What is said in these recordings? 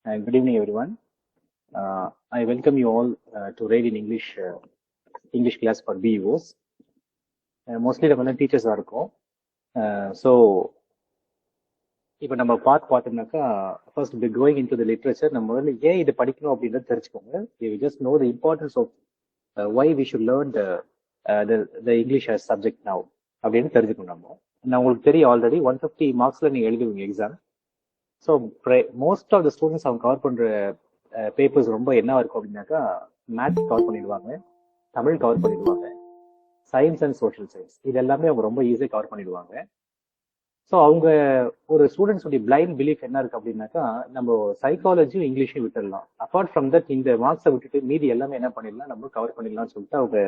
Good evening, everyone. I welcome you all to RADIAN English class for BEOs. Mostly நம்ம டீச்சர்ஸாக இருக்கோம். So இப்போ நம்ம பார்த்தோம்னாக்கா first be going into the literature. நம்ம வந்து ஏன் இது படிக்கணும் அப்படின்றத தெரிஞ்சுக்கோங்க. You just know the importance of why we should learn the English as subject now அப்படின்னு தெரிஞ்சுக்கணும். நான் உங்களுக்கு தெரியும் ஆல்ரெடி 150 மார்க்ஸில் நீங்கள் எழுதுவீங்க exam. So most of the students அவங்க கவர் பண்ணுற பேப்பர்ஸ் ரொம்ப என்ன இருக்கும் அப்படின்னாக்கா மேத்ஸ் கவர் பண்ணிடுவாங்க, தமிழ் கவர் பண்ணிடுவாங்க, சயின்ஸ் அண்ட் சோஷியல் சயின்ஸ் இது எல்லாமே அவங்க ரொம்ப ஈஸியாக கவர் பண்ணிடுவாங்க. ஸோ அவங்க ஒரு ஸ்டூடெண்ட்ஸுடைய பிளைண்ட் பிலீஃப் என்ன இருக்கு அப்படின்னாக்கா நம்ம சைக்காலஜியும் இங்கிலீஷும் விட்டுடலாம். அப்பார்ட் ஃப்ரம் தட் இந்த மார்க்ஸை விட்டுட்டு மீதி எல்லாமே என்ன பண்ணிடலாம், நம்ம கவர் பண்ணிடலாம்னு சொல்லிட்டு அவங்க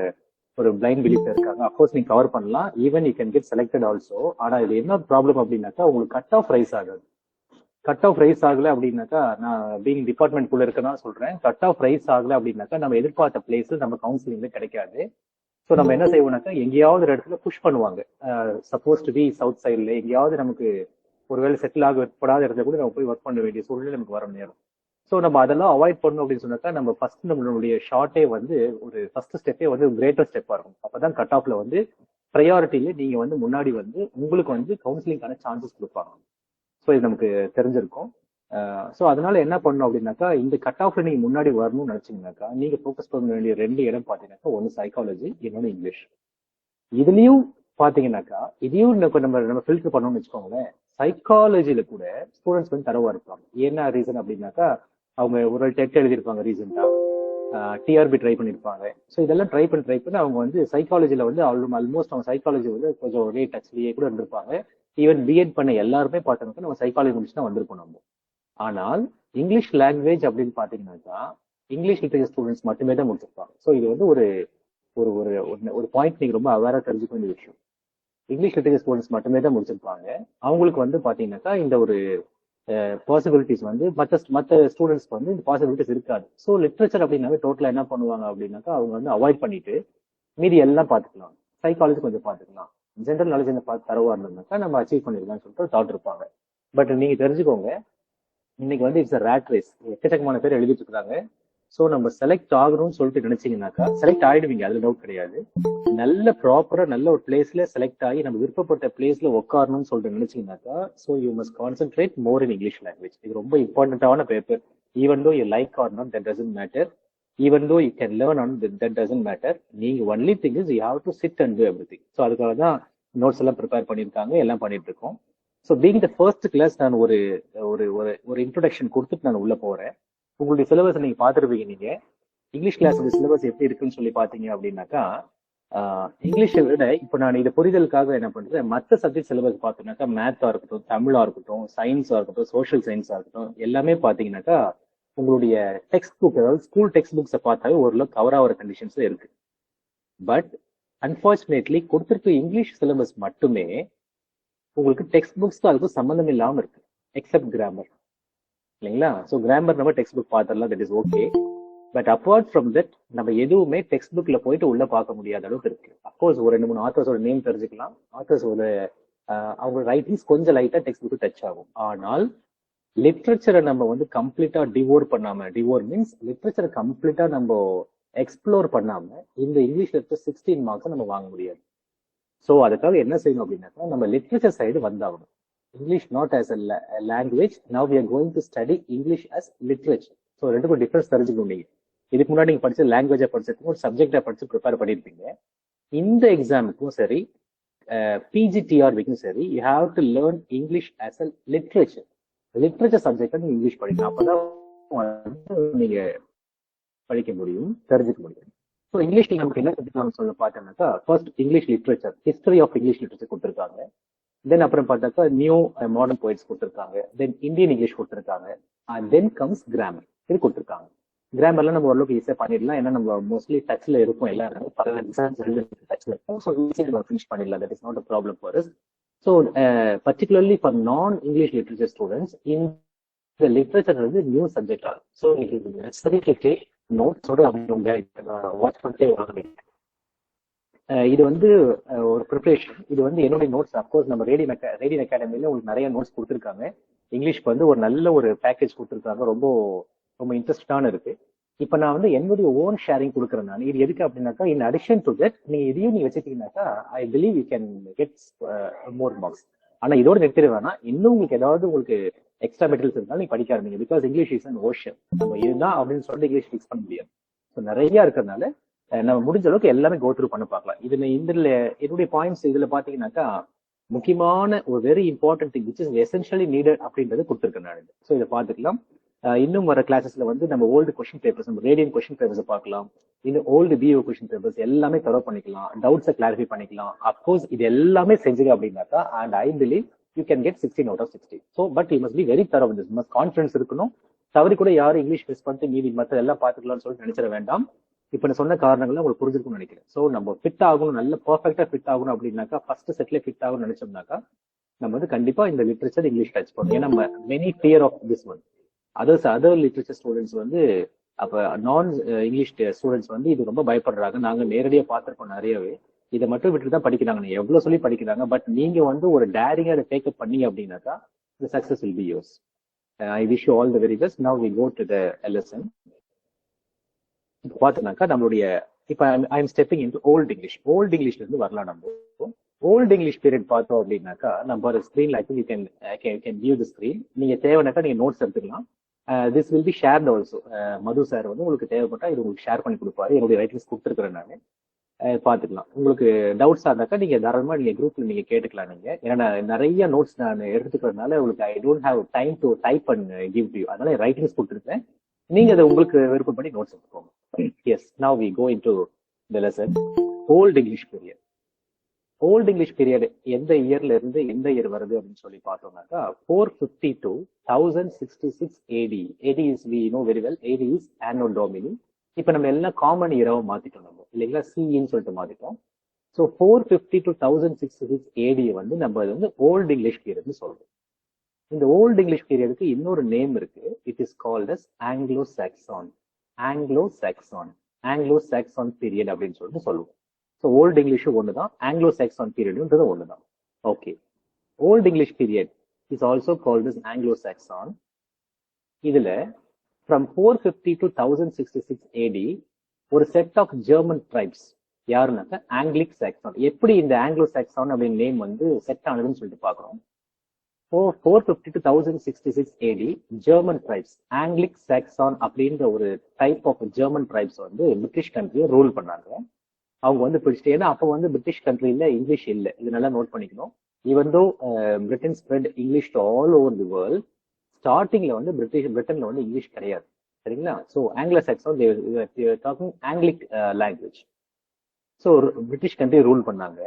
ஒரு பிளைண்ட் பிலீஃப் இருக்காங்க. அஃப்கோர்ஸ் நீங்க கவர் பண்ணலாம், even you can get selected also. ஆனால் இது என்ன ப்ராப்ளம் அப்படின்னாக்கா உங்களுக்கு கட் ஆஃப் ரைஸ் ஆகாது. கட் ஆஃப் ரைஸ் ஆகல அப்படின்னாக்கா, நான் பீயிங் டிபார்ட்மெண்ட் குள்ள இருக்கதான் சொல்றேன், கட் ஆஃப் ரைஸ் ஆகல அப்படின்னாக்கா நம்ம எதிர்பார்த்த பிளேஸ் நம்ம கவுன்சிலிங்ல கிடைக்காது. ஸோ நம்ம என்ன செய்வோம்னாக்கா எங்கேயாவது ஒரு இடத்துல புஷ் பண்ணுவாங்க. சப்போஸ் டு பி சவுத் சைட்ல எங்கேயாவது நமக்கு ஒருவேளை செட்டில் ஆகப்படாத இடத்துல கூட நம்ம போய் ஒர்க் பண்ண வேண்டிய சூழ்நிலை நமக்கு வர நேரம். ஸோ நம்ம அதெல்லாம் அவாய்ட் பண்ணணும் அப்படின்னு சொன்னாக்கா நம்ம ஃபர்ஸ்ட் நம்மளுடைய ஷார்ட்டே வந்து ஒரு ஃபர்ஸ்ட் ஸ்டெப்பே வந்து கிரேட்டர் ஸ்டெப்பா இருக்கும். அப்பதான் கட் ஆஃப்ல வந்து ப்ரையாரிட்டியில நீங்க வந்து முன்னாடி வந்து உங்களுக்கு வந்து கவுன்சிலிங்கான சான்சஸ் கொடுப்பாங்க. ஸோ இது நமக்கு தெரிஞ்சிருக்கும். ஸோ அதனால என்ன பண்ணணும் அப்படின்னாக்கா இந்த கட் ஆஃப்ல நீங்க முன்னாடி வரணும்னு நினைச்சீங்கன்னாக்கா நீங்க ஃபோக்கஸ் பண்ண வேண்டிய 2 இடம் பார்த்தீங்கன்னாக்கா ஒன்று சைக்காலஜி, இன்னொன்று இங்கிலீஷ். இதுலயும் பாத்தீங்கன்னாக்கா இதையும் நம்ம ஃபில்டர் பண்ணணும்னு வச்சுக்கோங்களேன். சைக்காலஜில கூட ஸ்டூடெண்ட்ஸ் வந்து தரவா இருப்பாங்க. என்ன ரீசன் அப்படின்னாக்கா அவங்க ஒரு டெட் எழுதியிருப்பாங்க ரீசெண்டா, டிஆர்பி ட்ரை பண்ணிருப்பாங்க. ஸோ இதெல்லாம் ட்ரை பண்ணி அவங்க வந்து சைக்காலஜில வந்து ஆல்மோஸ்ட் அவங்க சைக்காலஜி வந்து கொஞ்சம் ஒரே டச்லயே கூட இருந்திருப்பாங்க. ஈவன் பிஎட் பண்ண எல்லாருமே பார்த்தோம்னா நம்ம சைக்காலஜி முடிச்சு தான் வந்திருக்கோம் நம்ம. ஆனால் இங்கிலீஷ் லாங்குவேஜ் அப்படின்னு பாத்தீங்கன்னாக்கா இங்கிலீஷ் லிட்டரேச்சர் ஸ்டூடெண்ட்ஸ் மட்டுமே தான் முடிச்சிருப்பாங்க. ஸோ இது வந்து ஒரு ஒரு ஒரு பாயிண்ட் நீங்க ரொம்ப அவேரா தெரிஞ்சுக்க வேண்டிய விஷயம். இங்கிலீஷ் லிட்டரேச்சர் ஸ்டூடெண்ட்ஸ் மட்டுமே தான் முடிச்சிருப்பாங்க. அவங்களுக்கு வந்து பாத்தீங்கன்னாக்கா இந்த ஒரு பாசிபிலிட்டிஸ் வந்து மற்ற ஸ்டூடெண்ட்ஸ்க்கு வந்து இந்த பாசிபிலிட்டிஸ் இருக்காது. ஸோ லிட்ரேச்சர் அப்படின்னாவே டோட்டலா என்ன பண்ணுவாங்க அப்படின்னாக்கா அவங்க வந்து அவாய்ட் பண்ணிட்டு மீதி எல்லாம் பார்த்துக்கலாம், சைக்காலஜி கொஞ்சம் பார்த்துக்கலாம், ஜென்ரல் நாலேஜ் என்ன பார்த்து தரவா இருந்ததுனாக்கா நம்ம அச்சீவ் பண்ணிருக்கலாம்னு சொல்லிட்டு தாட் இருப்பாங்க. பட் நீங்க தெரிஞ்சுக்கோங்க, இன்னைக்கு வந்து இட்ஸ் ரேட் ரேஸ். எக்கச்சக்கமான பேர் எழுதிட்டு இருக்காங்க. ஸோ நம்ம செலக்ட் ஆகணும்னு சொல்லிட்டு நினைச்சீங்கன்னாக்கா செலக்ட் ஆயிடுவீங்க, அதுல டவுட் கிடையாது. நல்ல ப்ராப்பரா நல்ல ஒரு பிளேஸ்ல செலக்ட் ஆகி நம்ம விருப்பப்பட்ட பிளேஸ்ல உட்காரணும்னு சொல்லிட்டு நினைச்சீங்கன்னாக்கா so you must concentrate more in English language. இது ரொம்ப இம்பார்ட்டன்டான paper. Even though you like or not, that doesn't matter. Even though you can learn on, that doesn't matter. நீங்க only thing is you have to sit and do everything. So அதுக்காக தான் notes எல்லாம் prepare பண்ணியிருக்காங்க, எல்லாம் பண்ணிட்டு இருக்கோம். So being the first class நான் ஒரு இன்ட்ரோடக்ஷன் கொடுத்துட்டு நான் உள்ள போறேன். உங்களுடைய சிலபஸ் நீங்க பாத்துருப்பீங்க. நீங்க இங்கிலீஷ் கிளாஸ் சிலபஸ் எப்படி இருக்குன்னு சொல்லி பாத்தீங்க அப்படின்னாக்கா இங்கிலீஷை விட இப்போ நான் இது புரிதலுக்காக என்ன பண்றேன், மற்ற சப்ஜெக்ட் சிலபஸ் பார்த்தோம்னாக்கா மேத்தா இருக்கட்டும், தமிழா இருக்கட்டும், சயின்ஸா இருக்கட்டும், சோஷியல் சயின்ஸா இருக்கட்டும், எல்லாமே பாத்தீங்கன்னாக்கா உங்களுடைய டெக்ஸ்ட் புக், அதாவது ஸ்கூல் டெக்ஸ்ட் புக்ஸை பார்த்தாவே ஓரளவு கவர் ஆகிற கண்டிஷன்ஸ்ல இருக்கு. பட் அன்பார்ச்சுனேட்லி கொடுத்துருக்க இங்கிலீஷ் சிலபஸ் மட்டுமே உங்களுக்கு டெக்ஸ்ட் புக்ஸ்க்கு அதுக்கும் சம்மந்தம் இல்லாம இருக்கு, எக்ஸப்ட் கிராமர், இல்லைங்களா? ஸோ கிராமர் நம்ம டெக்ஸ்ட் புக் பார்த்துடலாம், that is okay. But apart from that நம்ம எதுவுமே டெக்ஸ்ட் புக்ல போயிட்டு உள்ள பார்க்க முடியாத அளவுக்கு இருக்கு. அப்கோர்ஸ் ஒரு 2-3 ஆத்தர்ஸோட நேம் தெரிஞ்சுக்கலாம், ஆத்தர்ஸோட அவங்க ரைட்டிங்ஸ் கொஞ்சம் லைட்டா டெக்ஸ்ட் புக் டச் ஆகும். ஆனால் லிட்ரேச்சரை நம்ம வந்து கம்ப்ளீட்டா டிவோர் மீன்ஸ் லிட்ரேச்சரை கம்ப்ளீட்டா நம்ம எக்ஸ்ப்ளோர் பண்ணாம இந்த இங்கிலீஷ்ல இருக்க 16 மார்க்ஸ் நம்ம வாங்க முடியாது. ஸோ அதுக்காக என்ன செய்யணும் அப்படின்னாக்கா நம்ம லிட்ரேச்சர் சைடு வந்தாகணும். English not as a language, now we are going to study English as literature. So ரெண்டுக்கும் டிஃபரன்ஸ் தெரிஞ்சுக்கணும். நீங்க இதுக்கு முன்னாடி நீங்க படிச்ச லாங்குவேஜா படிச்சிருக்கீங்க, ஒரு சப்ஜெக்டா படிச்சு ப்ரிப்பேர் பண்ணிருப்பீங்க. இந்த எக்ஸாமுக்கும் சரி பிஜிடிஆர்பிக்கும் சரி you have to learn English as a literature சப்ஜெக்டா நீங்க இங்கிலீஷ் படிக்கணும். அப்பதான் நீங்க படிக்க முடியும், தெரிஞ்சுக்க முடியும். ஸோ இங்கிலீஷ் நமக்கு என்ன செஞ்சுக்கலாம்னு சொல்ல பார்த்தோம்னாக்கா first English literature, history of English literature கொடுத்துருக்காங்க. தென் அப்புறம் பார்த்தாக்கா நியூ மாடர்ன் போயிட்ஸ் கொடுத்துருக்காங்க. தென் இந்தியன் இங்கிலீஷ் கொடுத்துருக்காங்க. அண்ட் தென் கம்ஸ் கிராமர், இது கொடுத்துருக்காங்க. கிராமர்லாம் நம்ம ஓரளவுக்கு ஈஸியாக பண்ணிடலாம், ஏன்னா நம்ம மோஸ்ட்லி டச்ல இருக்கும், எல்லாரும் டச்ல இருக்கும். ஸோ ஈஸியாக நம்ம ஃபினிஷ் பண்ணிடலாம், that is not a problem for us. So particularly for நான் இங்கிலீஷ் லிட்ரேச்சர் ஸ்டூடெண்ட்ஸ் இந்த லிட்ரேச்சர் வந்து நியூ சப்ஜெக்ட் ஆகும். ஸோ நீங்க நோட்ஸோட அவங்க வாட்ச் பண்ணிட்டே வாங்க. இது வந்து ஒரு ப்ரிப்பரேஷன். இது வந்து என்னுடைய நோட்ஸ். அப்கோர்ஸ் நம்ம ரேடியன் அகாடமியில உங்களுக்கு நிறைய நோட்ஸ் கொடுத்துருக்காங்க. இங்கிலீஷ்க்கு வந்து ஒரு நல்ல ஒரு பேக்கேஜ் கொடுத்துருக்காங்க, ரொம்ப ரொம்ப இன்ட்ரெஸ்டான இருக்கு. இப்ப நான் வந்து என்னுடைய ஓன் ஷேரிங் கொடுக்குறேன். நான் இது எதுக்கு அப்படின்னாக்கா, இன் அடிஷன் டு தட் நீ இதையும் நீ வச்சுட்டீங்கன்னாக்கா I believe you can get more marks. ஆனா இதோட நிறுத்திட வேணாம், இன்னும் உங்களுக்கு ஏதாவது உங்களுக்கு எக்ஸ்ட்ரா மெட்டீரியல்ஸ் இருந்தாலும் நீ படிக்க ஆரம்பிங்க. Because English is an ocean. நம்ம இதுதான் அப்படின்னு சொல்லிட்டு இங்கிலீஷ் ஃபிக்ஸ் பண்ண முடியாது. ஸோ நிறைய இருக்கிறதுனால நம்ம முடிஞ்ச அளவுக்கு எல்லாமே கோ த்ரூ பண்ண பார்க்கலாம். இதுல என்னுடைய பாயிண்ட்ஸ் இதுல பாத்தீங்கன்னாக்கா முக்கியமான ஒரு very important thing which is essentially needed அப்படின்றது கொடுத்துருக்கேன் நான். ஸோ இதை பார்த்துக்கலாம். இன்னும் வர கிளாஸஸ்ல வந்து நம்ம ஓல்டு கொஸ்டின் பேப்பர்ஸ், நம்ம ரேடியன் கொஸ்டின் பேப்பர்ஸ் பார்க்கலாம். இன்னும் ஓல்டு பிஓ கொஸ்டின் பேப்பர்ஸ் எல்லாமே தரவு பண்ணிக்கலாம், டவுட்ஸை கிளாரிஃபை பண்ணிக்கலாம். அப்கோர்ஸ் இது எல்லாமே செஞ்சுங்க அப்படின்னாக்கா and I believe you can get 16 out of 60. So but you must be very தரவு. திஸ் மஸ்ட் கான்ஃபிடன்ஸ் இருக்கணும். தவறி கூட யாரும் இங்கிலீஷ் மிஸ் பண்ணிட்டு மீதி மற்ற எல்லாம் பார்த்துக்கலாம்னு சொல்லிட்டு நினைச்சிட வேண்டாம். இப்ப நான் சொன்ன காரணங்கள்லாம் உங்களுக்கு புரிஞ்சிருக்கும்னு நினைக்கிறேன். ஸோ நம்ம ஃபிட் ஆகணும், நல்ல பர்ஃபெக்டா ஃபிட் ஆகணும் அப்படின்னாக்கா ஃபர்ஸ்ட் செட்ல ஃபிட் ஆகணும்னு நினைச்சோம்னாக்கா நம்ம வந்து கண்டிப்பா இந்த லிட்ரேச்சர் இங்கிலீஷ் டச் பண்ணும். ஏன்னா many fear of this one. Other literature students வந்து அப்ப நான் இங்கிலீஷ் ஸ்டூடெண்ட்ஸ் வந்து இது ரொம்ப பயப்படுறாங்க. நாங்க நேரடியா பார்த்திருக்கோம் நிறையவே. இதை மட்டும் விட்டு தான் படிக்கிறாங்க, எவ்வளவு சொல்லி படிக்கிறாங்க. பட் நீங்க வந்து ஒரு டேரிங்கா அதை டேக்அப் பண்ணீங்க அப்படின்னாக்கா the success will be yours. I wish you all the very best. Now we go to the lesson. பாத்தீங்கன்னாக்கா நம்மளுடைய இப்ப I am stepping into old English. Old இங்கிலீஷ்ல இருந்து வரலாம். நம்ம ஓல்ட் இங்கிலீஷ் பீரியட் பார்த்தோம் அப்படின்னாக்கா நம்ம ஒரு ஸ்கிரீன்ல you can view the screen. நீங்க தேவைனாக்கா நீங்க நோட்ஸ் எடுத்துக்கலாம். This will be shared also. Madhu sir வந்து உங்களுக்கு தேவைப்பட்டா இது உங்களுக்கு ஷேர் பண்ணி கொடுப்பாரு. என்னுடைய ரைட்டிங்ஸ் கொடுத்துருக்கிறேன் நான், பாத்துக்கலாம். உங்களுக்கு டவுட்ஸா இருந்தாக்கா நீங்க தாராளமா நீங்க குரூப்ல நீங்க கேட்டுக்கலாம். நீங்க ஏன்னா நிறைய நோட்ஸ் நான் எடுத்துக்கிறதுனால உங்களுக்கு I don't have time to type and give to you. அதனால ரைட்டிங்ஸ் கொடுத்துருக்கேன், நீங்க அதை உங்களுக்கு விருப்பப்படி நோட்ஸ் எடுத்துக்கோங்க. Yes, now we go into the lesson. Old English period. Old English period எந்த இயர்ல இருந்து எந்த இயர் வருது அப்படின்னு சொல்லி பார்த்தோம்னாக்கா 450 to 1066 AD. AD is we know very well. AD is Anno Domini. இப்ப நம்ம எல்லாம் காமன் இயராவை மாத்திட்டோம் நம்ம இல்லைங்களா, சின்னு சொல்லிட்டு மாத்திட்டோம். ஸோ 450 to 1066 AD வந்து நம்ம வந்து ஓல்டு இங்கிலீஷ் பீரியட்னு சொல்றோம். இந்த ஓல்டு இங்கிலீஷ் பீரியடுக்கு இன்னொரு நேம் இருக்கு. It is called as Anglo Saxon. Anglo Saxon, Anglo Saxon period அப்படின்னு சொல்லிட்டு சொல்லுவோம். ஸோ ஓல்டு இங்கிலீஷும் ஒண்ணுதான், ஆங்கிலோ சாக்சான் பீரியட்ன்றது ஒண்ணுதான். Okay, old English period is also called as Anglo Saxon. இதுல ஃப்ரம் 450 to 1066 AD ஒரு செட் ஆஃப் ஜெர்மன் ட்ரைப்ஸ் யாருன்னாக்கா ஆங்கிலிக் சாக்சான். எப்படி இந்த ஆங்கிலோ சாக்சான் அப்படின்னு நேம் வந்து செட் ஆனதுன்னு சொல்லிட்டு பாக்குறோம். 450 to 1066 AD ஜெர்மன் ட்ரைப்ஸ், ஆங்கிலிக் சாக்சான் அப்படின்ற ஒரு டைப் ஆஃப் ஜெர்மன் ட்ரைப்ஸ் வந்து பிரிட்டிஷ் கண்ட்ரியை ரூல் பண்ணாங்க. அவங்க வந்து பிடிச்சிட்டு, ஏன்னா அப்போ வந்து பிரிட்டிஷ் கண்ட்ரியில இங்கிலீஷ் இல்லை, இது நல்லா நோட் பண்ணிக்கணும். Even though Britain spread English to all over the world, ஸ்டார்டிங்ல வந்து பிரிட்டன்ல வந்து இங்கிலீஷ் கிடையாது, சரிங்களா. So Anglo Saxon talking Anglic language. So British country rule பண்ணாங்க.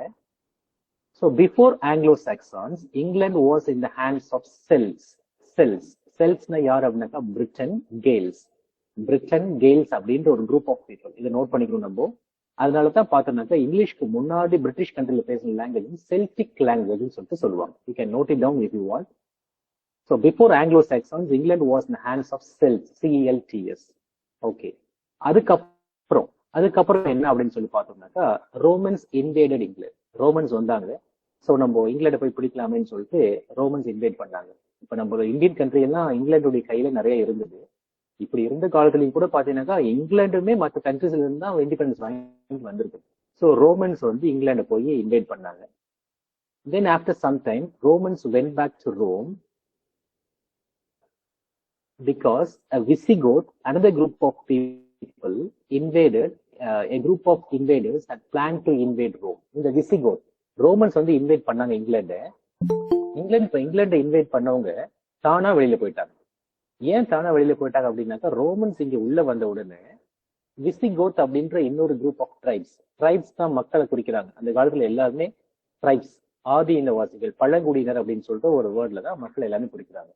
So before Anglo-Saxons, England was in the hands of Celts. Celts na யார் அப்படின்னாக்கா Britain girls. Britain girls அப்படின்ற ஒரு குரூப் ஆஃப் பீப்புள். இதை நோட் பண்ணிக்கணும் நம்ம. அதனாலதான் பார்த்தோம்னாக்கா இங்கிலீஷ்க்கு முன்னாடி பிரிட்டிஷ் கண்ட்ரில பேசுற லாங்குவேஜ் செல்டிக் லாங்குவேஜ் சொல்லிட்டு சொல்லுவாங்க. You can note it down if you want. So before Anglo-Saxons, England was in the hands of Celts, CELTS. Okay. அதுக்கப்புறம் என்ன அப்படின்னு சொல்லி பார்த்தோம்னாக்கா ரோமன்ஸ் இன்வேடட் இங்கிலாந்து. ரோமன்ஸ் வந்தாங்க. ஸோ நம்ம இங்கிலாண்டை போய் பிடிக்கலாமேன்னு சொல்லிட்டு ரோமன்ஸ் இன்வைட் பண்ணாங்க. இப்போ நம்ம இந்தியன் கண்ட்ரி எல்லாம் இங்கிலாந்துடைய கையில நிறைய இருந்தது. இப்படி இருந்த காலத்துலயும் கூட பாத்தீங்கன்னாக்கா இங்கிலாந்துமே மற்ற கண்ட்ரிஸ்ல இருந்து தான் இண்டிபெண்டன்ஸ் வாங்கி வந்திருக்கு. ஸோ ரோமன்ஸ் வந்து இங்கிலாண்டை போய் இன்வைட் பண்ணாங்க. Then after some time Romans went back to Rome because Visigoth, another group of people invaded. A group of invaders had planned to invade Rome. இந்த Visigoth ரோமன்ஸ் வந்து invite பண்ணாங்க இங்கிலாண்டை invite பண்ணவங்க தானா வெளியில போயிட்டாங்க. ஏன் தானா வெளியில போயிட்டாங்க அப்படின்னாக்கா ரோமன்ஸ் இங்க உள்ள வந்த உடனே Visigoth அப்படின்ற இன்னொரு குரூப் ஆஃப் ட்ரைப்ஸ் தான் மக்களை குறிக்கிறாங்க. அந்த காலத்துல எல்லாருமே ட்ரைப்ஸ், ஆதி இனவாசிகள், பழங்குடியினர் அப்படின்னு சொல்லிட்டு ஒரு வேர்ட்ல தான் மக்கள் எல்லாமே குறிக்கிறாங்க.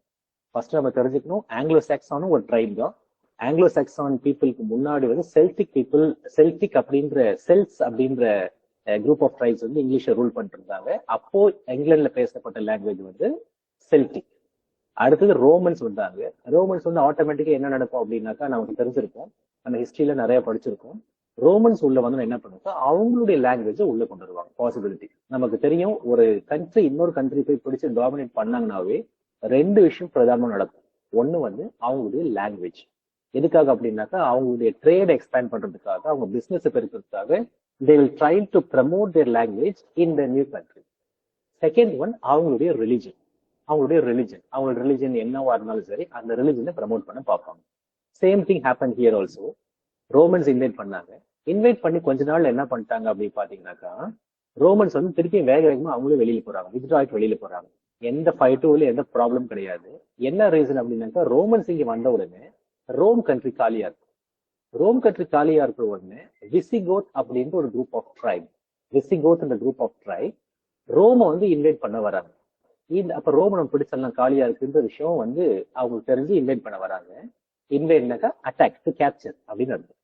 ஃபர்ஸ்ட் நம்ம தெரிஞ்சுக்கணும், ஆங்கிலோ சாக்சானும் ஒரு ட்ரைப் தான். ஆங்கிலோ சாக்சான் பீப்புளுக்கு முன்னாடி வந்து செல்டிக் பீப்புள், செல்டிக் அப்படின்ற செல்ஸ் அப்படின்ற குரூப் ஆஃப் ட்ரைப்ஸ் வந்து இங்கிலீஷை ரூல் பண்ணிட்டு இருந்தாங்க. அப்போ இங்கிலாந்துல பேசப்பட்ட லாங்குவேஜ் வந்து செல்டிக். அடுத்தது ரோமன்ஸ் வந்தாங்க. ரோமன்ஸ் வந்து ஆட்டோமேட்டிக்கா என்ன நடக்கும் அப்படின்னாக்கா நமக்கு தெரிஞ்சிருக்கும், நம்ம ஹிஸ்டரியில நிறைய படிச்சிருக்கோம். ரோமன்ஸ் உள்ள வந்து என்ன பண்ணுவாங்க, அவங்களுடைய லாங்குவேஜை உள்ள கொண்டு வருவாங்க. பாசிபிலிட்டி நமக்கு தெரியும், ஒரு கண்ட்ரி இன்னொரு கண்ட்ரி போய் பிடிச்சு டாமினேட் பண்ணாங்கன்னாவே ரெண்டு விஷயம் பிரதானமா நடக்கும். ஒண்ணு வந்து அவங்களுடைய லாங்குவேஜ். எதுக்காக அப்படின்னாக்கா அவங்களுடைய ட்ரேட் எக்ஸ்பேண்ட் பண்றதுக்காக, அவங்க business பெருக்கிறதுக்காக they will try to promote their language in the new country. Second one அவங்களுடைய ரிலிஜன். அவங்களோட ரிலிஜன் என்னவா இருந்தாலும் சரி அந்த ரிலிஜனை ப்ரமோட் பண்ண பார்ப்பாங்க. Same thing happen here also. Romans invite பண்ணாங்க. இன்வைட் பண்ணி கொஞ்ச நாள் என்ன பண்ணிட்டாங்க அப்படின்னு பாத்தீங்கன்னாக்கா, ரோமன்ஸ் வந்து திருப்பியும் வேக வேகமா அவங்களும் வெளியில போறாங்க, வித்ட்ராய்க்கு வெளியில போறாங்க. எந்த ஃபைட்டும் எந்த ப்ராப்ளம் கிடையாது. என்ன ரீசன் அப்படின்னாக்கா, ரோமன்ஸ் இங்க வந்த உடனே ரோம் கண்ட்ரி காலியா இருக்கு. ரோம் கண்ட்ரி காலியா இருக்கிற உடனே விசிகோத் அப்படின்ற ஒரு குரூப் ஆஃப் ட்ரைப், ரோம வந்து இன்வைட் பண்ண வராங்க. அப்ப ரோமனம் பிடிச்செல்லாம் காலியா இருக்குன்ற விஷயம் வந்து அவங்களுக்கு தெரிஞ்சு இன்வைட் பண்ண வராங்க. இன்வைட்னாக்கா அட்டாக், டு கேப்சர் அப்படின்னு அர்த்தம்.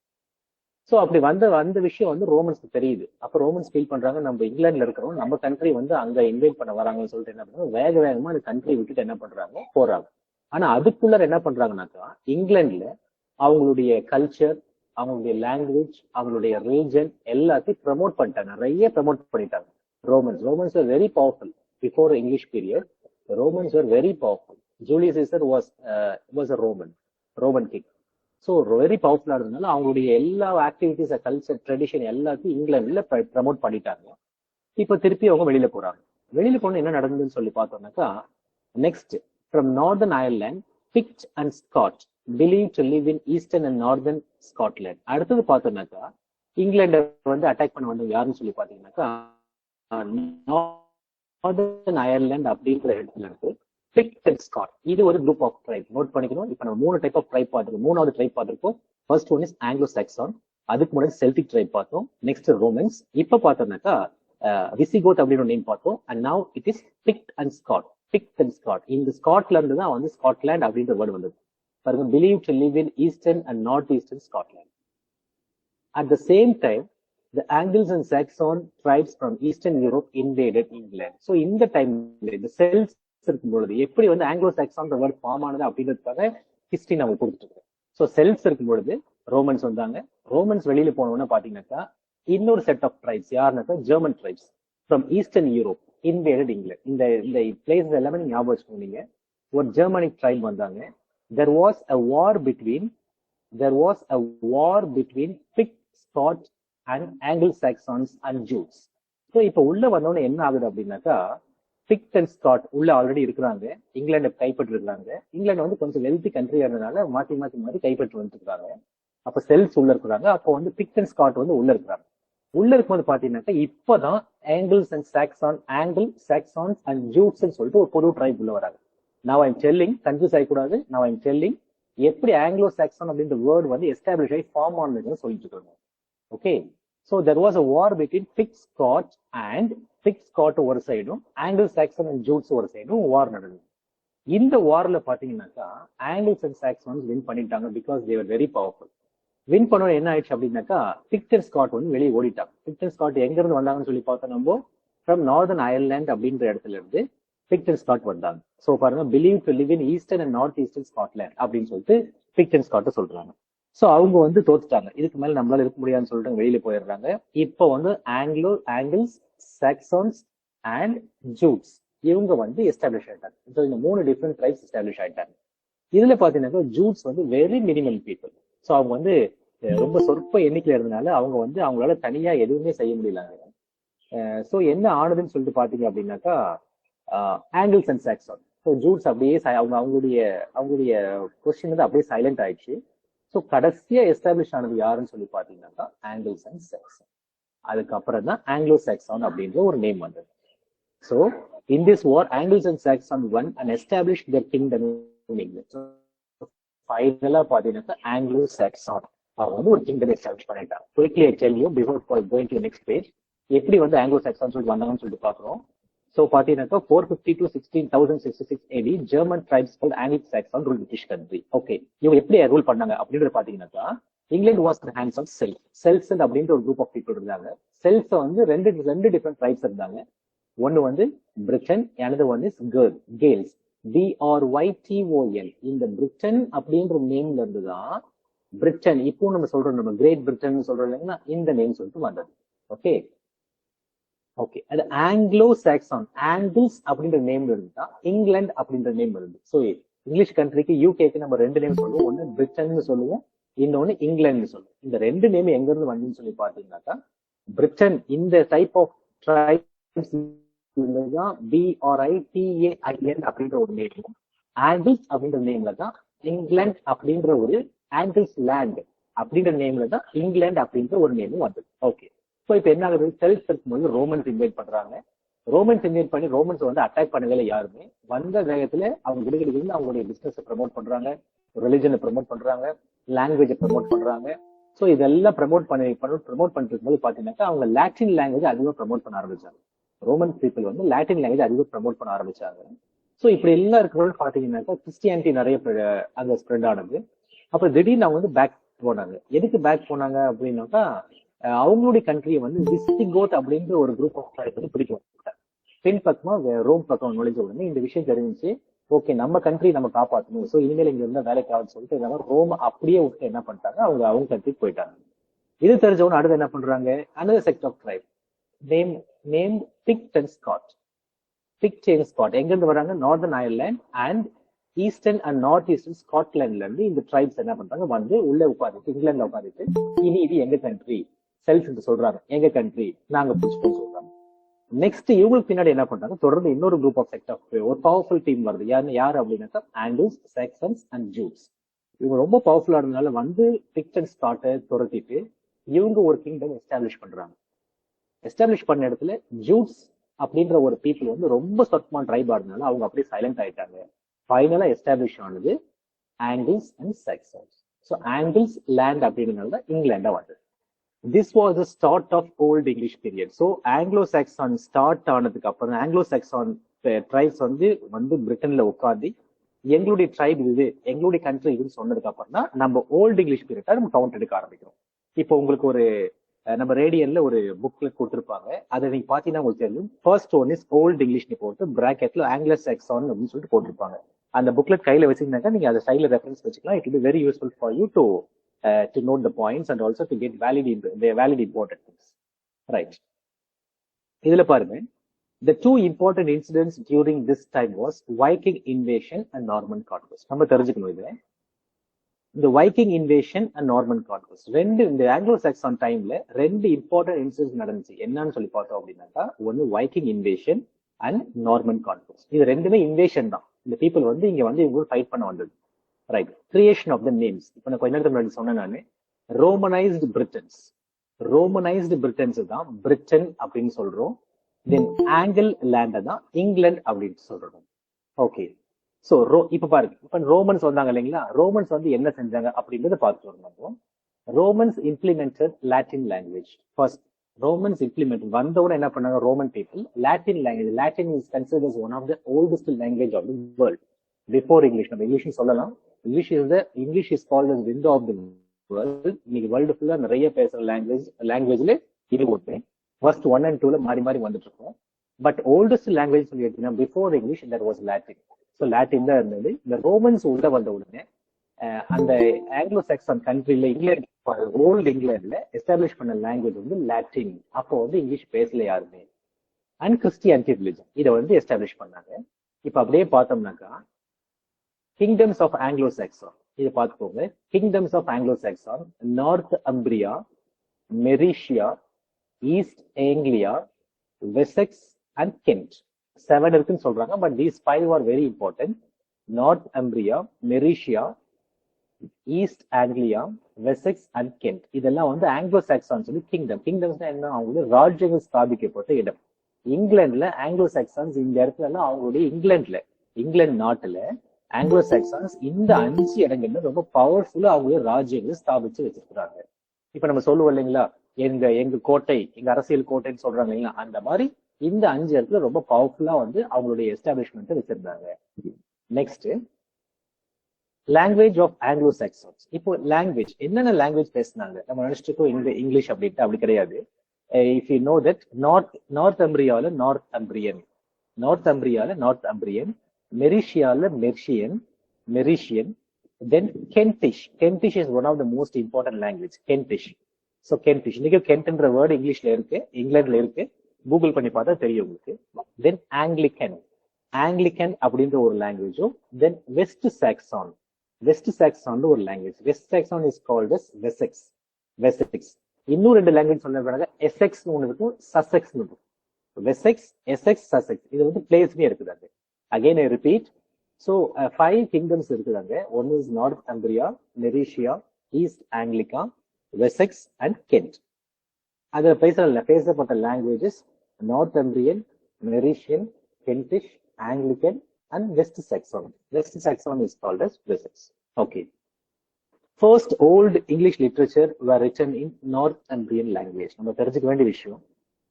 சோ அப்படி வந்த விஷயம் வந்து ரோமன்ஸ்க்கு தெரியுது. அப்ப ரோமன்ஸ் ஃபீல் பண்றாங்க, நம்ம இங்கிலாந்துல இருக்கிறோம், நம்ம கண்ட்ரி வந்து அங்க இன்வைட் பண்ண வராங்கன்னு சொல்லிட்டு என்ன பண்றாங்க, வேக வேகமா அந்த கண்ட்ரி விட்டுட்டு என்ன பண்றாங்க, போறாங்க. ஆனா அதுக்குள்ள என்ன பண்றாங்கன்னாக்கா, இங்கிலாந்துல அவங்களுடைய கல்ச்சர், அவங்களுடைய லாங்குவேஜ், அவங்களுடைய ரிலிஜன் எல்லாத்தையும் ப்ரமோட் பண்ணிட்டாங்க, நிறைய ப்ரமோட் பண்ணிட்டாங்க. Romans were very powerful before the English period. The Romans were very powerful. Julius Caesar was a Roman king. So very powerful இருந்தனால அவங்களுடைய எல்லா ஆக்டிவிட்டிஸ், கல்ச்சர், ட்ரெடிஷன் எல்லாத்தையும் இங்கிலாந்துல ப்ரமோட் பண்ணிட்டாங்க. இப்ப திருப்பி அவங்க வெளியில போறாங்க. வெளியில போன என்ன நடந்ததுன்னு சொல்லி பார்த்தோம்னாக்கா, next from northern Ireland picked and Scott believed to live in eastern and northern Scotland. அடுத்தது பார்த்தோம்னாக்கா, இங்கிலாந்து வந்து அட்டாக் பண்ண வந்தவங்க யாருன்னு சொல்லி பாத்தீங்கன்னாக்கா, நார்தர்ன் அயர்லாந்து அப்படின்ற இடத்துல இருக்கு பிக்ட் அண்ட் ஸ்காட். இது ஒரு குரூப் ஆஃப் ட்ரைப். நோட் பண்ணிக்கணும். இப்ப நம்ம 3 டைப் ஆஃப் ட்ரைப் பார்த்துருக்கோம். 3வது ட்ரைப் பார்த்திருக்கோம். First one is Anglo Saxon. அதுக்கு முன்னாடி செல்டிக் ட்ரைப் பார்த்தோம். Next Romans. இப்ப பார்த்தோம்னாக்கா விசிகோத் அப்படின்னு ஒரு நேம் பார்த்தோம். And now it is Pict and Scot. இந்த ஸ்காட்ல இருந்து தான் வந்து ஸ்காட்லாந்து அப்படின்ற வேர்டு வந்தது. பாருங்க, believe to live in eastern and north eastern Scotland. At the same time, the Angles and Saxon tribes from Eastern Europe invaded England. So இந்த டைம்ல இந்த செல்ஸ் இருக்கும் பொழுது எப்படி வந்து ஆங்கிலோ சாக்சான் வேர்ட் ஃபார்ம் ஆனது அப்படின்றதுக்காக ஹிஸ்டரி நம்ம கொடுத்துருக்கோம். ஸோ செல்ஸ் இருக்கும் பொழுது ரோமன்ஸ் வந்தாங்க. ரோமன்ஸ் வெளியில போனோம்னா பாத்தீங்கன்னாக்கா இன்னொரு செட் ஆஃப் ட்ரைப்ஸ் யாருனாக்கா German tribes from eastern Europe invaded England. இந்த பிளேஸ் எல்லாமே நீங்க ஞாபகம் வச்சுக்கோங்க. ஒரு ஜெர்மனிக் ட்ரைப் வந்தாங்க. There was a war between Pict, Scot and Anglo-Saxons and Jews. So இப்ப உள்ள வந்தோன்னு என்ன ஆகுது அப்படின்னாக்கா, பிக்ட் அண்ட் ஸ்காட் உள்ள ஆல்ரெடி இருக்கிறாங்க, இங்கிலாந்து கைப்பற்றி இருக்காங்க. இங்கிலாந்து வந்து கொஞ்சம் வெல்தி கண்ட்ரியா இருந்தனால மாத்தி கைப்பற்றி வந்துருக்காங்க. அப்ப செல்ஸ் உள்ள இருக்கிறாங்க. அப்போ வந்து பிக்ட் அண்ட் ஸ்காட் வந்து உள்ள இருக்கிறாங்க. உள்ள இருக்கும்போது பாத்தீங்கன்னாக்கா இப்பதான் ஆங்கிள்ஸ் அண்ட் சாக்சான்ஸ் அண்ட் ஜூட்ஸ் சொல்லிட்டு ஒரு புது ட்ரைப் உள்ள வராங்க. Now I'm telling, கன்ஃபியூஸ் ஆகக்கூடாது. Now I'm telling எப்படி ஆங்கிலோ சாக்சன் அப்படின்ற வேர்ட் வந்து எஸ்டாப்ளிஷ் ஆகி ஃபார்ம் ஆனதுன்னு சொல்லிட்டு இருக்காங்க. Okay, so there was a war between Pict Scot ஒரு சைடும் ஆங்கிலோ சாக்சன் அண்ட் ஜூட்ஸ் ஒரு சைடும் வார் நடந்தது. இந்த வார்ல பாத்தீங்கன்னாக்கா ஆங்கிள்ஸ் அண்ட் சாக்சன்ஸ் வின் பண்ணிட்டாங்க. Because they were very powerful. Win பண்ண என்ன ஆயிடுச்சு அப்படின்னாக்கா, பிக்ட் அண்ட் ஸ்காட் வந்து வெளியே ஓடிட்டாங்க. பிக்ட் அண்ட் ஸ்காட் எங்க இருந்து வந்தாங்கன்னு சொல்லி பார்த்தோம் நம்ம, ஃப்ரம் நார்தர்ன் அயர்லாந்து அப்படின்ற இடத்துல இருந்து பிக்ட் அண்ட் ஸ்காட் வந்தாங்க. சோ பாருங்க, believe to live in eastern and north eastern Scotland அப்படின்னு சொல்லிட்டு பிக்ட் அண்ட் ஸ்காட் சொல்றாங்க. சோ அவங்க வந்து தோத்துட்டாங்க. இதுக்கு மேல நம்மளால இருக்க முடியாதுன்னு சொல்லிட்டு வெளியில போயிடுறாங்க. இப்போ வந்து ஆங்கிள்ஸ், சாக்சன்ஸ் அண்ட் ஜூட்ஸ் இவங்க வந்து எஸ்டாப்ளிஷ் ஆயிட்டாங்க. ஸோ இந்த 3 டிஃப்ரெண்ட் ட்ரைப்ஸ் எஸ்டாப்ளிஷ் ஆயிட்டாங்க. இதுல பாத்தீங்கன்னா ஜூட்ஸ் வந்து வெரி மினிமல் பீப்புள். ஸோ அவங்க வந்து ரொம்ப சொற்ப எண்ணிக்கையில இருந்தனால அவங்க வந்து அவங்களால தனியா எதுவுமே செய்ய முடியலாங்க. ஸோ என்ன ஆனதுன்னு சொல்லிட்டு பாத்தீங்க அப்படின்னாக்கா, Angles and Saxon. So Jutes அப்படியே அவங்களுடைய கொஸ்டின் வந்து அப்படியே சைலண்ட் ஆயிடுச்சு. ஸோ கடைசியா எஸ்டாப்ளிஷ் ஆனது யாருன்னு சொல்லி பாத்தீங்கன்னாக்கா ஆங்கிள்ஸ் அண்ட் சாக்சன். அதுக்கப்புறம் தான் ஆங்கிலோ சாக்சான் அப்படின்ற ஒரு நேம் வந்தது. So in this war Angles and Saxon won and established their kingdom in England. So ஃபைனலா பாத்தீங்கன்னாக்கா ஆங்கிலோ சாக்சான் அவங்க வந்து ஒரு கிங்டம் எஸ்டாப்ளிஷ் பண்ணிட்டாங்க. Quickly I tell you before going to next page எப்படி வந்து ஆங்கிலோ சாக்சான் சொல்லிட்டு வந்தாங்கன்னு சொல்லிட்டு பாக்குறோம். So பாத்தீங்கன்னாக்கா 450 to 1666 AD German tribes called Anglo-Saxon ruled British country. Okay, இவங்க எப்படி ரூல் பண்ணாங்க அப்படின்றது பாத்தீங்கன்னாக்கா, England was the hands of Celts அப்படின்ற ஒரு குரூப் ஆஃப் பீப்புள் இருந்தாங்க. செல்ஸ் வந்து ரெண்டு டிஃபரெண்ட் ட்ரைப்ஸ் இருந்தாங்க. ஒன்னு வந்து Briton, another one is Gaels. BRYTON. இந்த பிரிட்டன் அப்படின்ற நேம்ல இருந்துதான் பிரிட்டன் இப்போ நம்ம சொல்றோம், நம்ம கிரேட் பிரிட்டன் சொல்றோம் இல்லைங்களா, இந்த நேம் சொல்லிட்டு வந்தது. ஓகே, ஓகே, அது ஆங்கிலோ சாக்சான், ஆங்கிள்ஸ் அப்படின்ற நேம் இருந்தா இங்கிலாந்து அப்படின்ற நேம் இருந்து. ஸோ இங்கிலீஷ் கண்ட்ரிக்கு யூகேக்கு நம்ம ரெண்டு நேம் சொல்லுவோம். ஒன்னு பிரிட்டன்னு சொல்லுவோம், இன்னொன்னு இங்கிலாந்து சொல்லுவோம். இந்த ரெண்டு நேம் எங்க இருந்து வந்துன்னு சொல்லி பாத்தீங்கன்னாக்கா, பிரிட்டன் இந்த டைப் ஆஃப் ட்ரைப்ஸ் தான் BRITAIN அப்படின்ற ஒரு நேம், ஆங்கிள்ஸ் அப்படின்ற நேம்ல தான் இங்கிலாந்து அப்படின்ற ஒரு ஆங்கிள்ஸ் லேண்ட் அப்படின்ற நேம்ல தான் இங்கிலாந்து அப்படின்ற ஒரு நேமும் வந்தது. ஓகே, ஸோ இப்போ என்ன ஆகுது, செல்ஃப் இருக்கும்போது ரோமன்ஸ் இன்வைட் பண்றாங்க. ரோமன்ஸ் இன்வைட் பண்ணி ரோமன்ஸ் வந்து அட்டாக் பண்ணவே யாருமே. வந்த வேகத்துல அவங்க கிட்ட அவங்களுடைய பிசினஸ் ப்ரமோட் பண்றாங்க, ரிலிஜனை ப்ரமோட் பண்றாங்க, லாங்குவேஜை ப்ரமோட் பண்றாங்க. ஸோ இதெல்லாம் ப்ரமோட் பண்ணிட்டு போது பாத்தீங்கன்னாக்கா அவங்க லாட்டின் லாங்குவேஜ் அதிகமாக ப்ரமோட் பண்ண ஆரம்பிச்சாங்க. ரோமன் பீப்புள் வந்து லாட்டின் லாங்குவேஜ் அதிகமாக ப்ரமோட் பண்ண ஆரம்பிச்சாங்க. ஸோ இப்படி எல்லாம் இருக்கிறவங்க பாத்தீங்கன்னாக்கா கிறிஸ்டியானிட்டி நிறைய அங்க ஸ்ப்ரெட் ஆனது. அப்புறம் திடீர்னு அவங்க வந்து பேக் போனாங்க. எதுக்கு பேக் போனாங்க அப்படின்னாக்கா, அவங்களுடைய கண்ட்ரியை வந்து விசிகோத் அப்படின்ற ஒரு குரூப் ஆஃப் வந்து பிடிக்கும். பின் பக்கமா ரோம் பக்கம் நுழைஞ்ச உடனே இந்த விஷயம் தெரிஞ்சு, ஓகே நம்ம கண்ட்ரி நம்ம காப்பாற்றணும், ஸோ இனிமேல் இங்க இருந்தா வேலைக்கு ஆகும்னு சொல்லிட்டு ரோம் அப்படியே விட்டு என்ன பண்ணிட்டாங்க, அவங்க கண்ட்ரிக்கு போயிட்டாங்க. இது தெரிஞ்சவொன்னு அடுத்து என்ன பண்றாங்க, another sect of tribe named Pict and Scot. Pict and Scot எங்க இருந்து வராங்க, northern Ireland and eastern and north eastern ஸ்காட்லாண்ட்ல இருந்து இந்த ட்ரைப்ஸ் என்ன பண்றாங்க, வந்து உள்ள உட்காந்துட்டு இங்கிலாந்துல உட்காந்துட்டு இனி இது எங்க கண்ட்ரி செல்ஃப் சொல்றாங்க, எங்க கண்ட்ரி நாங்க பிடிச்சிட்டோம் சொல்றாங்க. நெக்ஸ்ட் இவங்களுக்கு பின்னாடி என்ன பண்றாங்க, தொடர்ந்து இன்னொரு குரூப் ஆஃப் செக்ட் ஆஃப் ஒரு பவர்ஃபுல் டீம் வருது. யார் அப்படின்னாக்கா ஆங்கிள்ஸ், சாக்சன்ஸ் அண்ட் ஜூட்ஸ். இவங்க ரொம்ப பவர்ஃபுல்லா இருந்தனால வந்து பிக்ட் அண்ட் ஸ்காட்டை துரத்திட்டு இவங்க ஒரு கிங்டம் எஸ்டாப்ளிஷ் பண்றாங்க. எஸ்டாப்ளிஷ் பண்ண இடத்துல ஜூட்ஸ் அப்படின்ற ஒரு பீப்புள் வந்து ரொம்ப சொற்பமான ட்ரைபா இருந்தனால அவங்க அப்படியே சைலண்ட் ஆயிட்டாங்க. ஃபைனலா எஸ்டாப்ளிஷ் ஆனது angles and Saxons. So angles land அப்படின்றதுனால தான் இங்கிலாண்டா வந்தது. This was the start of Old English period. So Anglo-Saxon start ஆனதுக்கு அப்புறம் Anglo-Saxon tribes வந்து பிரிட்டன்ல உட்காந்து எங்களுடைய ட்ரைப் இது, எங்களுடைய கண்ட்ரி இதுன்னு சொன்னதுக்கு அப்புறம் தான் நம்ம ஓல்டு இங்கிலீஷ் பீரியட் நம்ம கவுண்ட் எடுக்க ஆரம்பிக்கிறோம். இப்போ உங்களுக்கு ஒரு நம்ம ரேடியன்ல ஒரு புக்ல கொடுத்துருப்பாங்க, அதை நீங்க பாத்தீங்கன்னா உங்களுக்கு தெரியும். ஃபர்ஸ்ட் ஒன் இஸ் ஓல்டு இங்கிலீஷ்னு போட்டு பிராக்கெட்ல ஆங்கிலோ-சாக்சான் அப்படின்னு சொல்லிட்டு போட்டிருப்பாங்க. அந்த புக்லெட் கையில வச்சிருந்தாக்கா நீங்க அதை சைட்ல ரெஃபரன்ஸ் வச்சுக்கலாம். It will be very useful for you to note the points and also to get valid important things. Right. இதுல பாருங்க, the two important incidents during this time was Viking invasion and Norman conquest. நம்ம தெரிஞ்சுக்கணும் இது. இந்த Viking invasion and Norman conquest ரெண்டு இந்த Anglo சாக்சான் டைம்ல ரெண்டு இம்பார்ட்டன்ட் இன்சிடென்ட்ஸ் நடந்துச்சு. என்னன்னு சொல்லி பார்த்தோம் அப்படின்னாக்கா, ஒன்னு Viking invasion and Norman conquest. இது ரெண்டுமே இன்வேஷன் தான். இந்த பீப்புள் வந்து இங்க வந்து இவங்க ஃபைட் பண்ண வந்தது. Right. Creation of the names. இப்போ நான் கொஞ்ச நேரத்துக்கு முன்னாடி சொன்னேன் நானு, ரோமனைஸ்டு பிரிட்டன்ஸ் தான் பிரிட்டன் அப்படின்னு சொல்றோம். தென் ஆங்கிள் லேண்ட தான் இங்கிலாந்து அப்படின்னு சொல்றோம். ஓகே. சோ இப்ப பாருங்க, இப்ப ரோமன்ஸ் வந்தாங்க இல்லைங்களா, ரோமன்ஸ் வந்து என்ன செஞ்சாங்க அப்படின்றத பார்த்துட்டு வரணும். Romans implemented Latin language. First Romans implement வந்தவுடன் என்ன பண்ணாங்க, Roman people Latin language. Latin is considered one of the oldest language of the world before English. நம்ம இங்கிலீஷ் சொல்லலாம், English is called as window of the world. இன்னைக்கு world ஃபுல்லா நிறைய பேசுற லாங்குவேஜ்ல இது ஒன்று. ஃபர்ஸ்ட் 1 and 2 மாறி மாறி வந்துட்டு இருக்கோம். பட் ஓல்டஸ்ட் லாங்குவேஜ் சொல்லி எடுத்தீங்கன்னா before English that was Latin. So Latin தான் இருந்தது. இந்த ரோமன்ஸ் உள்ள வந்த உடனே அந்த ஆங்கிலோ சாக்சன் கண்ட்ரில இங்கிலாந்து, ஓல்டு இங்கிலாந்துல எஸ்டாப்ளிஷ் பண்ண லாங்குவேஜ் வந்து லாட்டின். அப்போ வந்து இங்கிலீஷ் பேசல யாருமே. அண்ட் கிறிஸ்டியானிட்டி ரிலிஜன் இதை வந்து எஸ்டாப்ளிஷ் பண்ணாங்க. இப்ப அப்படியே பார்த்தோம்னாக்கா கிங்டம்ஸ் ஆஃப் ஆங்கிலோ சாக்சன் இதை பார்த்துக்கோங்க. Kingdoms of Anglo Saxon, Northumbria, Mercia, East Anglia, Wessex and Kent. 7 இருக்குன்னு சொல்றாங்க, but these 5 are very important. Northumbria, Mercia, East Anglia, Wessex and Kent. இதெல்லாம் வந்து ஆங்கிலோ சாக்சான் சொல்லி கிங்டம். கிங்டம்ஸ் என்ன, அவங்களுடைய ராஜ்யங்கள் ஸ்தாபிக்கப்பட்ட இடம். இங்கிலாந்துல ஆங்கிலோ சாக்சான்ஸ் இந்த இடத்துல எல்லாம் அவங்களுடைய இங்கிலாந்து நாட்டுல ஆங்கிலோ சாக்சான்ஸ் இந்த 5 இடங்கள்ல ரொம்ப பவர்ஃபுல்லா அவங்களுடைய ராஜ்யங்களை ஸ்தாபிச்சு வச்சிருக்கிறாங்க. இப்ப நம்ம சொல்லுவோம் இல்லைங்களா, எங்க கோட்டை, எங்க அரசியல் கோட்டைன்னு சொல்றாங்க இல்லைங்களா, அந்த மாதிரி இந்த 5 இடத்துல ரொம்ப பவர்ஃபுல்லா வந்து அவங்களுடைய எஸ்டாப்ளிஷ்மெண்ட் வச்சிருந்தாங்க. Next language of Anglo Saxons. இப்போ லாங்குவேஜ் என்னென்ன லாங்குவேஜ் பேசினாங்க நம்ம நினைச்சிட்டு இங்கிலீஷ் அப்படின்ட்டு, அப்படி கிடையாது. இஃப் யூ நோ தட் நார்த் அம்பிரியால நார்த் அம்பிரியன், மெரிஷியால Mercian, then Kentish is one of the most important language, Kentish. So Kentish, இன்னைக்கு கென்ட்ன்ற வேர்டு இங்கிலீஷ்ல இருக்கு, இங்கிலாந்துல இருக்கு. கூகுள் பண்ணி பார்த்தா தெரியும் உங்களுக்கு. தென் ஆங்கிலிக்கன், ஆங்கிலிக்கன் அப்படின்ற ஒரு லாங்குவேஜும், தென் வெஸ்ட் சாக்சான், வெஸ்ட் சாக்சான் ஒரு language. West Saxon is called as Wessex, Wessex. இன்னும் 2 லாங்குவேஜ் சொன்ன பிறகு எசெக்ஸ் ஒன்று இருக்கும், சசெக்ஸ் இருக்கும். Wessex, Essex, Sussex. இது வந்து பிளேஸ்மே இருக்குது அங்க. Again I repeat. So 5 kingdoms இருக்குது அங்க. One is Northumbria, Mercia, east Anglia, Wessex and Kent. அதுல பேசப்பட்ட languages Northumbrian, Mercian, Kentish, Anglican and west Saxon. West Saxon is called as Wessex. Okay. First old English literature were written in Northumbrian language. நம்ம தெரிஞ்சுக்க வேண்டிய விஷயம்,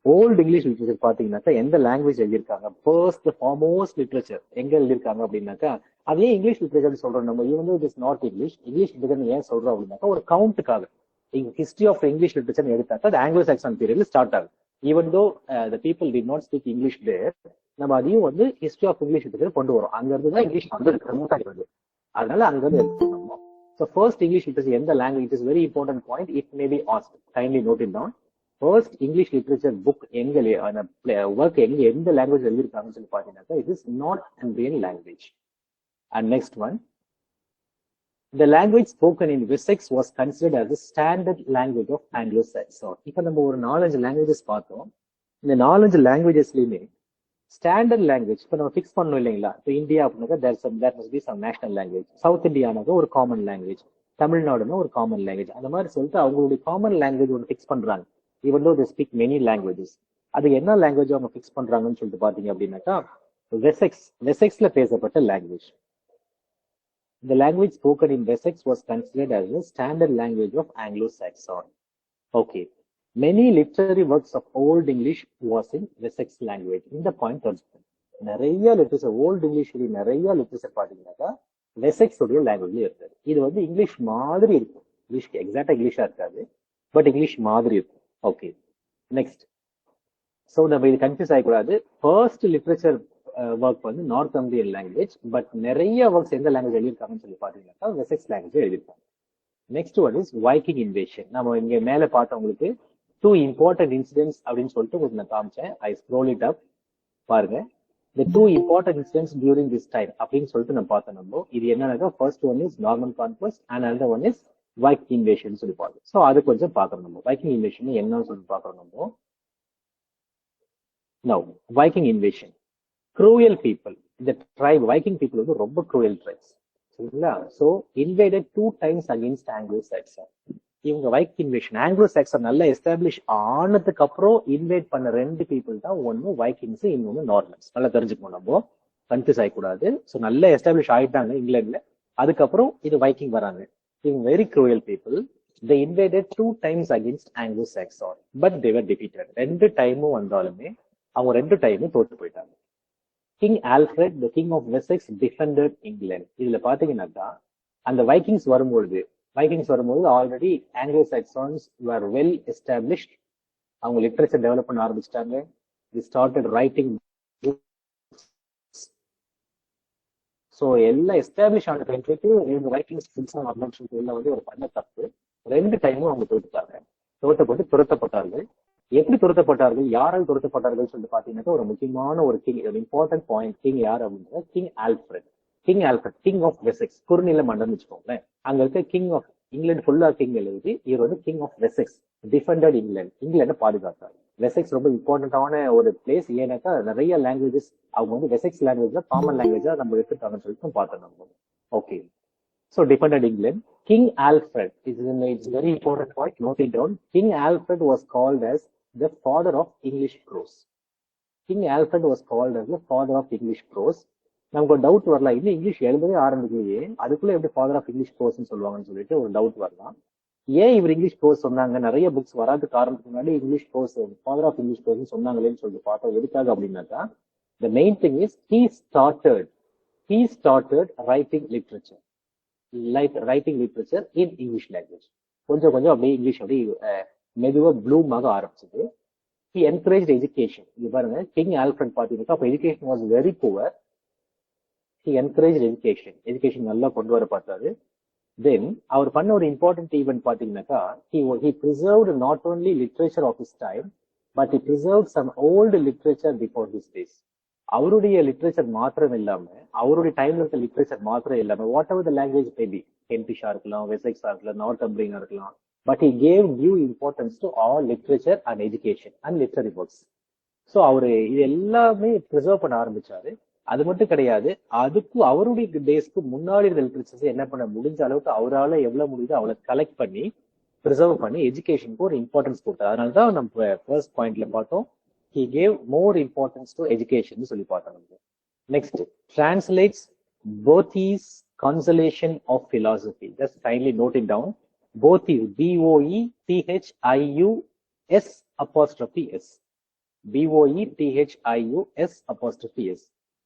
old English literature பாத்தீங்கன்னாக்கா எந்த language எழுதியிருக்காங்க, first foremost literature எங்க எழுதியிருக்காங்க அப்படின்னாக்கா, அதே இங்கிலீஷ் லிட்ரேச்சர் சொல்றோம் நம்ம. Even though it is not English, English literature ஏன் சொல்றோம் அப்படின்னாக்கா ஒரு கவுண்ட்டுக்காக. ஹிஸ்டரி ஆஃப் இங்கிலீஷ் லிட்ரேச்சர் எடுத்தாக்கா அது ஆங்கிலோ சாக்சன் பீரியட்ல ஸ்டார்ட் ஆகுது. Even though the people did not speak English there, நம்ம அதையும் வந்து ஹிஸ்டரி ஆஃப் இங்கிலீஷ் லிட்ரேச்சர் கொண்டு வரோம். அங்க இருந்து தான் இங்கிலீஷ் வந்து, அதனால அங்க இருந்து எடுத்துக்கணும். So first English literature in the language, it is very important point. It may be asked. Kindly note it down. First English literature book work in the language it is Northumbrian language. And next one, the language spoken in Wessex was considered as the standard language of Anglo-Saxon. If we have knowledge languages, the knowledge languages standard language இப்போ நம்ம fix பண்ணணும் இல்லைங்களா. இப்போ India அப்படின்னாக்கா there must be some national language. South இந்தியானாக்கா ஒரு common language, தமிழ்நாடுனா ஒரு common language. அந்த மாதிரி சொல்லிட்டு அவங்களுடைய காமன் லாங்குவேஜ் ஒன்று ஃபிக்ஸ் பண்றாங்க. Even though they speak many languages. அது என்ன லாங்குவேஜ் அவங்க ஃபிக்ஸ் பண்றாங்கன்னு சொல்லிட்டு பாத்தீங்க அப்படின்னாக்கா வெசெக்ஸ், வெசெக்ஸ்ல பேசப்பட்ட language. The language spoken in Wessex was considered as the standard language of Anglo-Saxon. Okay. Many literary works of Old English was in Wessex language. இந்த point தெரிஞ்சுக்கணும். நிறைய லிட்டரேச்சர் ஓல்டு இங்கிலீஷ் நிறைய literature பாத்தீங்கன்னாக்கா Wessex உடைய லாங்குவேஜ்ல இருக்காது. இது வந்து இங்கிலீஷ் மாதிரி இருக்கும். இங்கிலீஷ்க்கு எக்ஸாக்டா இங்கிலீஷா இருக்காது, பட் இங்கிலீஷ் மாதிரி இருக்கும். Okay, next. ஸோ நம்ம இது கன்ஃபியூஸ் ஆகக்கூடாது. ஃபர்ஸ்ட் லிட்ரேச்சர் ஒர்க் வந்து நார்த்தம்பிரியன் லாங்குவேஜ், பட் நிறைய ஒர்க்ஸ் எந்த லாங்குவேஜ் எழுதியிருக்காங்கன்னு சொல்லி பாத்தீங்கன்னாக்கா வெசெக்ஸ் லாங்குவேஜ் எழுதியிருக்காங்க. Next one is Viking invasion. நம்ம இங்க மேல பார்த்தவங்களுக்கு 2 important incidents அப்படின்னு சொல்லிட்டு உங்களுக்கு நான் காமிச்சேன். I scroll it up. பாருங்க, the 2 important incidents during this time அப்படின்னு சொல்லிட்டு நம்ம பார்த்தோம். நம்ம இது என்னன்னாக்கா first one is Norman conquest and another one is Viking invasion சொல்லி பார்க்கணும். ஸோ அது கொஞ்சம் பார்க்கணும் நம்ம. வைக்கிங் இன்வேஷன் என்னன்னு சொல்லி பார்க்கணும் நம்ம. Now, Viking invasion, cruel people. இந்த ட்ரைப் வைக்கிங் பீப்புள் வந்து ரொம்ப cruel tribes, சரிங்களா? So invaded 2 times against Anglo-Saxon. இவங்க வைக்கிங் இன்வேஷன், ஆங்கிலோ சாக்சன் நல்லா எஸ்டாப்ளிஷ் ஆனதுக்கு அப்புறம் இன்வைட் பண்ண 2 பீப்புள் தான். ஒன்னு வைக்கிங்ஸ், இன்னொன்னு நார்மன்ஸ். நல்லா தெரிஞ்சுக்கணும், நம்ம கன்ஃபியூஸ் ஆகக்கூடாது. ஸோ நல்லா எஸ்டாப்ளிஷ் ஆயிட்டாங்க இங்கிலாந்துல, அதுக்கப்புறம் இது வைக்கிங் வராங்க. இவங்க very cruel people. They invaded 2 times against Anglo-Saxon, but they were defeated. 2 டைமும் வந்தாலுமே அவங்க 2 டைமும் தோற்று போயிட்டாங்க. King Alfred, the king of Wessex, defended England. இதுல பாத்தீங்கன்னாக்கா அந்த வைக்கிங்ஸ் வரும்போது already Anglo Saxons were well established. அவங்க லிட்ரேச்சர் டெவலப் பண்ண ஆரம்பிச்சிட்டாங்க. They started writing books. So எல்லாம் எஸ்டாப்ளிஷ் ஆன கண்ட்ரிக்கு இவங்க வைக்கிங்ஸ் எல்லாம் வந்து ஒரு பண்ண தப்பு. 2 டைமும் அவங்க தோற்றப்பட்டு துரத்தப்பட்டார்கள். எப்படி துரத்தப்பட்டார்கள், யாரால் துரத்தப்பட்டார்கள் சொல்லிட்டு பாத்தீங்கன்னா ஒரு முக்கியமான ஒரு கிங், ஒரு இம்பார்ட்டன்ட் பாயிண்ட். கிங் யார் அப்படின்னா king Alfred. King of Wessex, குறுநில மண்டலம் வச்சுக்கோங்களேன். அங்க இருக்க கிங் ஆஃப் இங்கிலாந்து ஃபுல்லா கிங் எழுதி, இவர் வந்து king of Wessex, defended England, இங்கிலாண்டை பாதுகாத்தார். வெசெக்ஸ் ரொம்ப இம்பார்ட்டன்டான ஒரு பிளேஸ். ஏன்னாக்கா நிறைய லாங்குவேஜஸ் அவங்க வந்து வெசெக்ஸ் லாங்குவேஜ்ல காமன் லாங்குவேஜா நம்ம எடுத்துட்டாங்கன்னு சொல்லிட்டு பார்த்தோம் நம்ம. Okay, so defended England. King Alfred it's very important point, note it down. King Alfred was called as the father of English prose. King Alfred was called as the father of English prose. நமக்கு ஒரு doubt வரலாம், இன்னும் English எழுதவே ஆரம்பிக்கலையே, அதுக்குள்ள எப்படி father of English ப்ரோஸ்ன்னு சொல்லுவாங்கன்னு சொல்லிட்டு ஒரு டவுட் வரலாம். ஏன் இவர் இங்கிலீஷ் ப்ரோஸ் சொன்னாங்க, நிறைய புக்ஸ் வராதுக்கு காரணத்துக்கு முன்னாடி English prose father of English ப்ரோஸ்ன்னு சொன்னாங்களேன்னு சொல்லிட்டு பார்த்தோம். எதுக்காக அப்படின்னாக்கா the main thing is he started writing literature in English language. கொஞ்சம் அப்படியே இங்கிலீஷ் அப்படியே மெதுவா ப்ளூம் ஆக ஆரம்பிச்சது. He encouraged education. இங்க பாருங்க, கிங் ஆல்ஃபிரட் பாத்தீங்கன்னா அப்ப education was very poor. He encouraged education நல்லா கொண்டு வர பார்த்தாரு. தென் அவர் பண்ண ஒரு இம்பார்ட்டன்ட் ஈவென்ட் பாத்தீங்கன்னாக்கா he preserved not only literature of his time but he preserved some old literature before his days. அவருடைய லிட்ரேச்சர் மாத்திரம் இல்லாம அவருடைய டைம்ல இருக்க லிட்ரேச்சர் மாத்திரம் இல்லாம what ever the language maybe கென்டிஷா இருக்கலாம், வெசெக்ஸா இருக்கலாம், நார்த் அம்பிரிங்கா இருக்கலாம், but he gave due importance to all literature and education and literary works. So அவரு இது எல்லாமே ப்ரிசர்வ் பண்ண ஆரம்பிச்சாரு. அது மட்டும் கிடையாது, அதுக்கு அவருடைய டேஸ்க்கு முன்னாடி இருந்த லிட்ரேச்சர்ஸ் என்ன பண்ண முடிஞ்ச அளவுக்கு அவரால் எவ்வளவு முடியுதோ அவளை கலெக்ட் பண்ணி ப்ரிசர்வ் பண்ணி எஜுகேஷனுக்கு ஒரு இம்பார்ட்டன்ஸ் கொடுத்தாரு. அதனாலதான் நம்ம ஃபர்ஸ்ட் பாயிண்ட்ல பார்த்தோம், he gave more importance to education சொல்லி பார்த்தோம். Next, translates Boethi's consolation of philosophy. Just kindly note it down. Boethi's, B-O-E-T-H-I-U-S apostrophe S. B-O-E-T-H-I-U-S apostrophe S.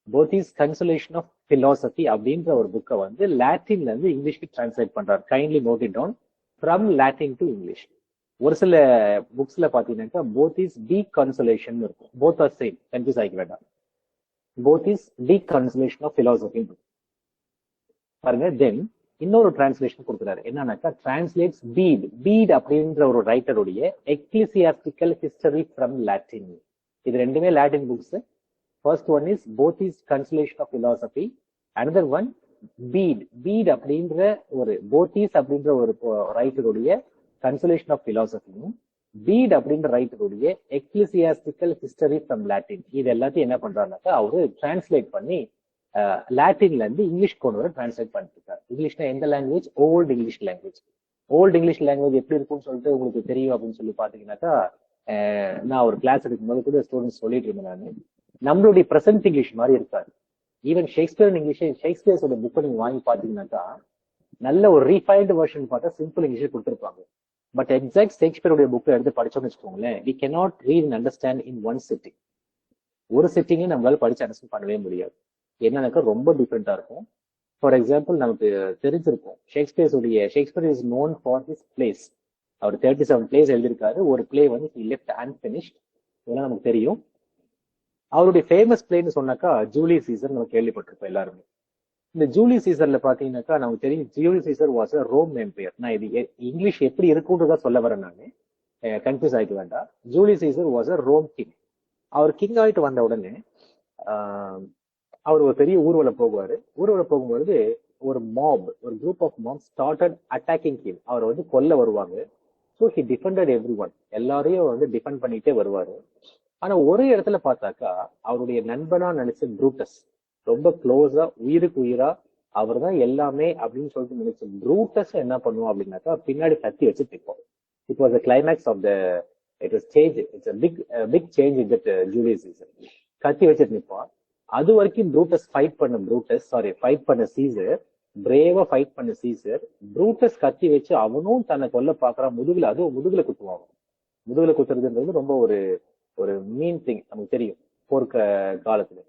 Boethi's consolation of philosophy அப்படின்ற ஒரு புக்கை வந்து லாட்டின்ல இருந்து இங்கிலீஷ்க்கு டிரான்ஸ்லேட் பண்றாரு. Kindly note it down, from Latin to English. ஒரு சில புக்ஸ்ல பாத்தீங்கன்னாக்கா போத் இஸ் டி கன்சலேஷன் இருக்கும். போத் ஆர் சேம், கன்ஃபியூஸ் ஆகிக்க வேண்டாம். Boethius the consolation of philosophy பாருங்க. தென் இன்னொரு டிரான்ஸ்லேஷன் கொடுக்குறாரு, என்னன்னாக்கா டிரான்ஸ்லேட்ஸ் பீட். பீட் அப்படின்ற ஒரு ரைட்டருடைய எக்லிசியாஸ்டிக்கல் ஹிஸ்டரி ஃப்ரம் லாட்டின். இது ரெண்டுமே Latin books. First one is Boethius consolation of philosophy, another one Bede. Bede அப்படின்ற ஒரு போத்தீஸ் அப்படின்ற ஒரு ரைட்டருடைய கன்சலேஷன் ஆஃப் பிலாசபியும், பீட் அப்படின்ற ரைட்டருடைய எக்லிசியாஸ்டிக்கல் ஹிஸ்டரி ஃப்ரம் லாட்டின். இது எல்லாத்தையும் என்ன பண்றாருனாக்கா அவரு டிரான்ஸ்லேட் பண்ணி லாட்டின்ல இருந்து இங்கிலீஷ் கொண்டு வர டிரான்ஸ்லேட் பண்ணிட்டு இருக்காரு. இங்கிலீஷ்னா எந்த language? Old English language. Old English language எப்படி இருக்கும்னு சொல்லிட்டு உங்களுக்கு தெரியும் அப்படின்னு சொல்லி பாத்தீங்கன்னாக்கா, நான் ஒரு கிளாஸ் எடுக்கும்போது கூட ஸ்டூடெண்ட்ஸ் சொல்லிட்டு இருந்தேன், நான் நம்மளுடைய பிரசன்ட் இங்கிலீஷ் மாதிரி இருக்காது. ஈவன் ஷேக்ஸ்பியர் இங்கிலீஷ், ஷேக்ஸ்பியர்ஸோட புக்கை நீங்க வாங்கி பாத்தீங்கன்னாக்கா நல்ல ஒரு ரீஃபைன்டு வெர்ஷன் பார்த்தா சிம்பிள் இங்கிலீஷ் கொடுத்துருப்பாங்க. பட் எக்ஸாக்ட் ஷேக்ஸ்பியருடைய புக்கை எடுத்து படிச்சோம்னு வச்சுக்கோங்களேன், we cannot read and understand in one sitting. ஒரு சிட்டிங்கே நம்மளால படிச்சு அண்டர்ஸ்டாண்ட் பண்ணவே முடியாது. என்னன்னாக்கா ரொம்ப டிஃப்ரெண்டா இருக்கும். ஃபார் எக்ஸாம்பிள் நமக்கு தெரிஞ்சிருக்கும், Shakespeare is known for his plays. அவர் 37 பிளேஸ் எழுதியிருக்காரு. ஒரு பிளே வந்து ஹி லெஃப்ட் அன்பினிஷ்ட், இதெல்லாம் நமக்கு தெரியும். அவருடைய ஃபேமஸ் பிளேன்னு சொன்னாக்கா ஜூலியஸ் சீசர் நம்ம கேள்விப்பட்டிருப்போம் எல்லாருமே. இந்த ஜூலியஸ் சீசர்ல பாத்தீங்கன்னாக்கா நமக்கு தெரியும், Julius Caesar was a Rome empire. நான் இது இங்கிலீஷ் எப்படி இருக்குன்றதா சொல்ல வரேன், நான் கன்ஃபியூஸ் ஆகிக்க வேண்டாம். Julius Caesar was a Rome king. அவர் கிங் ஆயிட்டு வந்த உடனே அவர் ஒரு பெரிய ஊர்வலம் போகுவாரு. ஊர்வலம் போகும்பொழுது ஒரு மாப், ஒரு group of mob started attacking him. அவர் வந்து கொல்ல வருவாங்க. So he defended every one, எல்லாரையும் வந்து டிஃபெண்ட் பண்ணிட்டே வருவாரு. ஆனா ஒரு இடத்துல பார்த்தாக்கா அவருடைய நண்பனா நினைச்ச ப்ரூட்டஸ், ரொம்ப க்ளோஸா உயிருக்கு உயிரா அவர் தான் எல்லாமே அப்படின்னு சொல்லிட்டு நினைச்ச ப்ரூட்டஸ் என்ன பண்ணுவோம் அப்படின்னாக்கா பின்னாடி கத்தி வச்சு நிற்போம். It was the climax of the it was change. It's big change in that Julius Caesar. கத்தி வச்சுட்டு நிற்பான். அது வரைக்கும் ப்ரூட்டஸ் ஃபைட் பண்ண சீசர், பிரேவா ஃபைட் பண்ண சீசர், ப்ரூட்டஸ் கத்தி வச்சு அவனும் தன்னை கொல்ல பாக்குறான். முதுகுல, அதுவும் முதுகுல குத்துவாங்க. முதுகுல குத்துறதுன்றது ரொம்ப ஒரு மீன் திங், நமக்கு தெரியும் போர்க்க காலத்துல.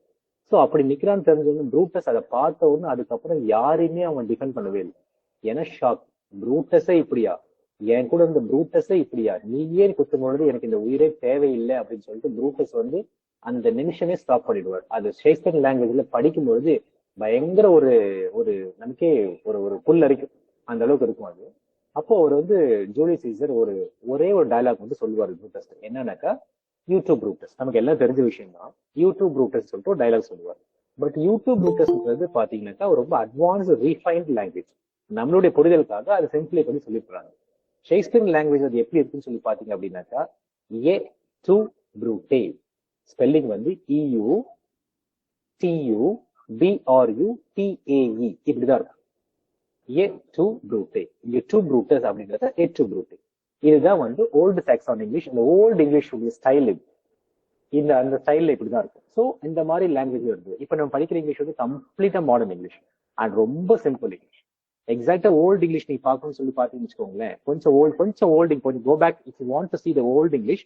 சோ அப்படி நிக்கிறான்னு தெரிஞ்சவங்க ப்ரூட்டஸ் அதை பார்த்த உடனே அதுக்கப்புறம் யாரையுமே அவன் டிஃபெண்ட் பண்ணவே இல்லை. ஏன்னா ஷாக், ப்ரூட்டஸே இப்படியா, என் கூட இந்த ப்ரூட்டஸே இப்படியா, நீ ஏன் குத்தும் பொழுது எனக்கு இந்த உயிரே தேவையில்லை அப்படின்னு சொல்லிட்டு ப்ரூட்டஸ் வந்து அந்த நிமிஷமே ஸ்டாப் பண்ணிடுவார். அது ஷேக்ஸ்பியர் லாங்குவேஜ்ல படிக்கும் பொழுது பயங்கர ஒரு நமக்கே ஒரு புல் அரிக்கும், அந்த அளவுக்கு இருக்கும் அது. அப்போ அவர் வந்து ஜூலியஸ் சீசர் ஒரே ஒரு டயலாக் வந்து சொல்லுவார் ப்ரூட்டஸ், என்னன்னாக்கா யூடியூப் ப்ரூட்டஸ், நமக்கு எல்லாம் தெரிஞ்ச விஷயம் தான். யூடியூப் ப்ரூட்டஸ் சொல்லிட்டு ஒரு டைலாக் சொல்லுவார். பட் யூடியூப் ப்ரூட்டஸ்ன்றது பாத்தீங்கன்னாக்கா ரொம்ப அட்வான்ஸ்டு ரீஃபைன்ட் லாங்குவேஜ். நம்மளுடைய புரிதலுக்காக அதை சிம்பிளை பண்ணி சொல்லிடுறாங்க. ஷேக்ஸ்பியர் லாங்குவேஜ் அது எப்படி இருக்குன்னு சொல்லி பாத்தீங்க அப்படின்னாக்கா, ஏ டு ப்ரூட்டே, ஸ்பெல்லிங் வந்து EUTUBRUTAE இப்படிதான் இருக்கும். ஏ டு ப்ரூட்டே, இங்க டு ப்ரூட்டஸ் அப்படின்றத ஏ டு ப்ரூட்டே. இதுதான் வந்து ஓல்டு சாக்சான் இங்கிலீஷ். இந்த ஓல்டு இங்கிலீஷ் ஸ்டைல் அந்த ஸ்டைல்ல இப்படிதான் இருக்கும். ஸோ இந்த மாதிரி லாங்குவேஜ் வருது. இப்ப நம்ம படிக்கிற இங்கிலீஷ் வந்து கம்ப்ளீட்டா மாடர்ன் இங்கிலீஷ் அண்ட் ரொம்ப சிம்பிள் இங்கிலீஷ். எக்ஸாக்டா ஓல்டு இங்கிலீஷ் நீ பார்க்கணும்னு சொல்லி பாத்தீங்கன்னு வச்சுக்கோங்களேன், கொஞ்சம் ஓல்டு கொஞ்சம் go back if you want to see the old English,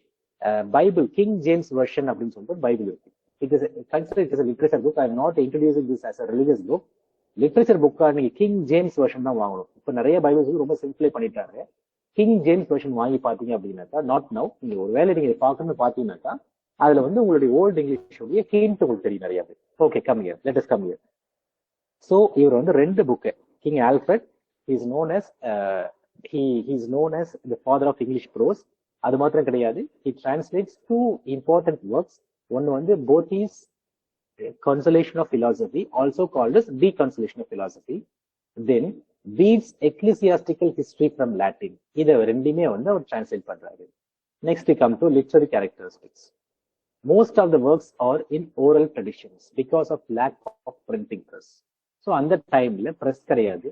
Bible King James version அப்படின்னு சொல்லிட்டு பைபிள் இருக்கு. It is consider it is a literature book. I am not introducing this as a religious book. Literature புக்கா நீங்க king James version தான் வாங்கணும். இப்ப நிறைய Bibles வந்து ரொம்ப சிம்பிளை பண்ணிட்டாங்க. கிங் ஜேம்ஸ் வெர்ஷன் வாங்கி பாத்தீங்க அப்படின்னாக்கா, நாட் நவ், நீங்க ஒரு வேலை நீங்க பார்க்கணும்னு பாத்தீங்கன்னாக்கா அதுல வந்து உங்களுடைய ஓல்டு இங்கிலீஷோடைய ஹிண்ட் உங்களுக்கு தெரியும் நிறைய. Okay, come here, let us come here. So இவர் வந்து 2 book, king Alfred, he is known as the father of English prose, அது மாத்திரம் கிடையாது. He translates two important works. One வந்து both is consolation of philosophy, also called as deconsolation of philosophy. Then Bede's ecclesiastical history from Latin. இதை ரெண்டுமே வந்து அவர் translate பண்றாரு. Next we come to literary characteristics. Most of the works are in oral traditions because of lack of printing press. So அந்த டைம்ல press கிடையாது.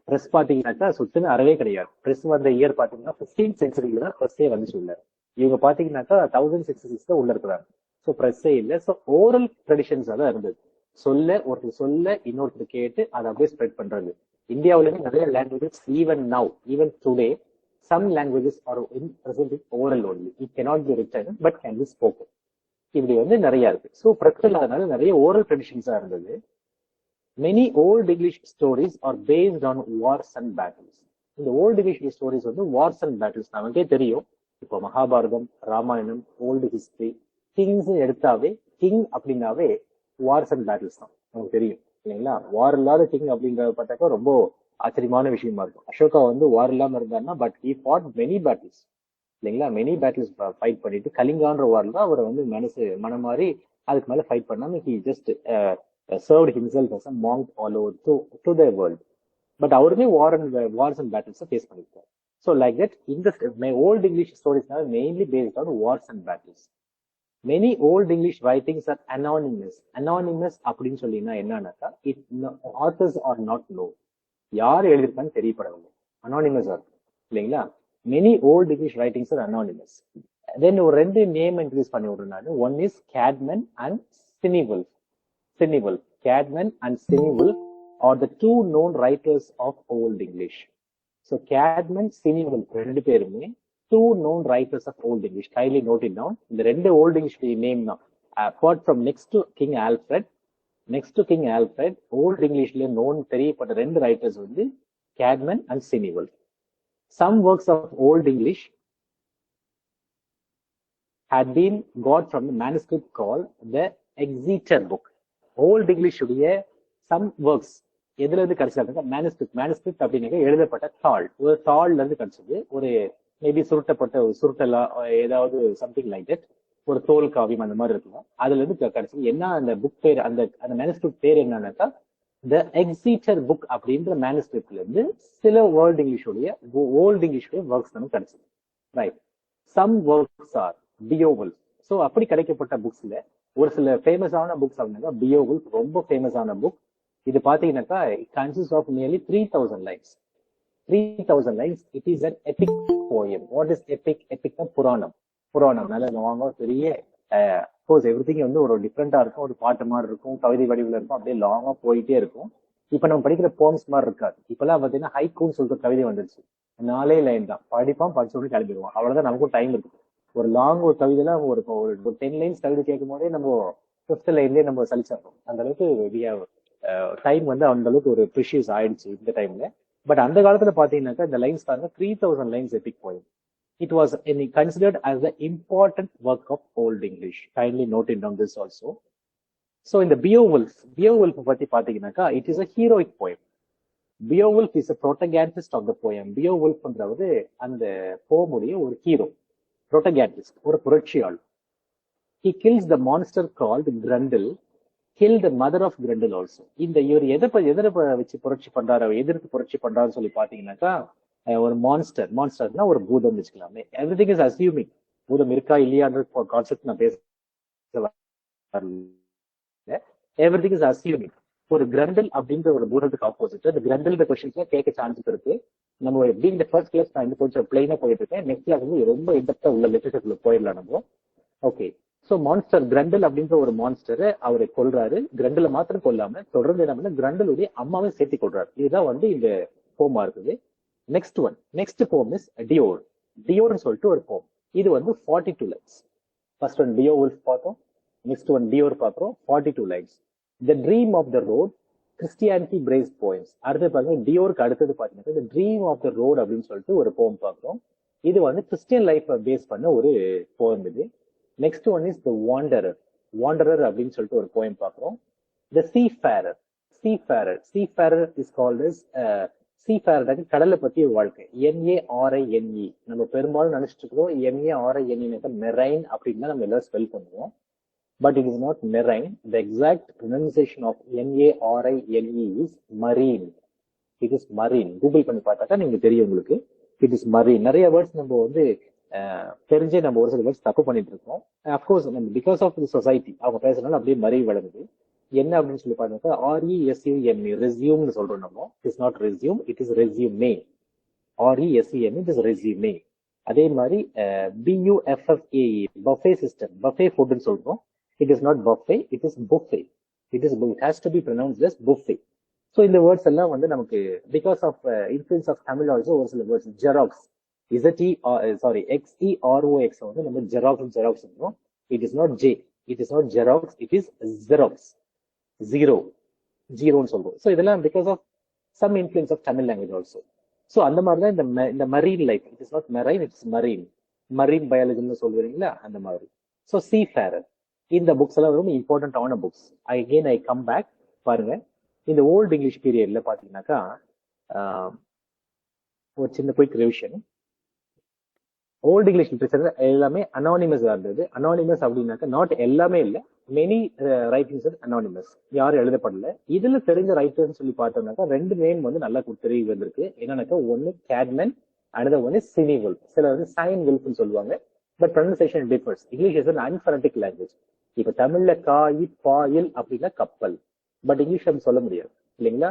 Press பாத்தீங்கன்னாக்கா சுத்துன்னு அறவே கிடையாது. பிரஸ் வந்த இயர் பாத்தீங்கன்னா 15th centuryல தான் பிரஸ்ஸே வந்துச்சு உள்ள. இவங்க பாத்தீங்கன்னாக்கா 1066 உள்ள இருக்கிறாங்க. ஸோ பிரஸ்ஸே இல்லை. ஸோ ஓரல் ட்ரெடிஷன்ஸ் தான் இருந்தது. ஒருத்தர் சொல்ல இன்னொருத்தர் கேட்டு அதை அப்படியே ஸ்ப்ரெட் பண்றது. இந்தியாவிலேருந்து நிறைய languages even today some languages are present in oral only. It cannot be written but can be spoken. இப்படி வந்து நிறைய இருக்கு. ஸோ பிரஸ் இல்லாதனால நிறைய ஓரல் ட்ரெடிஷன்ஸா இருந்தது. Many old English stories are based on wars and battles. இந்த old English stories வந்து wars and battles நமக்கே தெரியும். இப்போ Mahabharatam, Ramayanam, old history, kings எடுத்தாவே கிங் அப்படின்னாவே வார்ஸ் அண்ட் பேட்டில்ஸ் தான் நமக்கு தெரியும் இல்லைங்களா. வார் இல்லாத கிங் அப்படின்றத பார்த்தாக்கா ரொம்ப ஆச்சரியமான விஷயமா இருக்கும். அசோகா வந்து வார் இல்லாம இருந்தாருன்னா பட் ஹி ஃபாட் மெனி பேட்டில்ஸ் இல்லைங்களா. மெனி பேட்டில்ஸ் ஃபைட் பண்ணிட்டு கலிங்கான்ற வார்ல அவர் வந்து மனம் மாறி அதுக்கு மேல ஃபைட் பண்ணாம he just served himself as a monk all over to the world. But அவருமே wars and battles face பண்ணிருக்காரு. So like that, in the old English stories are mainly based on wars and battles. Many old English writings are anonymous. Anonymous அப்படின்னு சொல்லினா என்னன்னாக்கா authors are not known. யார் எழுதிருக்கான்னு தெரியப்படவில்லை. anonymous இல்லைங்களா. Many old English writings are anonymous. Then ஒரு ரெண்டு name introduce பண்ணி விடுறேன். One is Cadman and Cynewulf. Cadman and Cynewulf are the two known writers of Old English. So Cadman, Cynewulf ரெண்டு பேருமே two known writers of Old English. Kindly note it down. இந்த ரெண்டு Old English name தான். Apart from next to King Alfred, Old Englishல known தெரியப்பட்ட ரெண்டு writers வந்து Cadman and Cynewulf. Some works of Old English had been got from the manuscript called the Exeter book. Old English உடைய some works எதுல இருந்து கிடைச்சாங்க? Manuscript அப்படின்னாக்க எழுதப்பட்ட ஒரு தாள்ல இருந்து கிடைச்சது. ஒரு மேபி சுருட்டலா ஏதாவது சம்திங் லைக் தட், ஒரு தோல் காவியம் அந்த மாதிரி இருக்கும். அதுல இருந்து கிடைச்சது. என்ன அந்த புக் பேர், அந்த மேனுஸ்கிரிப்ட் பேர் என்னன்னாக்கா த எக்ஸீட்டர் புக் அப்படின்ற மேனுஸ்கிரிப்ட்ல இருந்து சில ஓல்ட் இங்கிலீஷுடைய ஒர்க்ஸ் நமக்கு கிடைச்சது. Right. Some works are Beowulf. So அப்படி கிடைக்கப்பட்ட புக்ஸ்ல ஒரு சில ஃபேமஸான புக்ஸ் அப்படின்னாக்கா பியோவல்ஃப் ரொம்ப ஃபேமஸான புக். இது பாத்தீங்கன்னாக்கா consist of nearly 3000 lines. 3000 lines. It is an epic poem. What is epic? எபிக்னா புராணம் நல்ல லாங்கா பெரிய கோர்ஸ் எவ்ரிதிங் வந்து ஒரு டிஃப்ரெண்டா இருக்கும். ஒரு பாட்டு மாதிரி இருக்கும், கவிதை வடிவில் இருக்கும், அப்படியே லாங்கா போயிட்டே இருக்கும். இப்ப நம்ம படிக்கிற போம்ஸ் மாதிரி இருக்காது. இப்பெல்லாம் பாத்தீங்கன்னா ஹைக்கூன்னு சொல்லிட்டு கவிதை வந்துருச்சு. 4 லைன் தான் படிச்சு கிளம்பிடுவோம். அவ்வளவுதான். நமக்கும் டைம் இருக்கு. ஒரு லாங் ஒரு கவிதைலாம் ஒரு 10 லைன்ஸ் கவிதை கேட்கும் போதே நம்ம 5th லைன்லயே நம்ம சலிச்சிடறோம். அந்த அளவுக்கு டைம் வந்து அந்த அளவுக்கு ஒரு ப்ரிஷியஸ் ஆயிடுச்சு இந்த டைம்ல. பட் அந்த காலத்துல பாத்தீங்கன்னாக்கா இந்த லைன்ஸ் பாருங்க, 3000 lines epic poem. It was considered as the important work of Old English. Kindly note it down this also. So in the Beowulf பத்தி பாத்தீங்கன்னாக்கா it is a heroic poem. Beowulf is a protagonist of the poem. Beowulfன்றது அந்த போமுடைய ஒரு hero, protagonist, ஒரு புரட்சியாளர். He kills the monster called Grendel, killed the mother of Grendel also. இந்த இவர் எதிர்த்து புரட்சி பண்றாருன்னு சொல்லி பாத்தீங்கன்னாக்கா ஒரு மான்ஸ்டர்னா ஒரு பூதம் வச்சுக்கலாமே. Everything is assuming. பூதம் இருக்கா இல்லையான்ற கான்செப்ட் நான் பேச, எவ்ரிதிங் இஸ் அஸ்யூமிங். ஒரு கிரண்டல் அப்படின்ற ஒரு பூதத்துக்கு ஆப்போசிட். அந்த கிரண்டல் கொஸ்டின்ஸ்ல கேட்க சான்சஸ் இருக்கு. நம்ம எப்படி இந்த ஃபர்ஸ்ட் கிளாஸ் நான் இந்த கொஞ்சம் பிளைனா போயிட்டு இருக்கேன். நெக்ஸ்ட் கிளாஸ் வந்து ரொம்ப இன்டெப்தா உள்ள லிட்டரேச்சர்ல போயிடலாம் நம்ம. ஓகே. சோ மான்ஸ்டர் கிரண்டல் அப்படின்ற ஒரு மான்ஸ்டரை அவரை கொல்றாரு. கிரண்டலை மாத்திரம் கொல்லாம தொடர்ந்து என்ன பண்ண கிரண்டலுடைய அம்மாவை சேர்த்து கொள்றாரு. இதுதான் வந்து இந்த போமா இருக்குது. நெக்ஸ்ட் போம் இஸ் டியோர்னு சொல்லிட்டு ஒரு போம். இது வந்து 42 lines. ஃபர்ஸ்ட் ஒன் பியோவுல்ஃப் பார்த்தோம், நெக்ஸ்ட் ஒன் டியோர் பார்த்தோம். 42 lines. The Dream of the Road, Christianity Based Poems. அடுத்து பாருங்க, டியோருக்கு அடுத்தது பாத்தீங்கன்னா The Dream of the Road அப்படின்னு சொல்லிட்டு ஒரு போம் பார்க்கிறோம். இது வந்து கிறிஸ்டியன் லைஃப் பேஸ் பண்ண ஒரு போயம் இது. Next one is The Wanderer அப்படின்னு சொல்லிட்டு ஒரு போயம் பார்க்கிறோம். The Seafarer is called as சீஃபேரர் கடலை பத்தி ஒரு வாழ்க்கை. NARINE நம்ம பெரும்பாலும் நினைச்சிட்டு இருக்கோம் NARINE மெரைன் அப்படின்னு தான் நம்ம எல்லாரும் ஸ்பெல் பண்ணுவோம். But it is not marine. The exact pronunciation of NARINE is marine. It is marine. Google பண்ணி பார்த்தாக்கா நீங்க தெரியும் உங்களுக்கு. It is marine. நிறைய வேர்ட்ஸ் நம்ம வந்து தெரிஞ்சே நம்ம ஒரு சில வேர்ட்ஸ் தப்பு பண்ணிட்டு இருக்கோம். அப்கோர்ஸ் நம்ம பிகாஸ் ஆஃப் தி சொசைட்டி அவங்க பேசுறதுனால அப்படியே மறி வளருது. என்ன அப்படின்னு சொல்லி பார்த்தா RESUME ரெஸ்யூம்னு சொல்றோம் நம்ம. It is not resume, it is resume. RESUME it is resume. அதே மாதிரி BUFFAE பஃபே சிஸ்டம், பஃபே ஃபுட்னு சொல்றோம். It is not buffet, it is buffet. It has to be pronounced as buffet. So இந்த words எல்லாம் வந்து நமக்கு because of influence of Tamil also ஒரு சில words xerox XEROX வந்து நம்ம ஜெராக்ஸ் சொல்றோம். It is not J, it is not xerox, it is xerox, ஜீரோன்னு சொல்றோம். ஸோ இதெல்லாம் because of some influence of Tamil language also. So அந்த மாதிரி தான் இந்த marine life. It is not marine, it's marine பயாலஜின்னு சொல்லுவீங்களா அந்த மாதிரி. ஸோ சீஃபேரர் இந்த புக்ஸ் எல்லாம் ரொம்ப இம்பார்ட்டன்டான புக்ஸ். ஐ கம் பேக் பாருங்க. இந்த ஓல்டு இங்கிலீஷ் பீரியட்ல பாத்தீங்கன்னாக்கா ஒரு சின்ன quick revision. Old English literature எல்லாமே அனானிமஸ் இருந்தது. அனானிமஸ் அப்படின்னாக்கா நாட் எல்லாமே இல்லை, மெனி ரைட்டிங்ஸ் அனானிமஸ், யாரும் எழுதப்படல. இதுல தெரிஞ்ச ரைட்டர்ஸ் சொல்லி பார்த்தோம்னாக்கா ரெண்டு நேம் வந்து நல்லா தெரிய வந்திருக்கு. என்னன்னாக்கா ஒன்னு கேட்மன், அனதர் ஒன்னு சினி வுல்ஃப். சில வந்து சைன் வுல்ஃப்னு சொல்லுவாங்க. But pronunciation differs. English is an unphonetic language. இப்ப தமிழ்ல காய் பாயில் அப்படின்னா கப்பல், பட் இங்கிலீஷ் நம்ம சொல்ல முடியாது இல்லைங்களா.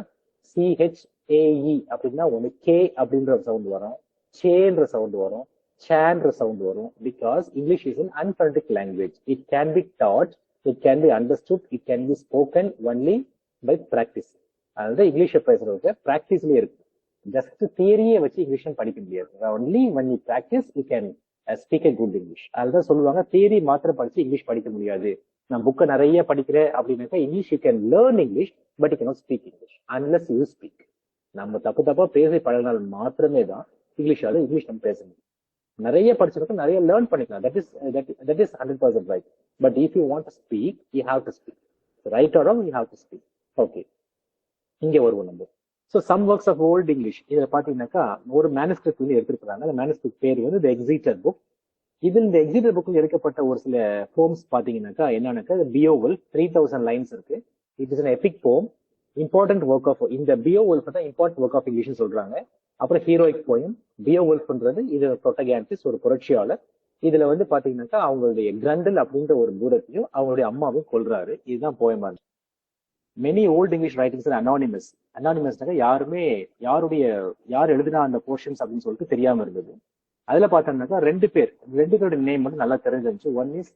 CHAE அப்படின்னா ஒண்ணு கே அப்படின்ற சவுண்ட் வரும், சேன்ற சவுண்ட் வரும், சேன்ற சவுண்ட் வரும். Because English is an unphonetic language. It can be taught, it can be understood, it can be spoken only by practice. அதாவது இங்கிலீஷை பேசுறதுக்கு பிராக்டிஸ்லயே இருக்கு. ஜஸ்ட் தியரியை வச்சு இங்கிலீஷ் படிக்க முடியாது. Only when you practice you can speak a good English. அதுதான் சொல்லுவாங்க தியரி மாத்திரம் படிச்சு இங்கிலீஷ் படிக்க முடியாது. நான் புக்கை நிறைய படிக்கிறேன் அப்படின்னாக்கா English you can learn English, but you cannot speak English unless you speak. நம்ம தப்பா பேசி பழகினால் மாத்திரமே தான் இங்கிலீஷால இங்கிலீஷ் நம்ம பேச முடியும். நிறைய படிச்சிருக்க நிறைய லேர்ன் பண்ணிக்கலாம். that is 100% right. But if you want to speak, you have to speak. Right or wrong, you have to speak. Okay. இங்க வருவோம் நம்ம. So some works of old English இதுல பாத்தீங்கன்னாக்கா ஒரு மேனுஸ்கிரிப்ட் வந்து எடுத்துருக்காங்க. அந்த மேனுஸ்கிரிப்ட் பேர் வந்து தி எக்ஸிட்டர் புக். இதில் இந்த எக்ஸிட்டர் புக்கில் எடுக்கப்பட்ட ஒரு சில போம்ஸ் பாத்தீங்கன்னாக்கா என்னன்னாக்கா BEO Wolf 3000 லைன்ஸ் இருக்கு. It is an epic poem. Important work of இந்த BEO Wolf தான் இம்பார்ட்டன்ட் ஒர்க் ஆஃப் இங்கிலீஷ் சொல்றாங்க. அப்புறம் ஹீரோயிக் போயம். BEO Wolfன்றது இது புரோட்டகானிஸ்ட், ஒரு புரட்சியாளர். இதுல வந்து பாத்தீங்கன்னாக்கா அவங்களுடைய கிரண்டல் அப்படின்ற ஒரு பூதத்தையும் அவங்களுடைய அம்மாவையும் கொல்றாரு. இதுதான் போயமா இருக்கு. Many old English writings anonymous. அனானிமஸ்னாக்க யார் எழுதினா அந்த போர்ஷன்ஸ் அப்படின்னு சொல்லிட்டு தெரியாம இருந்தது. அதுல பார்த்தோம்னாக்கா ரெண்டு பேரோட நேம் வந்து நல்லா தெரிஞ்சிருந்துச்சு. One is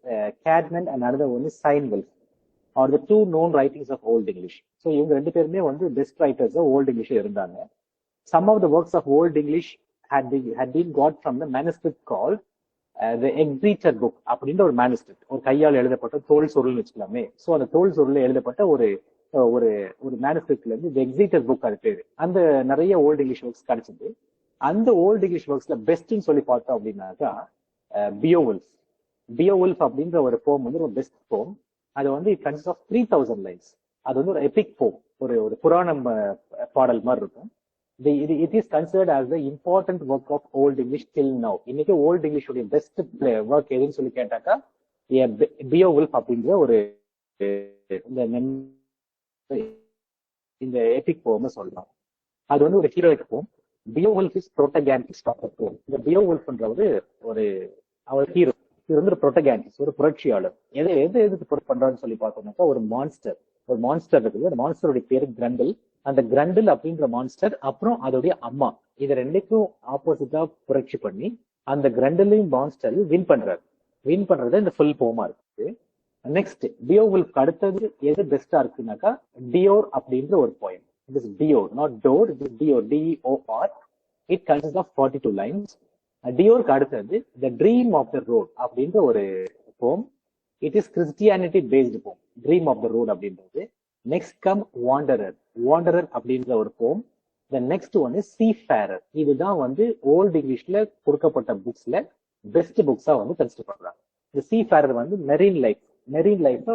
Caedmon and another one is Cynewulf are the two known writings of old English. So இவங்க ரெண்டு பேருமே வந்து பெஸ்ட் ரைட்டர்ஸ் ஓல்ட் இங்கிலீஷ் இருந்தாங்க. Some of the works of old English had been got from the manuscript called the Exeter book அப்படின்ற ஒரு manuscript, ஒரு கையால் எழுதப்பட்ட தோல் சொருள்னு வச்சுக்கலாமே. ஸோ அந்த தோல் சொருள் எழுதப்பட்ட ஒரு மேனுஸ்கிரிப்ட்ல இருந்து தி எக்ஸிட்டர் புக் அது பேரு. அந்த நிறைய ஓல்டு இங்கிலீஷ் ஒர்க்ஸ் கிடைச்சது. அந்த ஓல்டு இங்கிலீஷ் ஒர்க்ஸ்ல பெஸ்ட்னு சொல்லி பார்த்தோம் அப்படின்னாக்கா BEO Wolf அப்படின்ற ஒரு போம் வந்து ஒரு பெஸ்ட் போம். அது வந்து இட் கன்சிஸ்ட் ஆஃப் 3000 லைன்ஸ். அது வந்து ஒரு எபிக் போம், ஒரு புராணம் பாடல் மாதிரி இருக்கும். It is considered as the important work of old English till now. இன்னைக்கு ஓல்டு இங்கிலீஷ் உடைய பெஸ்ட் ஒர்க் எதுன்னு சொல்லி கேட்டாக்கா BEO Wolf அப்படின்ற ஒரு இந்த எபிக் போம் சொல்லலாம். அது வந்து ஒரு heroic poem. BEO Wolf is protagonist of the poem. இந்த BEO Wolfன்றது அவர் ஹீரோ. இது வந்து ஒரு புரோட்டகானிஸ்ட், ஒரு புரட்சியாளர். எதுக்கு பண்றான்னு சொல்லி பார்த்தோம்னாக்கா ஒரு மான்ஸ்டர் இருக்குது. அந்த மான்ஸ்டருடைய பேரு கிரண்டல். அந்த கிரண்டல் அப்படின்ற மான்ஸ்டர் அப்புறம் அதோடைய அம்மா, இது ரெண்டுக்கும் ஆப்போசிட்டா புரட்சி பண்ணி அந்த கிரண்டலையும் மான்ஸ்டரையும் வின் பண்றது இந்த ஃபுல் போமா இருக்கு. நெக்ஸ்ட் BEO Wolf அடுத்தது எது பெஸ்டா இருக்குனாக்கா டியோர் அப்படின்ற ஒரு poem. It is Deor, not door, it is Deor, DEOR. It consist of 42 lines. டியோருக்கு அடுத்தது the dream of the rood அப்படின்ற ஒரு poem. It is Christianity based poem, dream of the rood அப்படின்றது. நெக்ஸ்ட் கம் வாண்டரர் அப்படின்ற ஒரு poem. The next one is seafarer. இதுதான் வந்து old இங்கிலீஷ்ல கொடுக்கப்பட்ட புக்ஸ்ல பெஸ்ட் புக்ஸா வந்து கன்சிடர் பண்றாங்க. இந்த சீஃபேரர் வந்து marine life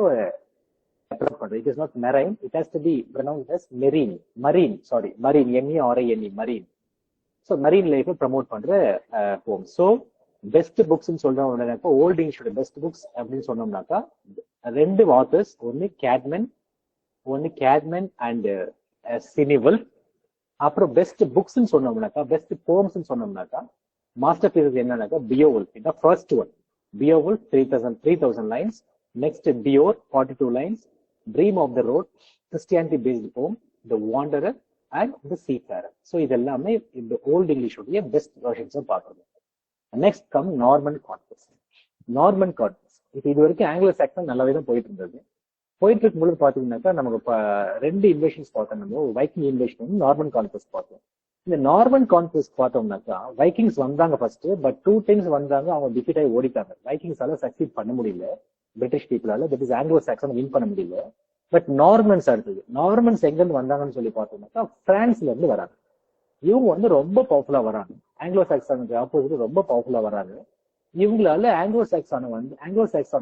it is not marine, it has to be pronounced as marine, marine, M-E-R-I-N-E, marine. So marine life promote பண்ற poem. So best books ன்னு சொல்றோம்னாக்கா ஓல்ட் இங்கிலீஷோட பெஸ்ட் புக்ஸ் அப்படின்னு சொன்னோம்னாக்கா ரெண்டு ஆத்தர்ஸ், ஒன்னு கேட்மன் அண்ட் சினிவல். அப்புறம் best books சொன்னோம்னாக்கா, பெஸ்ட் போம்ஸ் சொன்னோம்னாக்கா மாஸ்டர் பீசஸ் என்னன்னாக்கா பியோவுல்ஃப். இந்த first one Beowulf 3000 lines. Next Dior 42 lines. Dream of the Road, Christianity based poem, The Wanderer and The Seafarer. So இதெல்லாமே இந்த volt English உடைய best versions பார்க்கணும். Next come Norman conquest. இப்போ இது வரைக்கும் Anglo Saxon நல்லாவே தான் போயிட்டு இருந்தது. போயிட்டு இருக்கும்போது பாத்தீங்கன்னாக்கா நமக்கு ரெண்டு இன்வேஷன்ஸ் பார்த்தோம். நம்ம வைக்கிங் இன்வேஷன் வந்து நார்மன் கான்குவெஸ்ட் பார்த்தோம். இந்த நார்மன் கான்குவெஸ்ட் பார்த்தோம்னாக்கா வைக்கிங்ஸ் வந்தாங்க ஃபர்ஸ்ட், பட் 2 times வந்தாங்க, அவங்க டிஃபீட் ஆகி ஓடிட்டாங்க. வைக்கிங்ஸால சக்சீட் பண்ண முடியல பிரிட்டிஷ் பீப்புளால, that is Anglo Saxon win பண்ண முடியல. பட் நார்மன்ஸ் அடுத்தது. நார்மன்ஸ் எங்க இருந்து வந்தாங்கன்னு சொல்லி பார்த்தோம்னாக்கா பிரான்ஸ்ல இருந்து வராங்க. இவங்க வந்து ரொம்ப பவர்ஃபுல்லா வராங்க, ஆங்கிலோ சாக்சனுக்கு ஆப்போசிட் ரொம்ப பவர்ஃபுல்லா வராங்க. இவங்களால ஆங்கிலோ சாக்சன்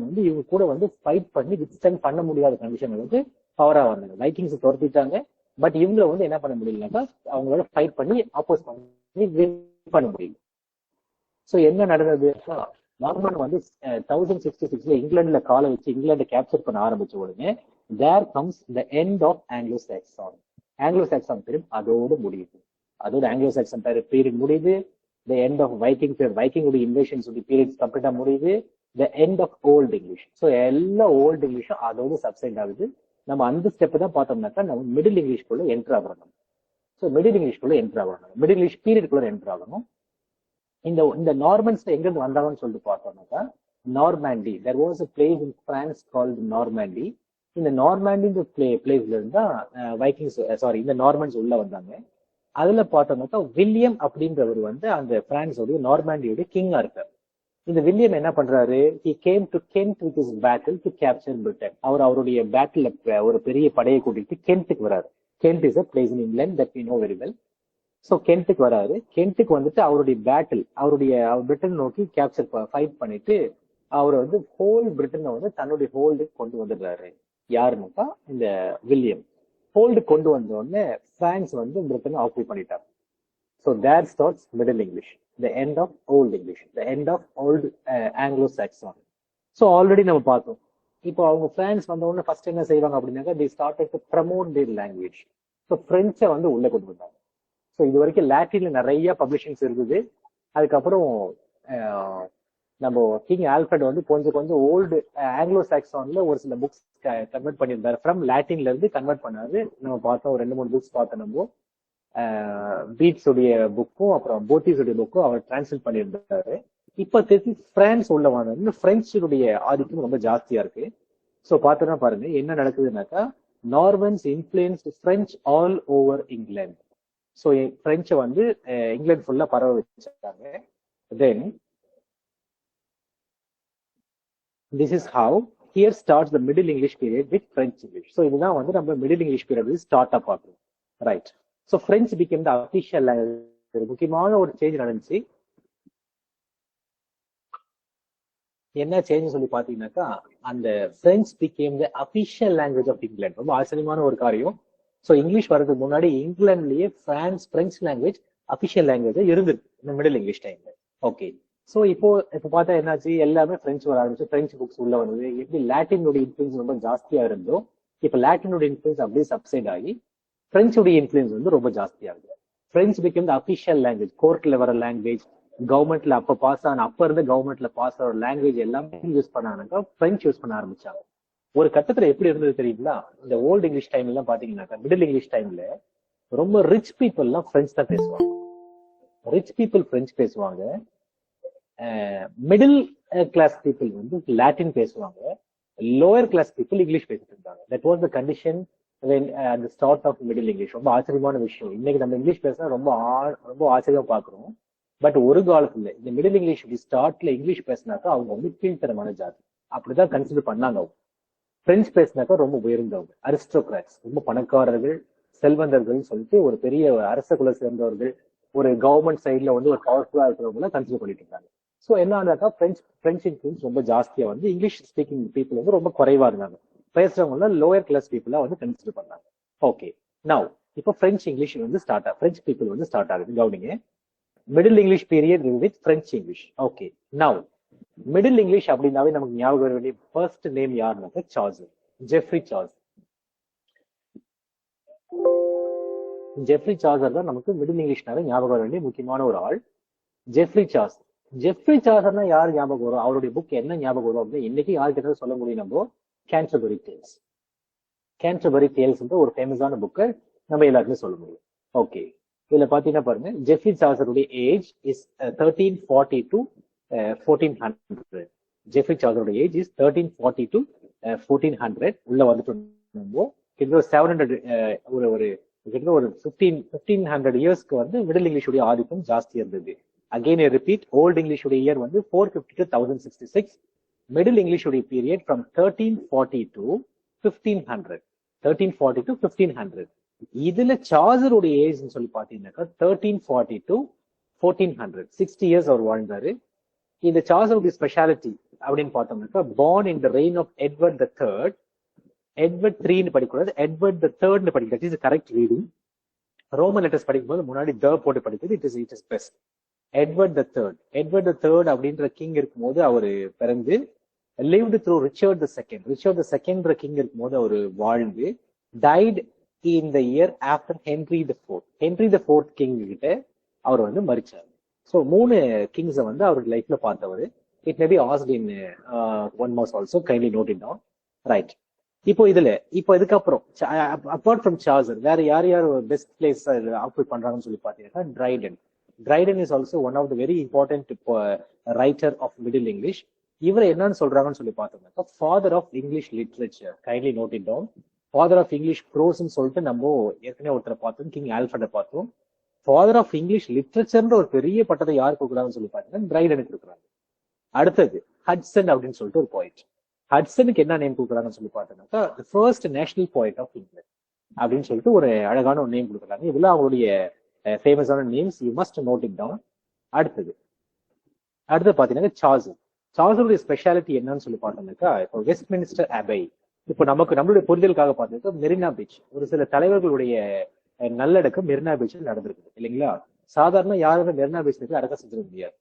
வந்து இவங்க கூட வந்து ஃபைட் பண்ணி வித்ஸ்டாண்ட் பண்ண முடியாத கண்டிஷன் வந்து பவரா வந்தாங்க. வைக்கிங்ஸ் துரத்திட்டாங்க, பட் இவங்கள வந்து என்ன பண்ண முடியலனாக்கா அவங்களோட ஃபைட் பண்ணி ஆப்போஸ் பண்ணி வின் பண்ண முடியல. சோ என்ன நடந்தது, நார்மன் வந்து 1066 இங்கிலாந்துல காலை வச்சு இங்கிலாண்டை கேப்சர் பண்ண ஆரம்பிச்ச உடனே there comes the end of Anglo Saxon period. அதோடு முடியுது. அதோட ஆங்கிலோ சாக்சன் பீரியட் முடியுது. த எண்ட் ஆஃப் வைக்கிங் உடைய இன்வேஷன்ஸ் பீரியட் கம்ப்ளீட்டா முடியுது. The end of old English. So எல்லா ஓல்ட் இங்கிலீஷும் அதோடு சப்சைட் ஆகுது. நம்ம அந்த ஸ்டெப் தான் பார்த்தோம்னாக்கா நம்ம மிடில் இங்கிலீஷ்குள்ள என்டர் ஆகணும். ஸோ மிடில் இங்கிலீஷ் பீரியட்குள்ள என்டர் ஆகணும். இந்த நார்மன்ஸ் எங்க இருந்து வந்தாங்கன்னு சொல்லிட்டு பார்த்தோம்னாக்கா Normandy. There was a place in France called Normandy. இந்த நார்மாண்டின்ற பிளேஸ்ல இருந்தா வைக்கிங்ஸ் இந்த நார்மன்ஸ் உள்ள வந்தாங்க. அதுல பார்த்தோம்னாக்கா வில்லியம் அப்படின்றவர் வந்து அந்த பிரான்ஸோடைய நார்மாண்டியோட கிங்கா இருக்கார். இந்த வில்லியம் என்ன பண்றாரு, he came to Kent with his battle to capture Britain. அவருடைய பேட்டில் ஒரு பெரிய படையை கூட்டிட்டு கென்ட்டுக்கு வராரு. Kent is a place in England that we know very well. So கென்ட்டுக்கு வராரு. கென்ட்டுக்கு வந்துட்டு அவருடைய பேட்டில் பிரிட்டன் நோக்கி கேப்சர் ஃபைட் பண்ணிட்டு அவர் வந்து ஹோல் பிரிட்டனை வந்து தன்னுடைய ஹோல்டுக்கு கொண்டு வந்துடுறாரு. யாருன்னாக்கா இந்த வில்லியம். ஹோல்டு கொண்டு வந்த உடனே பிரான்ஸ் வந்து பிரிட்டனை ஆக்குபை பண்ணிட்டாங்க. So there starts Middle English, the end of old English, the end of old Anglo Saxon. So already நம்ம பார்த்தோம். இப்போ அவங்க பிரான்ஸ் வந்த உடனே ஃபர்ஸ்ட் என்ன செய்வாங்க அப்படின்னாக்கா they started to promote their language. So பிரெஞ்சை வந்து உள்ள கொண்டு வந்தாங்க. ஸோ இது வரைக்கும் லாட்டின்ல நிறைய பப்ளிஷிங்ஸ் இருந்தது. அதுக்கப்புறம் நம்ம கிங் ஆல்ஃபிரட் வந்து கொஞ்சம் ஓல்டு ஆங்கிலோ சாக்சன்ல ஒரு சில புக்ஸ் கன்வெர்ட் பண்ணியிருந்தாரு. ஃப்ரம் லாட்டின்ல இருந்து கன்வெர்ட் பண்ணாரு. நம்ம பார்த்தோம், 2-3 புக்ஸ் பார்த்தோம். நம்ம பீட்ஸ் உடைய புக்கும் அப்புறம் போத்திஸ் உடைய புக்கும் அவர் டிரான்ஸ்லேட் பண்ணியிருந்தாரு. இப்ப திருப்பி பிரான்ஸ் உள்ள வந்தது. பிரெஞ்சுடைய ஆதிக்கம் ரொம்ப ஜாஸ்தியா இருக்கு. ஸோ பார்த்தோம்னா பாருங்க என்ன நடக்குதுன்னாக்கா Normans influenced French all over England. So பிரெஞ்சை வந்து இங்கிலாந்து ஃபுல்லா பரவ வச்சிருக்காங்க. Then this is how here starts the middle English period with French English. So இதுதான் வந்து நம்ம middle English period start up ஆகும். Right. So French became the official language. முக்கியமான ஒரு சேஞ்ச் நடந்துச்சு. என்ன சேஞ்ச் சொல்லி பாத்தீங்கன்னாக்கா அந்த French became the official language of England. ரொம்ப ஆச்சரியமான ஒரு காரியம். ஸோ இங்கிலீஷ் வர்றதுக்கு முன்னாடி இங்கிலாந்துலயே பிரெஞ்ச் லாங்குவேஜ் அபிஷியல் லாங்குவேஜ் இருந்திருக்கு இந்த மிடில் இங்கிலீஷ் டைம்ல. ஓகே. ஸோ இப்போ பார்த்தா என்னாச்சு, எல்லாமே பிரெஞ்சு வர ஆரம்பிச்சு, பிரெஞ்சு புக்ஸ் உள்ள வந்தது. எப்படி லாட்டினுடைய இன்ஃபுளுன்ஸ் ரொம்ப ஜாஸ்தியா இருந்தோ இப்போ லாட்டினுடைய இன்ஃபுளுன்ஸ் அப்படியே சப்சைட் ஆகி பிரெஞ்சுடைய இன்ஃபுளுன்ஸ் வந்து ரொம்ப ஜாஸ்தியாகுது. French become the official language, கோர்ட்ல வர லாங்குவேஜ், கவர்மெண்ட்ல அப்ப இருந்த கவர்மெண்ட்ல பாஸ் ஆகிற லாங்குவேஜ் எல்லாமே யூஸ் பண்ணாங்க, பிரெஞ்சு யூஸ் பண்ண ஆரம்பிச்சாங்க. ஒரு கட்டத்துல எப்படி இருந்தது தெரியுங்களா, இந்த ஓல்டு இங்கிலீஷ் டைம்ல எல்லாம் பாத்தீங்கன்னாக்கா மிடில் இங்கிலீஷ் டைம்ல ரொம்ப ரிச் பீப்புள் எல்லாம் பிரெஞ்சு தான் பேசுவாங்க. ரிச் பீப்புள் பிரெஞ்சு பேசுவாங்க. மிடில் கிளாஸ் பீப்புள் வந்து லாட்டின் பேசுவாங்க. லோயர் கிளாஸ் பீப்புள் இங்கிலீஷ் பேசிட்டு இருந்தாங்க. That was the condition at the start of middle English. ரொம்ப ஆச்சரியமான விஷயம். இன்னைக்கு நம்ம இங்கிலீஷ் பேசினா ரொம்ப ஆச்சரியமா பாக்குறோம். பட் ஒரு காலத்துல இந்த மிடில் இங்கிலீஷ் ஸ்டார்ட்ல இங்கிலீஷ் பேசினாக்கா அவங்க வந்து கீழ்த்தரமான ஜாதி அப்படிதான் கன்சிடர் பண்ணாங்க. அவங்க பிரெஞ்சு பேசினாக்கா ரொம்ப உயர்ந்தவங்க, அரிஸ்டோகிராட்ஸ், ரொம்ப பணக்காரர்கள், செல்வந்தர்கள் சொல்லிட்டு ஒரு பெரிய அரச குல சேர்ந்தவர்கள், ஒரு கவர்மெண்ட் சைட்ல வந்து ஒரு பவர்ஃபுல்லா இருக்கிறவங்க கன்சிடர் பண்ணிட்டு இருக்காங்க. ஸோ என்ன ஆனாக்கா பிரெஞ்சு இன்ஃபுளுன்ஸ் ரொம்ப ஜாஸ்தியா வந்து இங்கிலீஷ் ஸ்பீக்கிங் பீப்புள் வந்து ரொம்ப குறைவா இருந்தாங்க. பேசுறவங்கள லோயர் கிளாஸ் பீப்புளா வந்து கன்சிடர் பண்ணாங்க. ஓகே, நவ் இப்போ பிரெஞ்சு இங்கிலீஷ் வந்து ஸ்டார்ட் ஆகுது, பிரெஞ்சு பீப்புள் வந்து ஸ்டார்ட் ஆகுது. கவனிங்க, middle English period with French English. Okay, now middle English அப்படின்னாவே நமக்கு ஞாபகம் வர வேண்டிய ஃபர்ஸ்ட் நேம் யாருன்னாக்க Chaucer, Geoffrey Chaucer. Geoffrey Chaucer தான் நமக்கு மிடில் இங்கிலீஷ்னாவே ஞாபகம் வர வேண்டிய முக்கியமான ஒரு ஆள், ஜெஃப்ரி சார்ல்ஸ். ஜெஃப்ரி சார்ல்ஸ்னா யார் ஞாபகம் வரும், அவருடைய புக் என்ன ஞாபகம் வரும் அப்படின்னு இன்னைக்கு யாருக்கிட்ட சொல்ல முடியும், நம்ம கேன்டர்பரி டேல்ஸ். கேன்டர்பரி டேல்ஸ் ஒரு ஃபேமஸான புக்கை நம்ம எல்லாருக்குமே சொல்ல முடியும். ஓகே, இதுல பாத்தீங்கன்னா பாருங்க, ஜெஃப்ரி சார்ல்ஸருடைய ஏஜ் இஸ் 1340 to 1400. ஜெஃப்ரி சார்ல்ஸருடைய ஏஜ் இஸ் 1340 to 1400. உள்ள வந்துட்டு கிட்டத்தட்ட 700 ஒரு கிட்டத்தட்ட ஒரு 1500 இயர்ஸ்க்கு வந்து மிடில் இங்கிலீஷுடைய ஆதிக்கம் ஜாஸ்தி இருந்தது. அகெயின் ரிப்பீட், ஓல்ட் இங்கிலீஷுடைய இயர் வந்து 450 to 1066. மிடில் இங்கிலீஷுடைய பீரியட் ஃப்ரம் 1340 to 1500. 1340 to 1500. இதுல சார்ல்ஸருடைய ஏஜ் சொல்லி பாத்தீங்கன்னாக்கா 1340 to 1400, 60 இயர்ஸ் அவர் வாழ்ந்தாரு. இந்த சார்ல்ஸருடைய ஸ்பெஷாலிட்டி அப்படின்னு பார்த்தோம்னாக்கா, born in the reign of Edward III. Edward 3ன்னு படிக்கூடாது, எட்வர்ட் த தேர்ட்னு படிக்கிறது is correct reading. Roman letters படிக்கும்போது முன்னாடி த போட்டு படிக்கிறது it is best. Edward the third, Edward the third அப்படின்ற கிங் இருக்கும்போது அவரு பிறந்து lived through Richard the second, Richard the second king இருக்கும்போது அவரு வாழ்ந்து died in the year after Henry the fourth. Henry the fourth king கிட்ட அவர் வந்து மரிச்சார். ஸோ 3 கிங்ஸை வந்து அவருடைய லைஃப்ல பார்த்தவர். It may be asked in one marks also, kindly note it down. Right, இப்போ இதுக்கப்புறம் அப்பார்ட் ஃப்ரம் சார்ல்ஸ் வேற யார் யார் பெஸ்ட் பிளேஸ் ஆக்குபை பண்றாங்கன்னு சொல்லி பாத்தீங்கன்னா, Dryden. Dryden is also one of the very important writer of middle English. இவரை என்னன்னு சொல்றாங்கன்னு சொல்லி பார்த்தோம்னா, father of English literature. Kindly note it down. Father of English ப்ரோஸ்ன்னு சொல்லிட்டு நம்ம ஏற்கனவே ஒருத்தரை பார்த்தோம், கிங் ஆல்ஃபர்டை பார்த்தோம். ஃபாதர் ஆஃப் இங்கிலீஷ் லிட்ரேச்சர்ன்ற ஒரு பெரிய பட்டத்தை யார் கொடுக்குறாங்கன்னு சொல்லி பாத்தீங்கன்னா, டிரைடனுக்கு கொடுக்குறாங்க. அடுத்தது ஹட்சன் அப்படின்னு சொல்லிட்டு ஒரு பாயிண்ட். ஹட்சனுக்கு என்ன நேம் கொடுக்குறாங்கன்னு சொல்லி பார்த்தோம்னாக்கா, first national poet of England அப்படின்னு சொல்லிட்டு ஒரு அழகான ஒரு நேம் கொடுக்குறாங்க. இதெல்லாம் அவங்களுடைய ஃபேமஸான names, you must note it down. அடுத்து பாத்தீங்கன்னா சார்ல்ஸ். சார்ல்ஸுடைய ஸ்பெஷாலிட்டி என்னன்னு சொல்லி பார்த்தோம்னாக்கா, இப்போ வெஸ்ட்மினிஸ்டர் அபை, இப்போ நம்மளுடைய புரிதலுக்காக பார்த்தோம்னா மெரினா பீச், ஒரு சில தலைவர்களுடைய நல்லடக்கம் மெரினா பீச்சில் நடந்திருக்குது இல்லைங்களா. சாதாரண யாருமே மெரினா பீச் அடக்கம் செஞ்சிட முடியாது.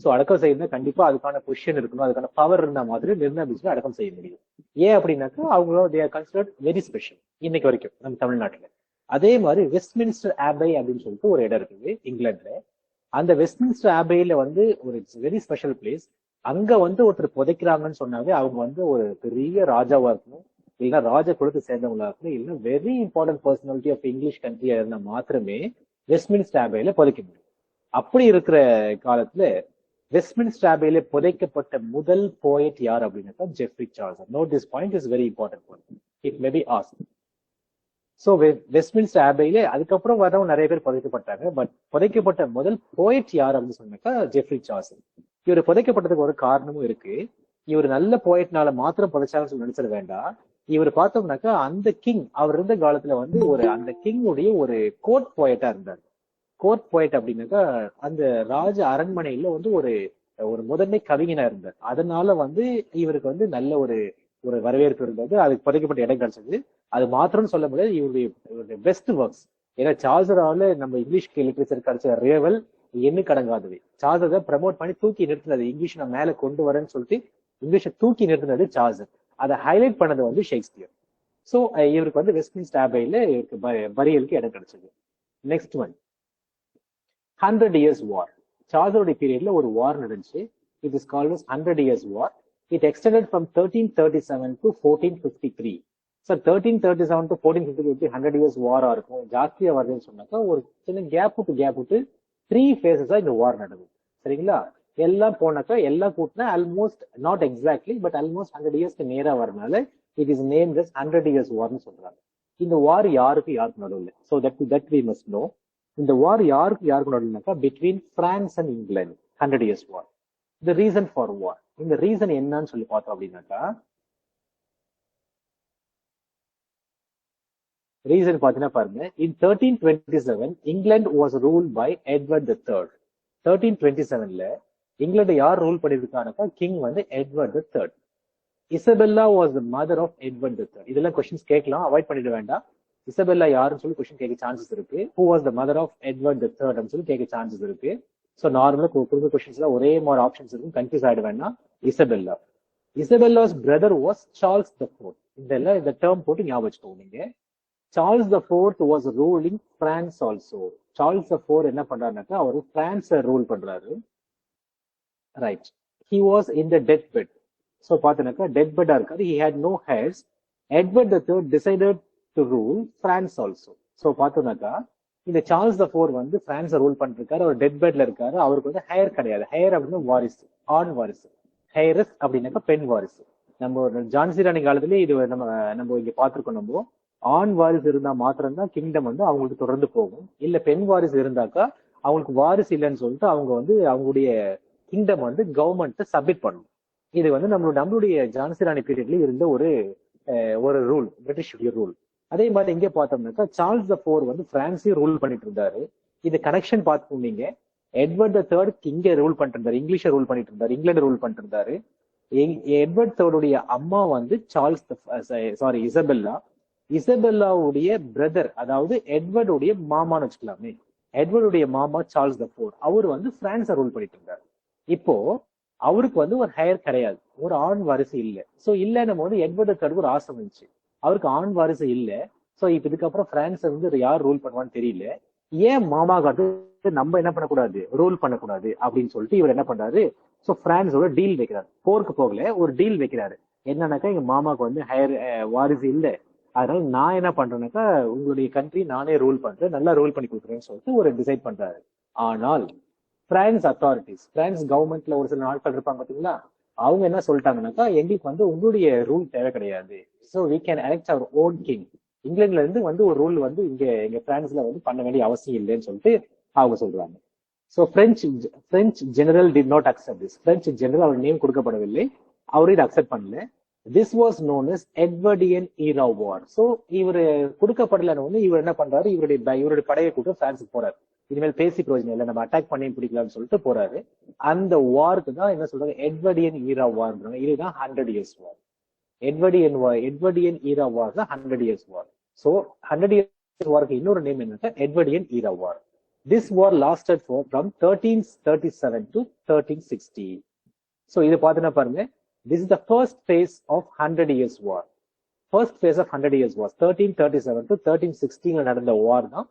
சோ அடக்கம் செய்யணும், கண்டிப்பா அதுக்கான பொசிஷன் இருக்கணும், அதுக்கான பவர் இருந்தா மாதிரி மெரினா பீச்ல அடக்கம் செய்ய முடியும். ஏன் அப்படின்னாக்கா, அவங்க they are considered very special இன்னைக்கு வரைக்கும் நம்ம தமிழ்நாட்டுல. அதே மாதிரி வெஸ்ட்மினிஸ்டர் ஆபை அப்படின்னு சொல்லிட்டு ஒரு இடம் இருக்குது இங்கிலாந்துல. அந்த வெஸ்ட்மினிஸ்டர் ஆபைல வந்து ஒரு வெரி ஸ்பெஷல் பிளேஸ். அங்க வந்து ஒருத்தர் புதைக்கிறாங்கன்னு சொன்னாவே அவங்க வந்து ஒரு பெரிய ராஜாவா இருக்கணும், இல்லைன்னா ராஜ குலத்தை சேர்ந்தவங்களா இருக்கணும், இல்லைன்னா very important personality of English கண்ட்ரியா இருந்தா மாத்திரமே வெஸ்ட்மினிஸ்டர் ஆபைல புதைக்க முடியும். அப்படி இருக்கிற காலத்துல வெஸ்ட்மினிஸ்டர் ஆபைல புதைக்கப்பட்ட முதல் போயட் யார் அப்படின்னா Geoffrey Chaucer. Note this point, is very important point, it may be asked. So Westminster ஆபைல அதுக்கப்புறம் வரவங்க நிறைய பேர் புதைக்கப்பட்டாங்க. பட் புதைக்கப்பட்ட முதல் போயட் யார் அப்படின்னு சொன்னாக்கா ஜெஃப்ரி சார்ல்ஸ். இவர் புதைக்கப்பட்டதுக்கு ஒரு காரணமும் இருக்கு. இவர் நல்ல போயட்னால மாத்திரம் புதைச்சாங்கன்னு சொல்லி நினைச்சிட வேண்டாம். இவர் பார்த்தோம்னாக்கா அந்த கிங் அவர் இருந்த காலத்துல வந்து அந்த கிங்குடைய ஒரு கோர்ட் போயட்டா இருந்தார். கோர்ட் போயட் அப்படின்னாக்கா அந்த ராஜ அரண்மனையில வந்து ஒரு முதன்மை கவிஞனா இருந்தார். அதனால வந்து இவருக்கு வந்து நல்ல ஒரு வரவேற்பு இருந்தது. அதுக்கு புதைக்கப்பட்ட இடம் கிடைச்சது. அது மாத்திரம் சொல்ல முடியாது, இவருடைய பெஸ்ட் ஒர்க்ஸ். ஏன்னா சார்ல்ஸரால நம்ம இங்கிலீஷ் லிட்டரேச்சர் கிடைச்ச ரேவல் எண்ணு கடங்காதது. சார்ல்ஸை ப்ரமோட் பண்ணி தூக்கி நிறுத்தினது, இங்கிலீஷ் நான் மேல கொண்டு வரேன்னு சொல்லிட்டு இங்கிலீஷை தூக்கி நிறுத்தினது சார்ல்ஸ். அதை ஹைலைட் பண்ணது வந்து ஷேக்ஸ்பியர். சோ இவருக்கு வந்து வெஸ்ட்மினிஸ்டர் ஆபைல இவருக்கு பரியலுக்கு இடம் கிடைச்சது. Next one 100 Years War. சார்ல்ஸோட பீரியட்ல ஒரு வார் நடந்துச்சு. It is called as 100 Years War. It extended from 1337 to 1453. Sir 1337 to 1453 100 Years War இருக்கும். ஜாஸ்தியா வருதுன்னு சொன்னாக்கா ஒரு சின்ன கேப் விட்டு 3 phases இந்த வார் நடந்தது. சரிங்களா? எல்லாம் போனாக்கா எல்லாம் கூட்டினா almost not exactly but almost 100 இயர்ஸ்க்கு நேரா வரனால it is named as 100 Years Warன்னு சொல்றாங்க. இந்த வார் யாருக்கு நடுவில்? So that we must know. இந்த வார் யாருக்கு நடுவுனாக்கா between France and England. 100 Years War. The reason for war. இந்த ரீசன் என்னன்னு சொல்லி பார்த்தோம் அப்படின்னாக்கா, ரீசன் பாத்தீங்கன்னா பாருங்க, in 1327 England was ruled by Edward the third. 1327ல இங்கிலாந்து யார் ரூல் பண்ணிருக்கானாக்கா கிங் வந்து Edward the third. Isabella was the mother of Edward III. இதெல்லாம் கொஸ்டின்ஸ் கேட்கலாம், அவாய்ட் பண்ணிட வேண்டாம். இசபெல்லா யாருன்னு சொல்லி கொஸ்டின் கேட்க சான்சஸ் இருக்கு. Who was the mother of Edward III அப்படின்னு சொல்லி கேட்க சான்சஸ் இருக்கு. ஸோ நார்மலா கொடுக்குற கொஸ்டின்ஸ்ல ஒரே மாதிரி ஆப்ஷன்ஸ் இருக்கும், கன்ஃபியூஸ் ஆயிட வேண்டாம். Isabella. Isabella's brother was Charles the fourth. இந்த டேர்ம் போட்டு ஞாபகம் வச்சுக்கோங்க நீங்க. Charles the fourth was ruling France also. Charles the fourth என்ன பண்றாருனாக்கா அவர் பிரான்ஸை ரூல் பண்றாரு. Right. He was in the deathbed. So பாத்தீங்கன்னாக்கா டெத் பெட்டா இருக்காரு. He had no heirs. Edward III decided to rule France also. So பாத்தோம்னாக்கா இந்த சார்ல்ஸ் த ஃபோர் வந்து பிரான்ஸை ரூல் பண்ணிருக்காரு. அவர் டெத் பெட்ல இருக்காரு. அவருக்கு வந்து ஹேர் கிடையாது. ஹேர் அப்படின்னு வாரிசு, ஆண் வாரிசு. ஹேரஸ் அப்படின்னாக்கா பெண் வாரிசு. நம்ம ஜான்சி ராணி காலத்திலேயே இது நம்ம இங்க பாத்துருக்கோம். நம்ம ஆண் வாரிசு இருந்தா மாத்திரம்தான் கிங்டம் வந்து அவங்களுக்கு தொடர்ந்து போகும். இல்ல பெண் வாரிசு இருந்தாக்கா அவங்களுக்கு வாரிசு இல்லைன்னு சொல்லிட்டு அவங்க வந்து அவங்களுடைய கிங்டம் வந்து கவர்மெண்ட் சப்மிட் பண்ணணும். இது வந்து நம்மளுடைய ஜான்சி ராணி பீரியட்ல இருந்த ஒரு ரூல், பிரிட்டிஷ் ரூல். அதே மாதிரி இங்கே பார்த்தோம்னாக்கா சார்ல்ஸ் த ஃபோர் வந்து பிரான்ஸையும் ரூல் பண்ணிட்டு இருந்தாரு. இது கனெக்ஷன் பார்த்துக்கோங்க. நீங்க எட்வர்ட் III இங்க ரூல் பண்ணிட்டு இருந்தாரு, இங்கிலீஷை ரூல் பண்ணிட்டு இருந்தாரு, இங்கிலாந்து ரூல் பண்ணிட்டு இருந்தாரு. எட்வர்ட் III அம்மா வந்து இசபெல்லா. இசபெல்லாவுடைய பிரதர், அதாவது எட்வர்டுடைய மாமான்னு வச்சுக்கலாமே, எட்வர்டுடைய மாமா சார்ல்ஸ் த ஃபோர், அவர் வந்து பிரான்ஸை ரூல் பண்ணிட்டு இருந்தாரு. இப்போ அவருக்கு வந்து ஒரு ஹையர் கிடையாது, ஒரு ஆண் வாரிசு இல்ல. சோ இல்ல நம்ம வந்து எட்வர்ட் III ஒரு ஆசை வந்துச்சு, அவருக்கு ஆண் வாரிசு இல்ல. சோ இப்ப இதுக்கப்புறம் பிரான்ஸ் வந்து யார் ரூல் பண்ணுவான்னு தெரியல. ஏன் மாமாவுக்கு நம்ம என்ன பண்ணக்கூடாது, ரூல் பண்ணக்கூடாது அப்படின்னு சொல்லிட்டு இவர் என்ன பண்றாரு, சோ பிரான்ஸோட டீல் வைக்கிறாரு. போருக்கு போகல, ஒரு டீல் வைக்கிறாரு. என்னன்னாக்கா எங்க மாமாவுக்கு வந்து ஹையர் வாரிசு இல்ல, அதனால நான் என்ன பண்றேன்னாக்கா உங்களுடைய கண்ட்ரி நானே ரூல் பண்றேன், நல்லா ரூல் பண்ணி கொடுக்குறேன்னு சொல்லிட்டு ஒரு டிசைட் பண்றாரு. ஆனால் பிரான்ஸ் அத்தாரிட்டிஸ், பிரான்ஸ் கவர்மெண்ட்ல ஒரு சில நாட்கள் இருப்பாங்க பாத்தீங்களா, அவங்க என்ன சொல்லிட்டாங்கன்னாக்கா எங்களுக்கு வந்து உங்களுடைய ரூல் தேவை கிடையாது. So we can elect our own king. இங்கிலாந்துல இருந்து வந்து ஒரு ரூல் வந்து எங்க பிரான்ஸ்ல வந்து பண்ண வேண்டிய அவசியம் இல்லைன்னு சொல்லிட்டு அவங்க சொல்றாங்க. So French general did not accept this. French general அவர் நேம் கொடுக்கப்படவில்லை, அவரு இதை அக்செப்ட் பண்ணல. This was known as Edwardian era war. So இவர் கொடுக்கப்படலன்னு ஒண்ணு இவர் என்ன பண்றாரு, இவருடைய படையை கூட்ட பிரான்ஸுக்கு போறாரு. இனிமேல் பேசி பிரயோஜனம் இல்லை, நம்ம அட்டாக் பண்ணி பிடிக்கலாம்னு சொல்லிட்டு போறாரு. அந்த வாருக்கு தான் என்ன சொல்றாங்க, எட்வர்டியன் ஈரா வார். இதுதான் 100 years war. Edwardian era war தான் 100 years war. சோ 100 years வாருக்கு இன்னொரு நேம் என்னன்னா Edwardian era war. This war lasted from 1337 to 1360. So இது பாத்தீங்கன்னா பாருங்க, this is the first phase of 100 years war. First phase of 100 years war 1337 to 1360 நடந்த war தான்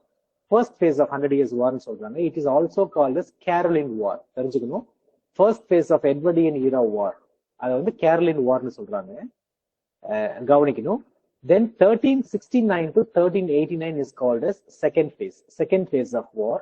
first phase of 100 years war சொல்றாங்க. It is also called as Caroline war. தெரிஞ்சுக்கணும், first phase of Edwardian era வார் அதை வந்து Caroline வார்னு சொல்றாங்க, கவனிக்கணும். Then 1369 to 1389 is called as second phase of war.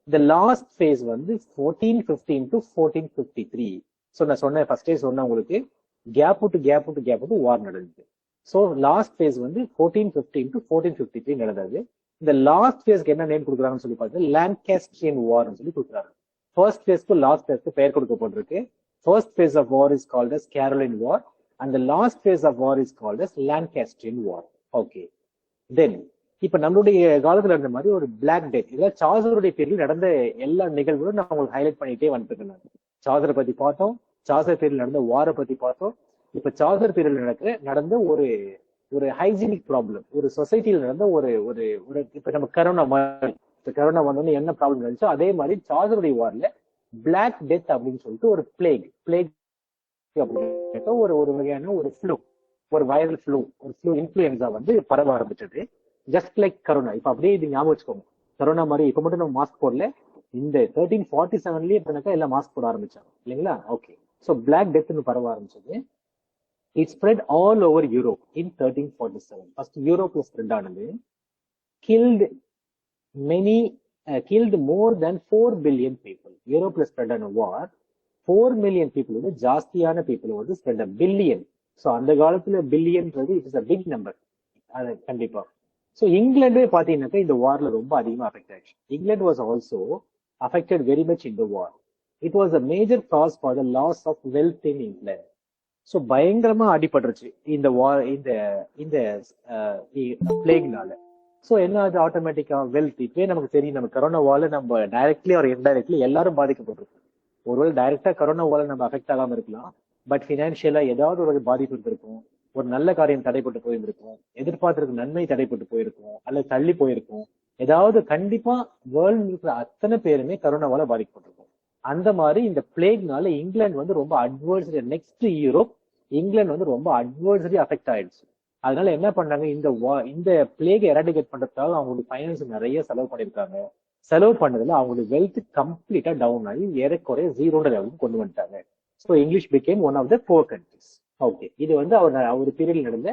The last phase வந்து 1415 to 1453. So நான் சொன்ன ஃபர்ஸ்டே சொன்ன உங்களுக்கு கேப் விட்டு வார் நடந்தது. ஸோ லாஸ்ட் ஃபேஸ் வந்து 1415 to 1453 நடந்தது. இந்த லாஸ்ட் ஃபேஸ்க்கு என்ன நேம் கொடுக்குறாங்கன்னு சொல்லி பார்த்தீங்கன்னா லான்காஸ்ட்ரியன் வார்னு சொல்லி கொடுக்குறாங்க. ஃபர்ஸ்ட் ஃபேஸ்க்கு லாஸ்ட் ஃபேஸ்க்கு பெயர் கொடுக்கப்பட்டிருக்கு. First phase of war is called as Caroline war and the last phase of war is called as Lancastrian war. Okay. Then இப்ப நம்மளுடைய காலத்துல இருந்த மாதிரி ஒரு பிளாக் டெத், இதெல்லாம் சார்ல்ஸருடைய பீரியட்ல நடந்த எல்லா நிகழ்வுகளும் நான் உங்களுக்கு ஹைலைட் பண்ணிட்டே வந்துட்டு நான் சார்ல்ஸரை பத்தி பார்த்தோம், சார்ல்ஸர் பீரியட்ல நடந்த வாரை பத்தி பார்த்தோம். இப்ப சார்ல்ஸர் பீரியட்ல நடந்த ஒரு ஹைஜீனிக் ப்ராப்ளம், ஒரு சொசைட்டியில நடந்த ஒரு இப்ப நம்ம கரோனா வந்தோன்னு என்ன ப்ராப்ளம் இருந்துச்சோ அதே மாதிரி சார்ல்ஸருடைய வார்ல பிளாக் டெத் அப்படின்னு சொல்லிட்டு ஒரு பிளேக் ஒரு வகையான ஒரு ஃப்ளூ, ஒரு வைரல் ஃப்ளூ, ஒரு ஃப்ளூ இன்ஃபுளுன்சா வந்து பரவ ஆரம்பிச்சது. Just like corona. இப்ப அப்படியே இது ஞாபகம் வச்சுக்கோங்க, கரோனா மாதிரி இப்ப மட்டும் நம்ம மாஸ்க் போடல, இந்த 1347லயே எல்லாம் மாஸ்க் போட ஆரம்பிச்சாங்க இல்லைங்களா. ஓகே. ஸோ பிளாக் டெத்னு பரவ ஆரம்பிச்சது. It spread all over Europe in 1347. ஃபர்ஸ்ட் யூரோப்ல ஸ்ப்ரெட் ஆனது. killed more than 4 billion people. யூரோப்ல ஸ்ப்ரெட் ஆன வார் 4 million people வந்து ஜாஸ்தியான பீப்புள் வந்து ஸ்ப்ரெட் பில்லியன். ஸோ அந்த காலத்துல பில்லியன்றது it is a big number, அது கண்டிப்பா. ஸோ இங்கிலாண்டே பாத்தீங்கன்னாக்கா இந்த வார்ல ரொம்ப அதிகமா அஃபெக்ட் ஆயிடுச்சு. England was also affected very much in the war. It was a major cause for the loss of wealth in England. So பயங்கரமா அடிபட்டுருச்சு இந்த வார், இந்த பிளேக்னால. ஸோ என்ன அது ஆட்டோமேட்டிக்கா வெல்த் இப்பவே நமக்கு தெரியும். நம்ம கரோனாவால நம்ம டைரக்ட்லி ஒரு இன்டைரக்ட்லி எல்லாரும் பாதிக்கப்பட்டிருக்கோம். ஒருவேளை டைரக்டா கரோனாவால நம்ம அஃபெக்ட் ஆகாம இருக்கலாம், பட் ஃபினான்ஷியலா ஏதாவது ஒரு பாதிப்பு இருந்திருக்கும், ஒரு நல்ல காரியம் தடைப்பட்டு போயிருந்திருக்கும், எதிர்பார்த்திருக்க நன்மை தடைப்பட்டு போயிருக்கும், அல்லது தள்ளி போயிருக்கும். ஏதாவது கண்டிப்பா வேர்ல்டு இருக்கிற அத்தனை பேருமே கரோனாவால பாதிக்கப்பட்டிருக்கும். அந்த மாதிரி இந்த பிளேக்னால இங்கிலாந்து வந்து ரொம்ப அட்வர்சரி, நெக்ஸ்ட் யூரோப் இங்கிலாந்து வந்து ரொம்ப அட்வர்சரி அஃபெக்ட் ஆயிடுச்சு. அதனால என்ன பண்ணாங்க, இந்த பிளேக் எராடிகேட் பண்றதுக்காக அவங்களுக்கு ஃபைனான்ஸ் நிறைய செலவு பண்ணிருக்காங்க. செலவு பண்ணதுல அவங்களுடைய வெல்த் கம்ப்ளீட்டா டவுன் ஆகி ஏறக்குறைய ஜீரோட லெவலுக்கு கொண்டு வந்துட்டாங்க. So English became one of the poor countries. Okay, இது வந்து அவர் பீரியட்ல நடந்த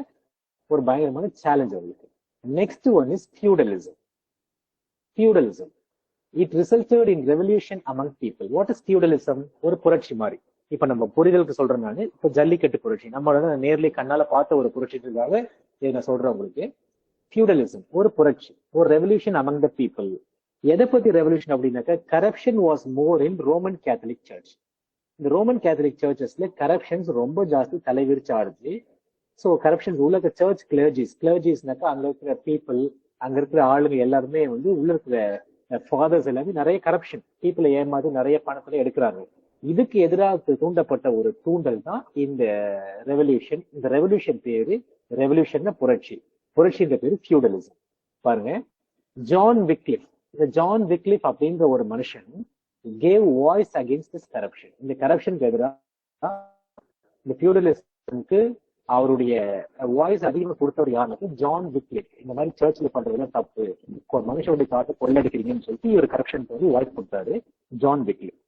ஒரு பயங்கரமான சேலஞ்ச் அவங்களுக்கு. Next one is feudalism. Feudalism it resulted in revolution among people. What is feudalism? ஒரு புரட்சி மாதிரி. இப்ப நம்ம புரிதலுக்கு சொல்றேன் நான். இப்ப ஜல்லிக்கட்டு புரட்சி நம்ம நேர்லயே கண்ணால பார்த்த ஒரு புரட்சிக்காக இதை நான் சொல்றேன் உங்களுக்கு. ஃபியூடலிசம் ஒரு புரட்சி, ஒரு ரெவல்யூஷன் அமங் த பீப்புள். எதை பத்தி ரெவல்யூஷன் அப்படின்னாக்கா, corruption was more in Roman Catholic church. இந்த ரோமன் கேத்தலிக் சர்ச்சஸ்ல கரப்ஷன்ஸ் ரொம்ப ஜாஸ்தி தலைவிரிச்சு ஆடுச்சு. ஸோ கரப்ஷன்ஸ் உள்ள இருக்க சர்ச் கிளர்ஜிஸ்னாக்கா அங்க இருக்கிற பீப்புள், அங்க இருக்கிற ஆளுங்க எல்லாருமே வந்து உள்ள இருக்கிற ஃபாதர்ஸ் எல்லாமே நிறைய கரப்ஷன், பீப்புளை ஏமாந்து நிறைய பணத்துல எடுக்கிறாங்க. இதுக்கு எதிராக தூண்டப்பட்ட ஒரு தூண்டல் தான் இந்த ரெவல்யூஷன். இந்த ரெவல்யூஷன் பேரு ரெவல்யூஷன் புரட்சி, புரட்சின்ற பேரு ஃபியூடலிசம். பாருங்க, ஜான் விக்லிஃப். இந்த ஜான் விக்லிஃப் அப்படின்ற ஒரு மனுஷன் gave voice against this corruption. இந்த கரப்ஷனுக்கு எதிராக, இந்த ஃபியூடலிசம்க்கு அவருடைய வாய்ஸ் அதிகமாக கொடுத்தவர் யாருன்னு ஜான் விக்லிஃப். இந்த மாதிரி சர்ச்சில் பண்றதுலாம் தப்பு, மனுஷனுடைய காசை கொள்ளடிக்கிறீங்கன்னு சொல்லிட்டு இவர் கரப்ஷனுக்கு வந்து வாய்ஸ் கொடுத்தாரு ஜான் விக்லிஃப்.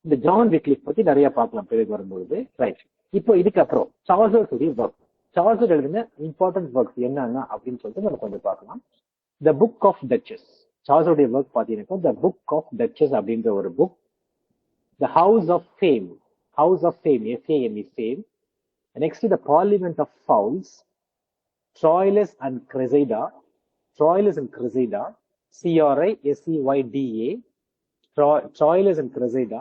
இந்த ஜான் விக்லிஃப் பத்தி நிறைய பார்க்கலாம் பிறகு வரும்போது. ரைட், இப்போ இதுக்கப்புறம் சார்ல்ஸ் உடைய ஒர்க், சார்ல்ஸ் எழுதின இம்பார்ட்டன்ட் ஒர்க்ஸ் என்னன்னா அப்படின்னு சொல்லிட்டு நம்ம கொஞ்சம் பார்க்கலாம். The book of Duchess. Charles உடைய ஒர்க் பாத்தீங்கன்னா த புக் ஆஃப் டச்சஸ் அப்படின்ற ஒரு book. The house of fame, house of fame, FAME, fame. Next, the Parliament of Fowls, Troilus and Cressida, Troilus and Cressida, CRISEYDA, Troilus and Cressida,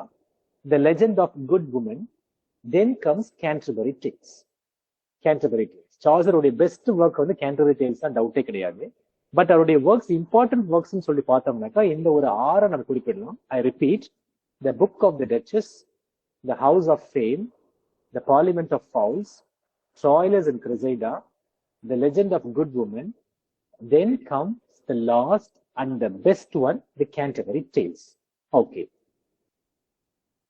The Legend of Good Woman. Then comes Canterbury Tales. Canterbury Tales. சார்ல்ஸோட best work வந்து Canterbury Tales தான், டவுட்டே கிடையாது. But அவருடைய works, important works சொல்லி பார்த்தோம்னாக்கா இந்த ஒரு 6 நம்ம குறிப்பிடலாம். I repeat, the book of the Duchess, the house of fame, The Parliament of Fowls, Troilus and Cressida, The Legend of Good Woman. Then comes the last and the best one, The Canterbury Tales. Okay.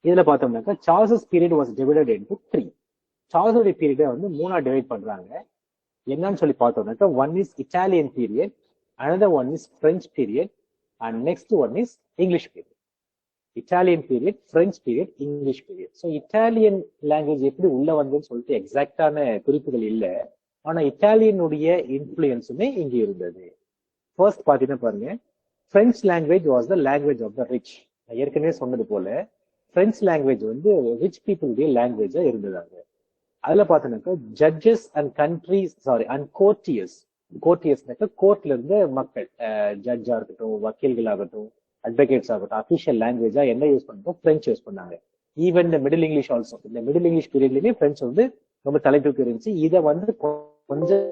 இதுல பார்த்தோம்னாக்கா Charles period was divided into 3. சார்ல்ஸோட பீரியடை வந்து 3 divide பண்றாங்க. என்னன்னு சொல்லி பார்த்தோம்னாக்கா, one is Italian period, another one is French period, and next one is English period. Italian period, French period, English period. So Italian language எப்படி உள்ள வந்ததுன்னு சொல்லிட்டு எக்ஸாக்டான குறிப்புகள் இல்லை. ஆனா இட்டாலியனுடைய இன்ஃபுளுன்ஸுமே இங்க இருந்தது. ஃபர்ஸ்ட் பாத்தீங்கன்னா பாருங்க, French language was the language of the rich. நான் ஏற்கனவே சொன்னது போல பிரெஞ்சு லாங்குவேஜ் வந்து ரிச் பீப்புளுடைய லாங்குவேஜா இருந்ததாங்க. அதுல பாத்தீங்கன்னாக்கா judges and countries, sorry, and courtiers. கோர்ட்டியர்ஸ்னாக்கா கோர்ட்ல இருந்த மக்கள், ஜட்ஜா இருக்கட்டும், வக்கீல்கள் ஆகட்டும், அட்வொகேட்ஸ் ஆகட்டும், அபிஷியல் லாங்குவேஜா என்ன யூஸ் பண்ணோம்? பிரெஞ்சு யூஸ் பண்ணாங்க. ஈவன் இந்த மிடில் இங்கிலீஷ் ஆல்சோ, இந்த மிடில் இங்கிலீஷ் பீரியட்லயுமே பிரெஞ்சு வந்து ரொம்ப தலைப்புக்கு இருந்துச்சு. இதை வந்து கொஞ்சம்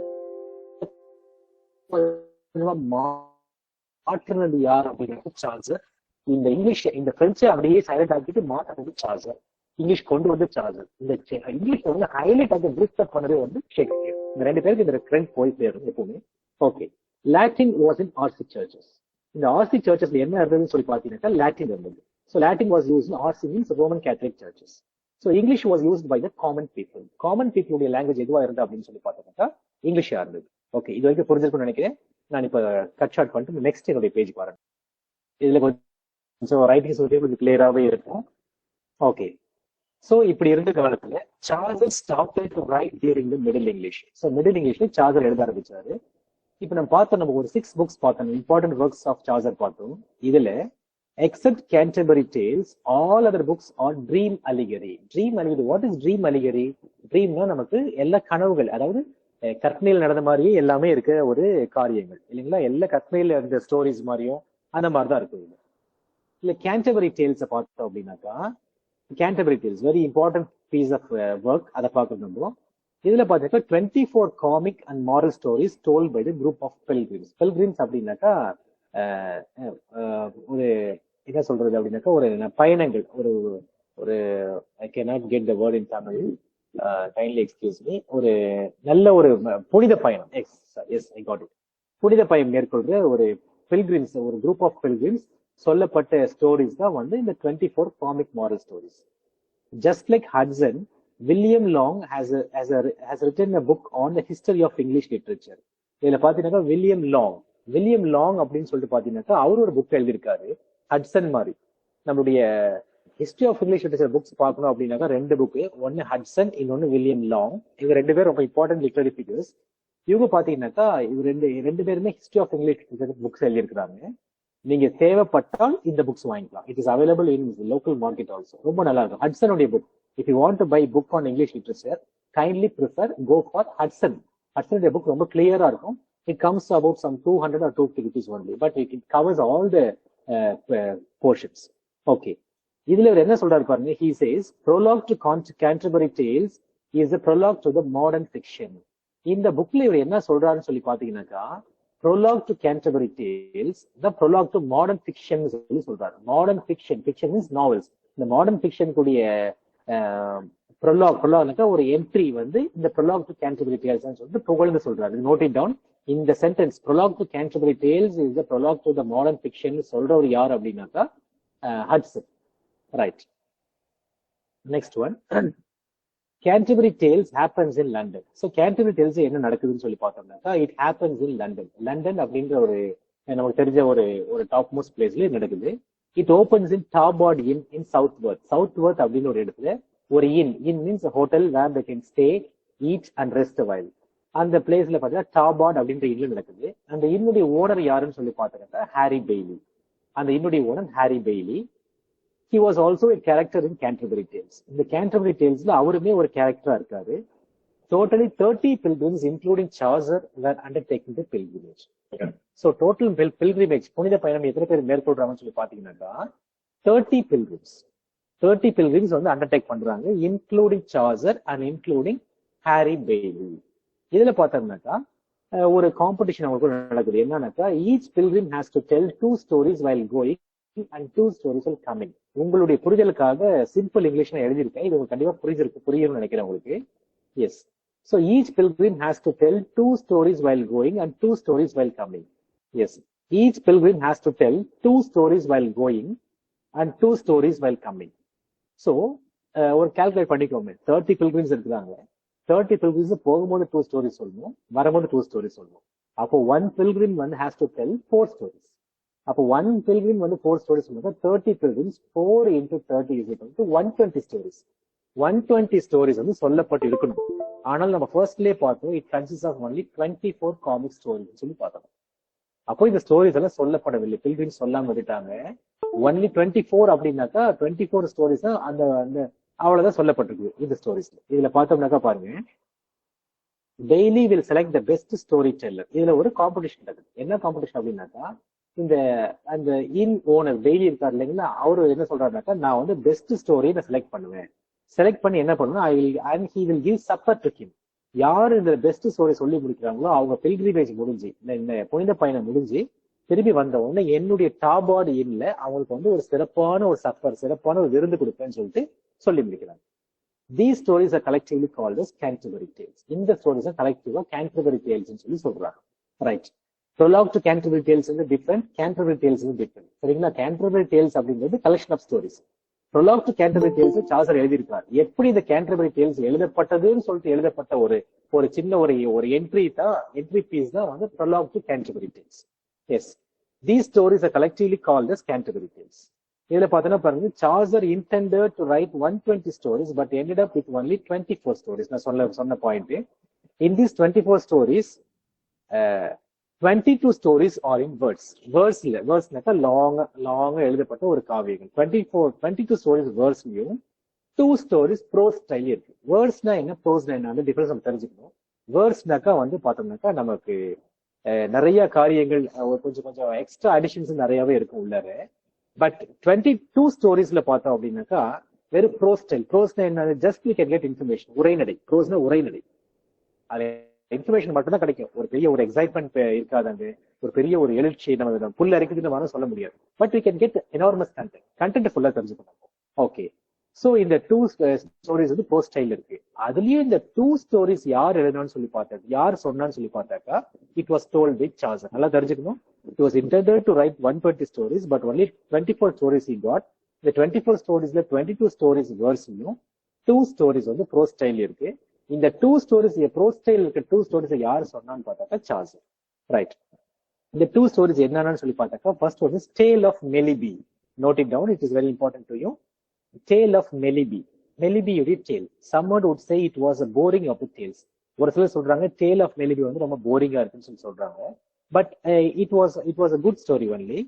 மாற்றினது யார் அப்படிங்கிறது சார்ல்ஸ். இந்த இங்கிலீஷ், இந்த பிரெஞ்சு அப்படியே சைலண்ட் ஆக்கிட்டு மாற்றினது சார்ல்ஸ். இங்கிலீஷ் கொண்டு வந்து சார்ல்ஸ். இந்த இங்கிலீஷ் வந்து ஹைலைட் ஆகி பிரிஸ்ட் அப் பண்ணதே வந்து ஷேக்ஸ்பியர். இந்த 2 பேருக்கு இந்த ட்ரெண்ட் போய் சேரும் எப்பவுமே. Okay, Latin was in RC churches. இந்த ஆர்சி சர்ச்சஸ்ல என்ன இருந்ததுன்னு சொல்லி பாத்தீங்கன்னா லாட்டின் இருந்தது. So Latin was used, RC means Roman Catholic churches. So English was used by the common people. Common பீப்புளுடைய லாங்குவேஜ் எதுவா இருந்தா அப்படின்னு சொல்லி பார்த்தோம்னா இங்கிலீஷா இருந்தது. ஓகே, இது வரைக்கும் புரிஞ்சிருக்கும்னு நினைக்கிறேன். நான் இப்ப கட் ஷார்ட் பண்ணிட்டு நெக்ஸ்ட் என்னுடைய பேஜ் வரேன். இதுல கொஞ்சம் ரைட்டிங்ஸ் வந்து கொஞ்சம் கிளியராகவே இருக்கும். ஓகே, ஸோ இப்படி இருந்த காலத்துல Charles started to right during the middle English. So middle இங்கிலீஷ்ல சார்ல்ஸ் எழுத ஆரம்பிச்சாரு. இப்ப நம்ம பார்த்தோம், நம்ம ஒரு 6 புக்ஸ் பார்த்தோம், இம்பார்ட்டன்ட் ஒர்க்ஸ் ஆஃப் சார்ல்ஸ் பார்த்தோம். இதுல except Canterbury Tales, all other books are dream allegory. Dream allegory, what is dream allegory? Dreamனா நமக்கு எல்லா கனவுகள், அதாவது கற்பனையில் நடந்த மாதிரியே எல்லாமே இருக்க ஒரு காரியங்கள் இல்லைங்களா? எல்லா கற்பனையில இருந்த ஸ்டோரிஸ் மாதிரியும் அந்த மாதிரிதான் இருக்கு. இல்ல Canterbury Tales பார்த்தோம் அப்படின்னாக்கா, Canterbury Tales very important piece of work. அதை பார்க்கணும். இதுல பாத்தீங்கன்னா 24 comic and moral stories told by the group of pilgrims. Pilgrims அப்படின்னாக்கா ஒரு என்ன சொல்றது அப்படின்னாக்கா ஒரு பயணங்கள், ஒரு ஒரு I cannot get the word in Tamil. Kindly excuse me. ஒரு நல்ல ஒரு புனித பயணம். Yes I got it. புனித பயணம் மேற்கொள்ற ஒரு பில்கிரிம்ஸ், ஒரு குரூப் ஆஃப் பில்கிரிம்ஸ் சொல்லப்பட்ட ஸ்டோரிஸ் தான் வந்து இந்த 24 comic moral stories. Just like Hudson, William Long has written a book on the history of English literature. இதுல பாத்தீங்கன்னா வில்லியம் லாங் அப்படின்னு சொல்லிட்டு பாத்தீங்கன்னா அவரு ஒரு புக் எழுதியிருக்காரு ஹட்சன் மாதிரி. நம்மளுடைய history of English literature books பார்க்கணும் அப்படின்னாக்கா 2 புக்கு, ஒன்னு ஹட்சன், இன்னொன்னு வில்லியம் லாங். இவங்க 2 பேரும் ரொம்ப இம்பார்ட்டன்ட் லிட்டரரி ஃபிகர்ஸ். இவங்க பாத்தீங்கன்னாக்கா இவங்க ரெண்டு பேருமே history of English literature books எழுதியிருக்கிறாங்க. நீங்க தேவைப்பட்டால் இந்த புக்ஸ் வாங்கிக்கலாம். It is available in local market also. ரொம்ப நல்லா இருக்கும் ஹட்சனுடைய book. If you want to buy book on English literature, kindly prefer go for Hudson. ஹட்சனுடைய புக் ரொம்ப கிளியரா இருக்கும். It comes about some 200 or 250 rupees only, but it covers all the portions. Okay, இதுல இவர் என்ன சொல்றாரு பாருங்க. He says prologue to Canterbury Tales is a prologue to the modern fiction. இந்த புக்ல இவர் என்ன சொல்றாருன்னு சொல்லி பாத்தீங்கன்னாக்கா, prologue to Canterbury Tales, the prologue to modern fiction சொல்லி சொல்றாரு. modern fiction means novels. இந்த modern fiction கூடிய prologue ஒரு என்ட்ரி வந்து இந்த prologue to Canterbury Tales சொல்லிட்டு புகழ்ந்து சொல்றாரு. Note it down. இந்த sentence prologue to Canterbury Tales is the prologue to the modern fiction சொல்றவர் யார் அப்படின்னாக்கா Hudson. Right, next one. Canterbury Tales happens in London. So Canterbury Tales என்ன நடக்குதுன்னு சொல்லி பார்த்தோம்னாக்கா it happens in London. London அப்படின்ற ஒரு நமக்கு தெரிஞ்ச ஒரு டாப் மோஸ்ட் பிளேஸ்ல நடக்குது. It opens in Tabard Inn in Southwark. Southwark அப்படின்னு ஒரு இடத்துல ஒரு inn means hotel where they can stay, eat and rest a while. அந்த பிளேஸ்ல பார்த்தீங்கன்னா டாபார்ட் அப்படின்ற இன்னுல நடக்குது. அந்த இன்னுடைய ஓனர் யாருன்னு சொல்லி பார்த்தோம்னாக்கா ஹாரி பெய்லி. அந்த இன்னுடைய owner Harry Bailey. He was also a character in Canterbury Tales. இந்த Canterbury Talesல அவருமே ஒரு கேரக்டரா இருக்காரு. Totally 30 pilgrims including Chaucer were undertaking the pilgrimage. So total pilgrimage, புனித பயணம் எத்தனை பேர் மேற்கொள்றாங்கன்னு சொல்லி பாத்தீங்கன்னாக்கா 30 pilgrims வந்து அண்டர்டேக் பண்றாங்க, including Chaucer and including Harry Bailey. இதுல பார்த்தோம்னாக்கா ஒரு காம்படிஷன் அவங்களுக்கு நடக்குது. என்னன்னாக்கா each pilgrim has to tell 2 stories while going and 2 stories will come in. உங்களுடைய புரிதலுக்காக சிம்பிள் இங்கிலீஷ் நான் எழுதியிருக்கேன். இது உங்களுக்கு கண்டிப்பா புரியும்னு நினைக்கிறேன் உங்களுக்கு. S. So each pilgrim has to tell 2 stories while going and 2 stories while coming. Yes. Each pilgrim has to tell 2 stories while going and 2 stories while coming. So ஒரு கால்குலேட் பண்ணிக்கோங்க. 30 pilgrims இருக்கிறாங்க. 30 pilgrims போகும்போது 2 stories சொல்லணும், வரும்போது 2 stories சொல்லணும். அப்போ 1 pilgrim வந்து has to tell 4 stories. அப்போ 1 pilgrim வந்து 4 stories சொன்னாக்கா 30 pilgrims 4 into 30 is equal to 120 stories. 120 stories வந்து சொல்லப்பட்டு இருக்கணும். ஆனால் நம்ம ஃபர்ஸ்ட்லயே பார்த்தோம் it consists of only 24 comic stories சொல்லி பார்த்தோம். அப்போ இந்த ஸ்டோரிஸ் எல்லாம் சொல்லப்படவில்லை, பில்கிரிம்ஸ் சொல்லாம விட்டுட்டாங்க. ஒன்லி 24 அப்படின்னாக்கா 24 ஸ்டோரிஸ் தான் அந்த அவ்வளவுதான் சொல்லப்பட்டிருக்கு இந்த ஸ்டோரிஸ்ல. இதுல பார்த்தோம்னாக்கா பாருங்க, daily will select the best story teller. இதுல ஒரு காம்படிஷன் நடக்குது. என்ன காம்படிஷன் அப்படின்னாக்கா, அந்த இன் ஓனர் டெய்லி இருக்காரு இல்லைங்களா, அவரு என்ன சொல்றாருனாக்கா, நான் வந்து பெஸ்ட் ஸ்டோரியை நான் செலக்ட் பண்ணுவேன். செலக்ட் பண்ணி என்ன பண்ணுவேன், he will give supper to him. யாரு இந்த பெஸ்ட் ஸ்டோரி சொல்லி முடிக்கிறாங்களோ அவங்க பில்கிரிமேஜ் முடிஞ்சு, இந்த புனித பயணம் முடிஞ்சு திரும்பி வந்த உடனே என்னுடைய டாபார்டு இன்ல அவங்களுக்கு வந்து ஒரு சிறப்பான ஒரு சப்பர், சிறப்பான ஒரு விருந்து கொடுப்பேன்னு சொல்லிட்டு சொல்லி முடிக்கிறாங்க. These stories are collectively called as Canterbury Tales. இந்த ஸ்டோரிஸ் கலெக்டிவா Canterbury Tales சொல்லி சொல்றாங்க. Right. Prologue to Canterbury Tales is different, Canterbury Tales is different. சரிங்களா? Canterbury Tales அப்படிங்கிறது collection of stories. Prologue to Canterbury Tales Chaucer எழுதியிருக்கார். எப்படி இந்த Canterbury Tales எழுதப்பட்டதுன்னு சொல்லிட்டு எழுதப்பட்ட ஒரு சின்ன ஒரு என்ட்ரி பீஸ் தான் வந்து Prologue to Canterbury Tales. Yes. These stories are collectively called as Canterbury Tales. இதுல பார்த்தோன்னா பாருங்க, Chaucer intended to write 120 stories but ended up with only 24 stories. நான் சொன்ன point. In these 24 stories, 22 stories are in verse. வேர்ஸ்னாக்கா லாங்கா எழுதப்பட்ட ஒரு காவியங்கள். 22 stories வேர்ஸ்லயும் 2 stories pros style இருக்கு. வேர்ஸ்னா என்ன, ப்ரோஸ்னா என்ன, அந்த டிஃபரன்ஸ் நம்ம தெரிஞ்சுக்கணும். வேர்ஸ்னாக்கா வந்து பார்த்தோம்னாக்கா நமக்கு நிறைய காரியங்கள் கொஞ்சம் எக்ஸ்ட்ரா அடிஷன்ஸ் நிறையவே இருக்கும் உள்ளார. பட் 22 ஸ்டோரிஸ்ல பார்த்தோம் அப்படின்னாக்கா வெறும் ப்ரோஸ் ஸ்டைல். ப்ரோஸ்னா என்ன, just we can get information. உரைநடை. ப்ரோஸ்னா உரைநடை. அது இன்ஃபர்மேஷன் மட்டும் தான் கிடைக்கும். ஒரு பெரிய ஒரு எக்ஸைட்மெண்ட் இருக்காது, ஒரு பெரிய ஒரு எழுச்சி நம்ம புல் அரைக்குதுன்னு சொல்ல முடியாது. But we can get enormous content ஃபுல்லா தெரிஞ்சுக்கணும். ஓகே. ஸோ இந்த டூ ஸ்டோரிஸ் வந்து போஸ்டைல் இருக்கு. அதுலயும் இந்த டூ ஸ்டோரிஸ் யார் எழுதினான்னு சொல்லி பார்த்தா, யார் சொன்னான்னு சொல்லி பார்த்தாக்கா, it was told by Chaucer. நல்லா தெரிஞ்சுக்கணும். It was intended to write 120 stories, but only 24 stories he got. இந்த 24 ஸ்டோரிஸ்ல 22 ஸ்டோரிஸ் வேர்ஸ்லயும் 2 ஸ்டோரிஸ் வந்து ப்ரோஸ்டைல் இருக்கு. இந்த 2 ஸ்டோரிஸ் ப்ரோஸ்டைல் இருக்க 2 ஸ்டோரிஸ் யார் சொன்னான்னு பார்த்தாக்கா சார்சர். ரைட். இந்த 2 ஸ்டோரிஸ் என்னன்னு சொல்லி பார்த்தாக்கா, ஃபர்ஸ்ட் வந்து Tale of Melibea. Note it down, it is very important to you. Tale of Melibea. Melibea உடைய tale. Someone would say it was a boring of the tales. ஒரு சிலர் சொல்றாங்க Tale of Melibea வந்து ரொம்ப போரிங்கா இருக்குன்னு சொல்லி சொல்றாங்க. But it was a good story only.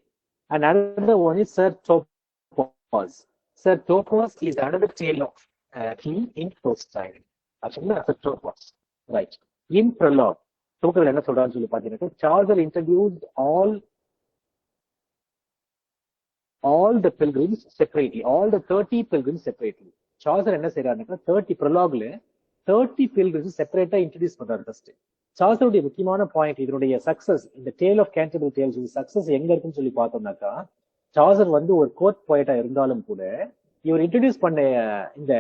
And another one is Sir Topaz. Sir Topaz is another tale of him in prose style. Actually, Sir Topaz. Right. In prologue, டோக்கல் என்ன சொல்றான்னு சொல்லி பாத்தீங்கன்னா, Chaucer introduced all the pilgrims separately, all the 30 pilgrims separately. சார்சர் என்ன செய்யறாருன்னா 30 ப்ரொலாக்ல 30 pilgrims செப்பரேட்டா introduce பண்றாரு ஃபர்ஸ்ட். சார்சருடைய முக்கியமான பாயிண்ட், இதனுடைய சக்சஸ், இந்த tale of Canterbury tales success எங்க இருக்குன்னு சொல்லி பார்த்தோம்னாக்கா, சார்சர் வந்து ஒரு கோர்ட் போயட்டா இருந்தாலும் கூட இவர் இன்ட்ரோடியூஸ் பண்ண இந்த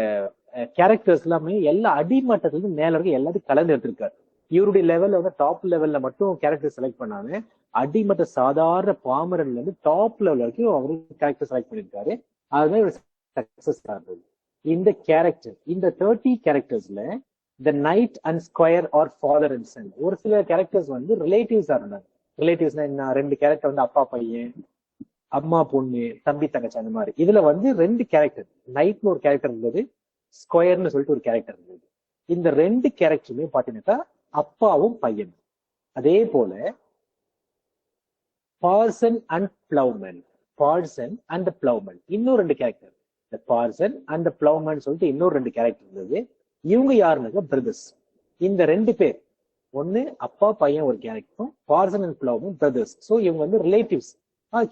கேரக்டர்ஸ் எல்லாமே எல்லா அடிமட்டத்திலிருந்து மேல இருக்க எல்லாத்தையும் கலந்து எடுத்திருக்காரு. இவருடைய லெவல்ல வந்து டாப் லெவல்ல மட்டும் கேரக்டர் செலக்ட் பண்ணாம அடிமட்ட சாதாரண பாமரன்ல இருந்து டாப் லெவல் வரைக்கும் அவரு கேரக்டர் செலக்ட் பண்ணிருக்காரு. அதுதான் ஒரு சக்சஸ் ஆகுது. இந்த கேரக்டர், இந்த 30 கேரக்டர்ஸ்ல the knight and squire or father and son, ஒரு சில கேரக்டர்ஸ் வந்து ரிலேட்டிவ்ஸா இருந்தாங்க. ரிலேட்டிவ்ஸ்னா என்ன, 2 கேரக்டர் வந்து அப்பா பையன், அம்மா பொண்ணு, தம்பி தங்கச்சி, அந்த மாதிரி. இதுல வந்து 2 கேரக்டர், நைட்னு ஒரு கேரக்டர் இருந்தது, ஸ்கொயர்னு சொல்லிட்டு ஒரு கேரக்டர் இருந்தது. இந்த 2 கேரக்டருமே பாத்தீங்கன்னாக்கா அப்பாவும் பையன். அதே போல பார்சன் அண்ட் பிளவுமேன், பார்சன் அண்ட் பிளவுமேன் இன்னொரு 2 கேரக்டர், இந்த பார்சன் அண்ட் பிளவுமேன் சொல்லிட்டு இன்னொரு 2 கேரக்டர் இருந்தது. இவங்க யாருன்னாக்கா பிரதர்ஸ். இந்த 2 பேர், ஒன்னு அப்பா பையன் ஒரு கேரக்டரும், பார்சன் அண்ட் பிளவுமேன் பிரதர்ஸ். ஸோ இவங்க வந்து ரிலேட்டிவ்ஸ்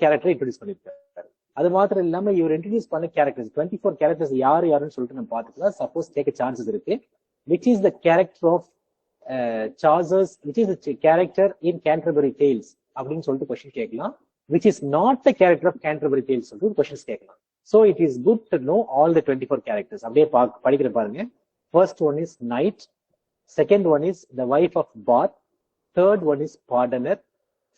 கேரக்டரை இன்ட்ரோடியூஸ் பண்ணிருக்காரு. அது மாத்திரம் இல்லாம இவர் இன்ட்ரோடியூஸ் பண்ண கேரக்டர்ஸ் 24 கேரக்டர்ஸ் யாருன்னு சொல்லிட்டு நம்ம பாத்துக்கலாம். சப்போஸ் கேட்க சான்சஸ் இருக்கு. Which is the character of Chaucer's, which is the character in Canterbury Tales அப்படின்னு சொல்லிட்டு கொஸ்டின் கேட்கலாம். Which is not the character of Canterbury Tales சொல்லிட்டு கொஸ்டின்ஸ் கேட்கலாம். So it is good to know all the 24 characters. அப்படியே படிக்கிற பாருங்க. First one is knight, second one is the wife of Bath, third one is pardoner,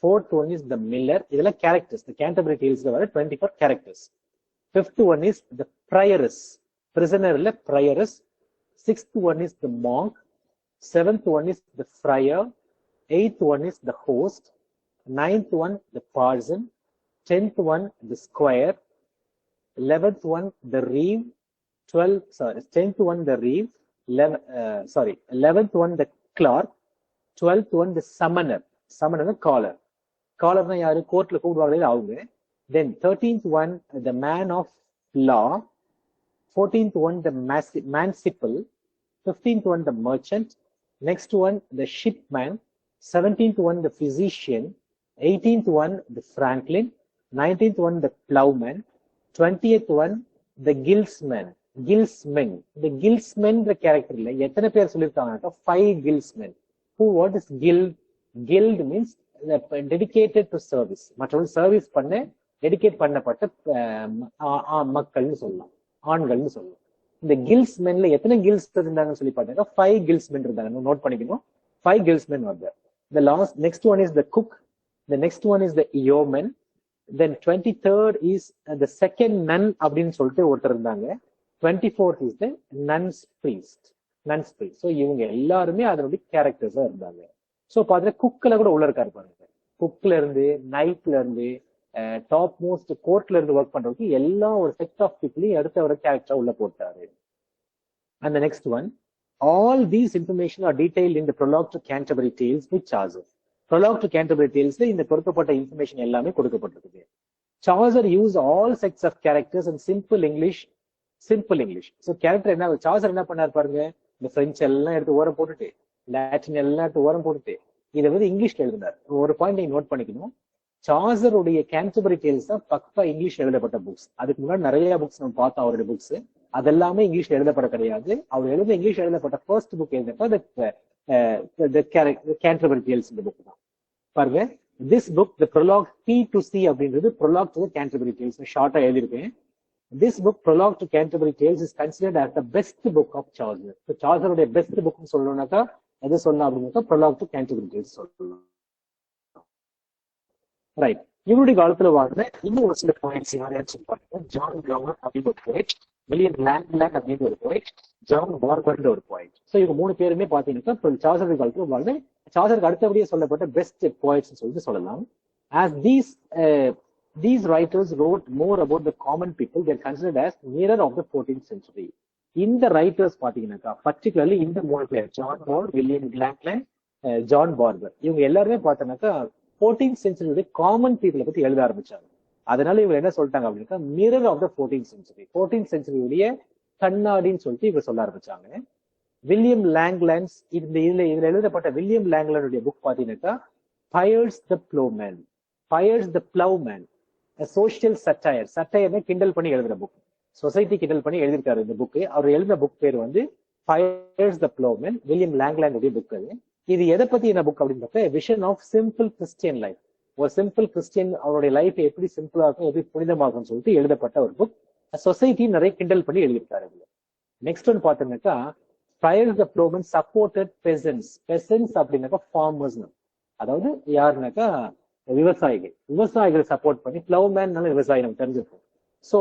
fourth one is the miller. இதெல்லாம் characters, the Canterbury டேல்ஸ்ல வர 24 characters. Fifth one is the prioress, பிரிசனர்ல prioress. Sixth one is the monk, seventh one is the friar, eighth one is the host, ninth one the parson, 10th one the squire, 11th one the reeve, 10th one the reeve, 11th one the clerk, 12th one the summoner, summoner caller, caller na yaru court la kooduvanga avanga. Then 13th one the man of law, 14th one the manciple, 15th one the merchant, next one the shipman, 17th one the physician, 18th one the franklin, 19th one the plowman, 20th one the guildsman. The guildsman the character la எத்தனை பேர் சொல்லிருக்காங்க? 5 guildsmen. What is guild? Guild means dedicated to service. மற்றவங்க service பண்ண dedicate பண்ணப்பட்ட மக்கள்னு சொல்லலாம், ஆண்கள்னு சொல்லலாம். இந்த கில்ஸ்மென்ல எத்தனை கில்ஸ் இருந்தாங்கன்னு சொல்லி பார்த்தீங்கன்னா 5 கில்ஸ்மென் இருந்தாங்க. நோட் பண்ணிக்கணும், 5 கில்ஸ்மென் were there. The next one is the cook. The next one is the yeoman. Then 23rd is the second nun அப்படின்னு சொல்லிட்டு ஒருத்தர் இருந்தாங்க. 24th is the nuns priest. So இவங்க எல்லாருமே அதனுடைய கேரக்டர்ஸா இருந்தாங்க. ஸோ பாத்தீங்கன்னா குக்ல கூட உள்ள இருக்காரு பாருங்க. குக்ல இருந்து, நைட்ல இருந்து, டாப் மோஸ்ட் கோர்ட்ல இருந்து ஒர்க் பண்றதுக்கு எல்லா ஒரு செட் ஆஃப் பீப்புளையும் எடுத்த ஒரு கேரக்டரா உள்ள போட்டாரு. And the next one, all these information are detailed in the prologue to Canterbury Tales with Chaucer. Prologue to Canterbury Tales இந்த கொடுக்கப்பட்ட இன்ஃபர்மேஷன் எல்லாமே கொடுக்கப்பட்டிருக்கு. Chaucer used all sets of characters in simple English. So character என்ன, Chaucer என்ன பண்ணாரு பாருங்க, இந்த French எல்லாம் எடுத்து ஓரம் போட்டுட்டு, லாட்டின் எல்லாம் எடுத்து ஓரம் போட்டுட்டு இதை வந்து இங்கிலீஷ்ல எழுதினார். ஒரு பாயிண்ட் நீங்க நோட் பண்ணிக்கணும், சார்சருடைய கேன்டர்பரி டேல்ஸ் தான் பக்கா இங்கிலீஷ் எழுதப்பட்ட புக்ஸ். அதுக்கு முன்னாடி நிறைய புக்ஸ் நம்ம பார்த்தோம் அவருடைய புக்ஸ், அதெல்லாமே இங்கிலீஷ்ல எழுதப்பட கிடையாது. அவர் இங்கிலீஷ் எழுதப்பட்ட ஃபர்ஸ்ட் புக் எழுதப்பட்ட கேன்டர்பரி டேல்ஸ் இந்த புக் தான். பாருங்க, this book the prologue P to C அப்படின்றது ப்ரொலாக் டு கேன்டர்பரி டேல்ஸ் ஷார்ட்டா எழுதியிருக்கேன். This book, Prologue to Canterbury Tales, is considered as the best book of Chaucer. So Chaucer உடைய best book சொல்லணும்னாக்கா எது சொல்லலாம் அப்படின்னாக்கா Prologue to Canterbury Tales சொல்லலாம். Right, இவருடைய காலத்துல வாழ்ந்த இன்னும் ஒரு சில பாயிண்ட்ஸ் யாரையாச்சும் சொல்லுவாங்க. ஜான் கவர் அப்படின்னு ஒரு போயிட், வில்லியம் லேங்லேண்ட் அப்படின்னு ஒரு போயிட், ஜான் பார்பர்ன்ற ஒரு போயிட். ஸோ இவங்க மூணு பேருமே பாத்தீங்கன்னா சாசர் காலத்துல வாழ்ந்த, சாசருக்கு அடுத்தபடியே சொல்லப்பட்ட பெஸ்ட் போயிட்ஸ் சொல்லிட்டு சொல்லலாம். As these writers wrote more about the common people, they are considered as mirror of the 14th century. இந்த ரைட்டர்ஸ் பாத்தீங்கன்னாக்கா பர்டிகுலர்லி இந்த மூணு பேர், John Paul, William Langland, John Barbour, இவங்க எல்லாருமே பார்த்தோம்னாக்கா 14th century காமன் பீப்புளை பத்தி எழுத ஆரம்பிச்சாங்க. அதனால இவங்க என்ன சொல்லிட்டாங்க அப்படின்னா mirror of the 14th century, 14th century கண்ணாடின்னு சொல்லிட்டு இவங்க சொல்ல ஆரம்பிச்சாங்க. வில்லியம் லேங்லேண்ட்ஸ், இதுல எழுதப்பட்ட வில்லியம் லேங்லேண்டுடைய புக் பாத்தீங்கன்னாக்கா Piers the Ploughman, Piers the Ploughman, social satire, சட்டையர்னு கிண்டல் பண்ணி எழுதுற புக், சொசைட்டி கிண்டல் பண்ணி எழுதியிருக்காரு இந்த புக்கு. அவர் எழுதின புக் பேர் வந்து ஃபயர்ஸ் த ப்ளவ்மேன், வில்லியம் லேங்லேண்டுடைய புக். அது இது எதை பத்தி என்ன புக் அப்படின்னு பார்த்தா vision of simple Christian life. ஒரு சிம்பிள் கிறிஸ்டியன் அவருடைய லைஃப் எப்படி சிம்பிளா இருக்கும், எப்படி புனிதமாகும் சொல்லிட்டு எழுதப்பட்ட ஒரு புக். சொசைட்டி நிறைய கிண்டல் பண்ணி எழுதியிருக்காரு. நெக்ஸ்ட் ஒன் பாத்தீங்கன்னாக்கா ஃபயர்ஸ் த ப்ளவ்மேன் சப்போர்ட்டட் பெசன்ஸ். பெசன்ஸ் அப்படின்னாக்கா ஃபார்மர்ஸ், அதாவது யாருனாக்கா விவசாயிகள், விவசாயிகளை சப்போர்ட் பண்ணி, பிளவ்மேன்னால விவசாயி நம்ம தெரிஞ்சிருக்கோம். ஸோ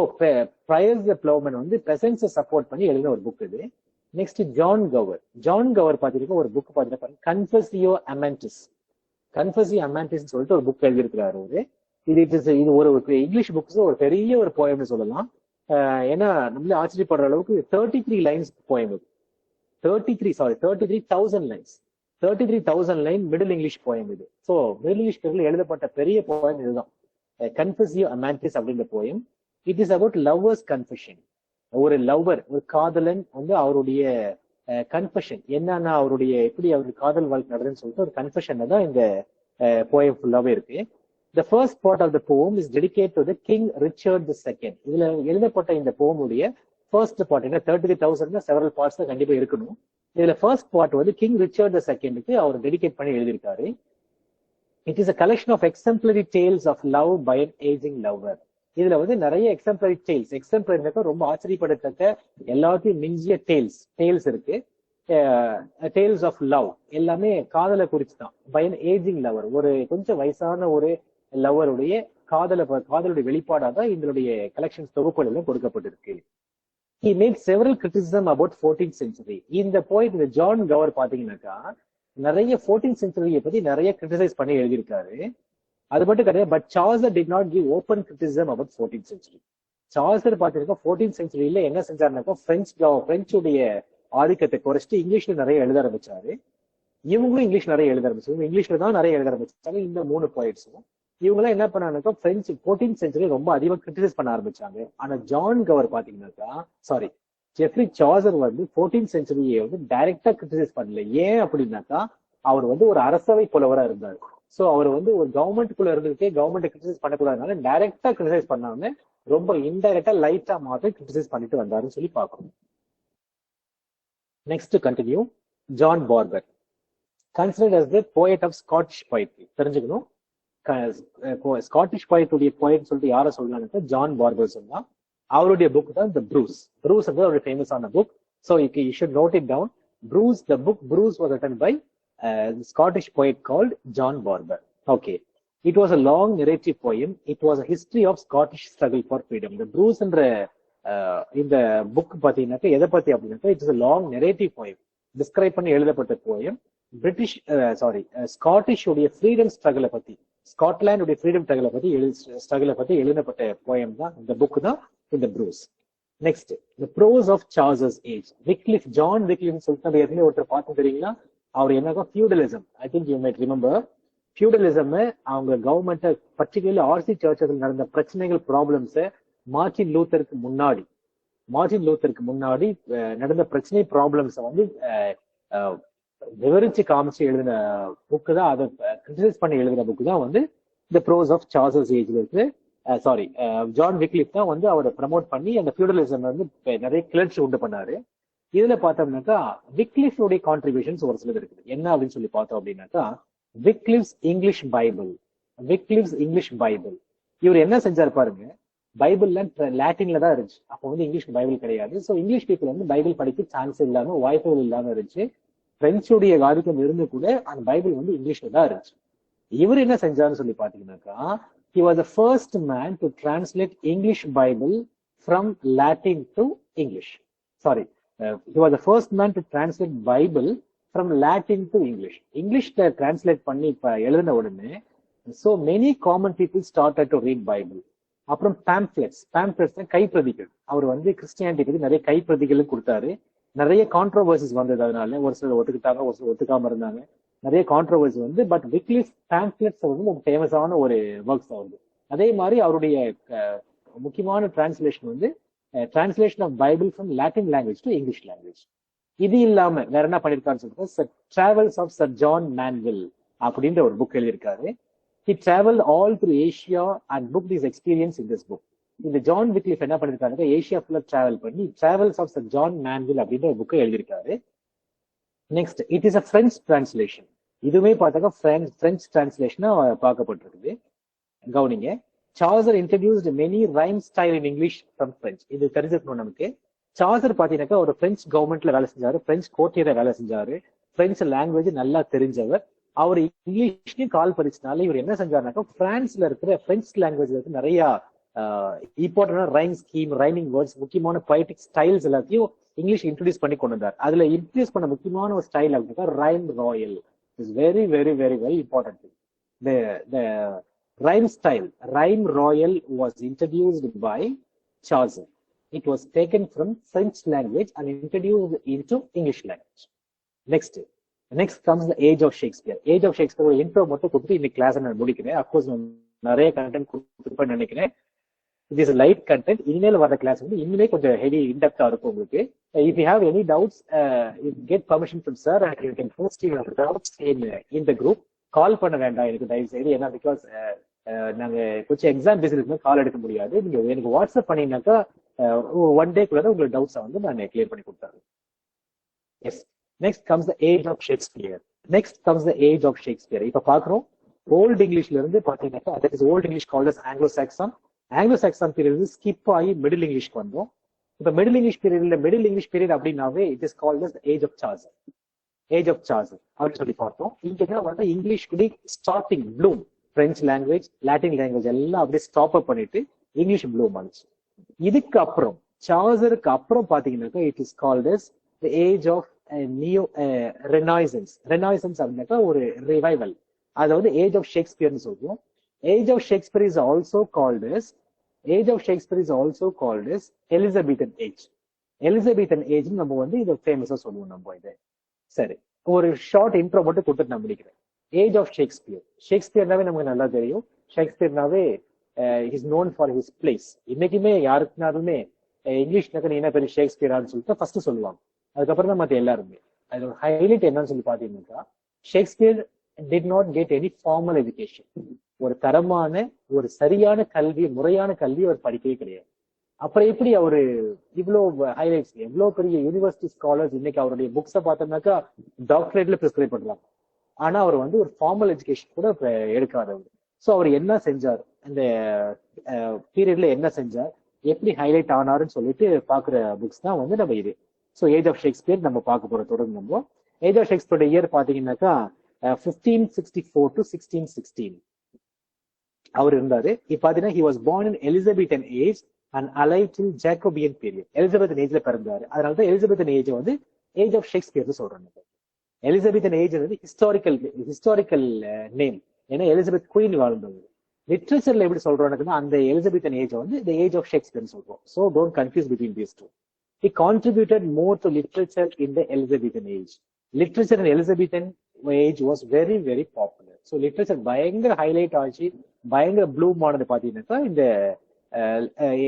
ஃபயர்ஸ் த ப்ளவ்மேன் வந்து பெசன்ஸை சப்போர்ட் பண்ணி எழுதின ஒரு புக் இது. Next John cover. John cover பாத்தீங்கன்னா ஒரு புக் பாத்தீங்கன்னா கன்ஃபெசியோ அமாண்டிஸ், கன்ஃபெசியோ அமாண்டிஸ் சொல்லிட்டு ஒரு புக் எழுதியிருக்கிறாரு அவரு. இது ஒரு இங்கிலீஷ் புக்ஸ் ஒரு பெரிய ஒரு போயம்னு சொல்லலாம். ஏன்னா நம்மளே ஆச்சரியப்படுற அளவுக்கு 33 லைன்ஸ் போயம் இது. 33,000 lines, 33,000 line middle English poem இது. ஸோ மிடில் இங்கிலீஷ் எழுதப்பட்ட பெரிய போயம் இதுதான், கன்ஃபெசியோ அமாண்டிஸ் அப்படின்ற poem. It is about lovers confession. ஒரு லவ்வர், ஒரு காதலன் வந்து அவருடைய கன்ஃபெஷன் என்னன்னா, அவருடைய எப்படி அவருடைய காதல் வாழ்க்கை நடக்குதுன்னு சொல்லிட்டு ஒரு கன்ஃபெஷன் தான் இந்த போயம் ஃபுல்லாவே இருக்கு. The first part of the poem is dedicated to the King Richard II. இதுல எழுதப்பட்ட இந்த போமுடைய ஃபர்ஸ்ட் பார்ட், என்ன 33,000 செவரல் பார்ட்ஸ் தான் கண்டிப்பா இருக்கணும். இதுல ஃபர்ஸ்ட் பார்ட் வந்து கிங் ரிச்சர்ட் II அவர் டெடிகேட் பண்ணி எழுதியிருக்காரு. It is a collection of exemplary tales of love by an aging lover. இதுல வந்து நிறைய எக்ஸாம்பிளரி டேல்ஸ், எக்ஸாம்பிளரினாக்கா ரொம்ப ஆச்சரியப்படத்தக்க எல்லாத்தையும் மிஞ்சிய டேல்ஸ் இருக்கு. டேல்ஸ் ஆஃப் லவ் எல்லாமே காதலை குறிச்சு தான். பை அன் ஏஜிங் லவர், ஒரு கொஞ்சம் வயசான ஒரு லவருடைய காதலுடைய வெளிப்பாடாக தான் இதனுடைய கலெக்ஷன்ஸ் தொகுப்புகள் கொடுக்கப்பட்டிருக்கு. He made several criticism about 14th century. இந்த போயிட் இந்த ஜான் கவர் பாத்தீங்கன்னாக்கா நிறைய 14th century பத்தி நிறைய கிரிட்டிசைஸ் பண்ணி எழுதியிருக்காரு. அது மட்டும் கிடையாது, but Chaucer did not give open criticism about 14th century. Chaucer பாத்தீங்கன்னா 14th centuryல என்ன செஞ்சாருனாக்கா பிரெஞ்சுடைய ஆதிக்கத்தை குறைச்சிட்டு இங்கிலீஷ்ல நிறைய எழுத ஆரம்பிச்சாரு. இவங்களும் இங்கிலீஷ் நிறைய எழுத ஆரம்பிச்சாங்க, இங்கிலீஷ்ல தான் நிறைய எழுத ஆரம்பிச்சாங்க இந்த மூணு போயிட்ஸும். இவங்களாம் என்ன பண்ணாங்கன்னாக்கா பிரெஞ்சு 14th century ரொம்ப அதிகமா கிரிட்டிசைஸ் பண்ண ஆரம்பிச்சாங்க. ஆனா ஜான் கவர் பாத்தீங்கன்னாக்கா ஜெஃப்ரி சாசர் வந்து 14th century வந்து டைரக்டா கிரிட்டிசைஸ் பண்ணல. ஏன் அப்படின்னாக்கா அவர் வந்து ஒரு அரசவை புலவரா இருந்தார். சோ அவர் வந்து ஒரு கவர்மெண்ட்டுக்குள்ள இருந்துகிட்டே கவர்மெண்ட் கிரிட்டிசைஸ் பண்ணக்கூடாதுனால டைரக்டா கிரிட்டிசைஸ் பண்ணாம ரொம்ப இன்டைரக்டா லைட்டா மாத்திரம் கிரிட்டிசைஸ் பண்ணிட்டு வந்தாருன்னு சொல்லி பாக்கணும். Next continue. John barber considered as the poet of Scottish poetry. தெரிஞ்சுக்கணும், ஸ்காட்டிஷ் போயட்டுடைய போயட் சொல்லிட்டு யார சொல்லலாம்னா ஜான் பார்பர் சொல்லலாம். அவருடைய புக் தான் த ப்ரூஸ். ப்ரூஸ் வந்து ஒரு ஃபேமஸான book. So you should note it down. Bruce, the book Bruce was written by Scottish poet called John Barber. Okay, it was a long narrative poem. It was a history of Scottish struggle for freedom. The Bruce என்ற இந்த book பாத்தீங்கன்னாக்கா எதை பத்தி அப்படின்னாக்கா it is a long narrative poem. Describe பண்ணி எழுதப்பட்ட poem Scottish உடைய freedom ஸ்ட்ரகிளை பத்தி, ஸ்காட்லாண்டுடைய ஃப்ரீடம் ஸ்ட்ரகிளை பத்தி எழுதப்பட்ட போயம் தான் இந்த புக் தான் இந்த Bruce. Next the prose of Charles age. Wycliffe, John Wycliffe சொல்லிட்டு ஏற்கனவே ஒருத்தர் பார்த்து தெரியுங்களா? அவர் என்னக்கா feudalism, I think you might remember. Feudalism அவங்க கவர்மெண்ட் பர்டிகுலர்லி ஆர்சி சர்ச்சஸ்ல நடந்த பிரச்சனைகள் ப்ராப்ளம்ஸை மார்ட்டின் லூத்தருக்கு முன்னாடி நடந்த பிரச்சனை ப்ராப்ளம்ஸை வந்து விவரிச்சு காமிச்சு எழுதின புக்கு தான், அதை கிரிட்டிசைஸ் பண்ணி எழுதின புக்கு தான் வந்து தி ப்ரோஸ் ஆஃப் சார்லஸ் ஏஜ்ல இருக்கு. ஜான் விக்லிஃப் தான் வந்து அவரை ப்ரமோட் பண்ணி அந்த ஃபியூடலிசம் வந்து நிறைய கிளர்ச்சி உண்டு பண்ணாரு. இதுல பார்த்தோம்னாக்கா விக்லிஃபுடைய கான்ட்ரிபியூஷன்ஸ் ஒரு சிலது இருக்குது. என்ன அப்படின்னு சொல்லி பார்த்தோம் அப்படின்னாக்கா விக்லிஃப்ஸ் இங்கிலீஷ் பைபிள். இவர் என்ன செஞ்சாரு பாருங்க, பைபிள்ல லாட்டின்ல தான் இருந்துச்சு. அப்போ வந்து இங்கிலீஷ் பைபிள் கிடையாது. ஸோ இங்கிலீஷ் பீப்புள் வந்து பைபிள் படிக்க சான்ஸ் இல்லாம, வாய்ப்புகள் இல்லாம இருந்துச்சு. பிரெஞ்சுடைய ஆதிக்கம் இருந்து கூட அந்த பைபிள் வந்து இங்கிலீஷ்ல தான் இருந்துச்சு. இவர் என்ன செஞ்சாருன்னு சொல்லி பாத்தீங்கன்னாக்கா, he was the first man to translate English Bible from Latin to English. Sorry, he was the first man to translate Bible from Latin to English. Englishல translate பண்ணி இப்ப எழுதின உடனே so many common people started to read Bible. அப்புறம் pamphlets கைப்பிரதிகள். அவர் வந்து கிறிஸ்டியானிட்டிக்கு நிறைய கைப்பிரதிகளும் கொடுத்தாரு. நிறைய கான்ட்ரோவர்சிஸ் வந்தது. அதனால ஒரு சிலர் ஒத்துக்கிட்டாங்க, ஒரு சிலர் ஒத்துக்காம இருந்தாங்க. நிறைய கான்ட்ரோவர்சி வந்து, பட் விக்லிஃப் பேம்ப்ளெட்ஸ் வந்து ஒரு ஃபேமஸான ஒரு ஒர்க்ஸ் ஆகுது. அதே மாதிரி அவருடைய முக்கியமான டிரான்ஸ்லேஷன் வந்து translation of Bible from Latin language to English language. இது இல்லாம வேற என்ன பண்ணிருக்காருன்னு சொல்லிட்டு travels of sir John Mandeville அப்படின்ற ஒரு புக் எழுதியிருக்காரு. He traveled all through Asia and booked his experience in this book. இந்த ஜான் விக்லிஃப் என்ன பண்ணிருக்காரு, ஏஷியா ஃபுல்லா டிராவல் பண்ணி travels of sir John Mandeville அப்படின்ற ஒரு புக்கை எழுதியிருக்காரு. Next, it is a French translation. இதுவுமே பார்த்தாக்கா பிரெஞ்ச் டிரான்ஸ்லேஷனா பார்க்கப்பட்டிருக்குது. கவனிங்க, Chaucer introduced many rhyme style in English from French. இது தெரிஞ்சுக்கணும் நமக்கு. சார்சர் பாத்தீங்கன்னாக்கா ஒரு பிரெஞ்ச் கவர்மெண்ட்ல வேலை செஞ்சாரு, பிரெஞ்ச் கோர்ட்டியரை வேலை செஞ்சாரு, பிரெஞ்ச் லாங்குவேஜ் நல்லா தெரிஞ்சவர். அவர் இங்கிலீஷ்லயும் கால் பதிச்சனால இவர் என்ன செஞ்சாருனாக்கா, பிரான்ஸ்ல இருக்கிற பிரெஞ்ச் லாங்குவேஜ்ல இருக்கு நிறைய இம்பார்ட்டன்டான ரைம் ஸ்கீம், ரைமிங் வேர்ட்ஸ், முக்கியமான பொய்டிக் ஸ்டைல்ஸ் எல்லாத்தையும் இங்கிலீஷ் இன்ட்ரோடியூஸ் பண்ணி கொண்டு வந்தார். அதுல இன்ட்ரோடியூஸ் பண்ண முக்கியமான ஒரு ஸ்டைல் அப்படின்னா rhyme Royal is very very very very important. The rhyme style, rhyme royal, was introduced by Chaucer. It was taken from French language and introduced into English language. Next comes the age of Shakespeare. Age of Shakespeare intro மட்டும் கொடுத்து இந்த class நான் முடிக்கிறேன். Of course நிறைய content கொடுத்துருப்பேன்னு நினைக்கிறேன். It is a light content. இனிமேல் வர class வந்து இனிமே கொஞ்சம் ஹெவி இன்டெப்தா இருக்கும் உங்களுக்கு. If you have any doubts, you get permission from sir and you can post your doubts in the group. கால் பண்ண வேண்டாம் எனக்கு தயவு செய்து. ஏன்னா பிகாஸ் நாங்க கொஞ்சம் எக்ஸாம் பேசிட்டு கால் எடுக்க முடியாது. நீங்க எனக்கு வாட்ஸ்அப் பண்ணீங்கன்னாக்கா ஒன் டேக்குள்ள உங்களுக்கு டவுட்ஸ் வந்து நான் கிளியர் பண்ணி கொடுத்தாரு. Yes, next comes the age of Shakespeare. இப்ப பாக்குறோம் ஓல்டு இங்கிலீஷ்ல இருந்து பாத்தீங்கன்னாக்கா that is old English called as Anglo Saxon. Anglo Saxon period skip ஆகி மிடில் இங்கிலீஷ்க்கு வந்தோம். இப்ப மிடில் இங்கிலீஷ் பீரியட் அப்படின்னாவே it is called as age of Chaucer. அப்படின்னு சொல்லி பார்த்தோம். இங்க வந்து English starting bloom, French language, Latin language எல்லாம் அப்படியே ஸ்டாப் அப் பண்ணிட்டு இங்கிலீஷ் ப்ளூம் ஆனிச்சு. இதுக்கு அப்புறம் சார்சருக்கு அப்புறம் பாத்தீங்கன்னாக்கா it is called as the age of new renaissance. அப்படின்னாக்கா ஒரு ரிவைவல். அதாவது ஏஜ் ஆஃப் ஷேக்ஸ்பியர்னு சொல்லுவோம். Age of Shakespeare is also called as Elizabethan age. Elizabethan age நம்ம வந்து இதை ஃபேமஸா சொல்லுவோம் நம்ம இதை. சரி, ஒரு ஷார்ட் இன்ட்ரோ மட்டும் கொடுத்துட்டு நான் முடிக்கிறேன். ஏஜ் ஆஃப் ஷேக்ஸ்பியர்னாவே நமக்கு நல்லா தெரியும். ஷேக்ஸ்பியர்னாவே is known for his plays. இன்னைக்குமே யாருக்குனாலுமே இங்கிலீஷ்னாக்க நீ என்ன பெரிய ஷேக்ஸ்பியரான்னு சொல்லிட்டு ஃபர்ஸ்ட் சொல்லுவாங்க. அதுக்கப்புறம் தான் மற்ற எல்லாருமே. அதோட ஹைலைட் என்னன்னு சொல்லி பாத்தீங்கன்னாக்கா, Shakespeare did not get any formal education. ஒரு தரமான ஒரு சரியான கல்வி, முறையான கல்வி அவர் படிக்கவே கிடையாது. அப்புறம் எப்படி அவரு இவ்வளவு ஹைலைட்ஸ், எவ்வளவு பெரிய யூனிவர்சிட்டி ஸ்காலர்ஸ் இன்னைக்கு அவருடைய புக்ஸை பார்த்தோம்னாக்கா டாக்டரேட்ல பிரிஸ்கிரைப் பண்றாங்க. ஆனா அவர் வந்து ஒரு ஃபார்மல் எஜுகேஷன் கூட எடுக்காதவர். ஸோ அவர் என்ன செஞ்சார், அந்த பீரியட்ல என்ன செஞ்சார், எப்படி ஹைலைட் ஆனாருன்னு சொல்லிட்டு பாக்குற புக்ஸ் தான் வந்து நம்ம இது. ஸோ ஏஜ் ஆஃப் ஷேக்ஸ்பியர் நம்ம பார்க்க போற தொடர்ந்து. நம்ம ஏஜ் ஆஃப் ஷேக்ஸ்பியரோட இயர் பாத்தீங்கன்னாக்கா 1564 to 1616 அவர் இருந்தாரு. இப்ப பாத்தீங்கன்னா he was born in Elizabethan age and alive till Jacobean period. Elizabethan ஏஜ்ல பிறந்தாரு. அதனாலதான் எலிசபெத்தன் ஏஜ் வந்து ஏஜ் ஆஃப் ஷேக்ஸ்பியர்னு சொல்றாங்க. எலிசபெத்தன் ஏஜ் வந்து ஹிஸ்டாரிக்கல் நேம். ஏன்னா எலிசபெத் குயின் வாழ்ந்தவங்க. லிட்ரேச்சர்ல எப்படி சொல்றோம்னா அந்த எலிசபெத்தன் ஏஜ் வந்து the age of Shakespeare சொல்றோம். So don't confuse between these two. He contributed more to literature in the Elizabethan age. Literature in Elizabethan age was very very popular. So literature பயங்கர highlight ஆச்சு, பயங்கர Bloom ஆனது பாத்தீங்கன்னாக்கா இந்த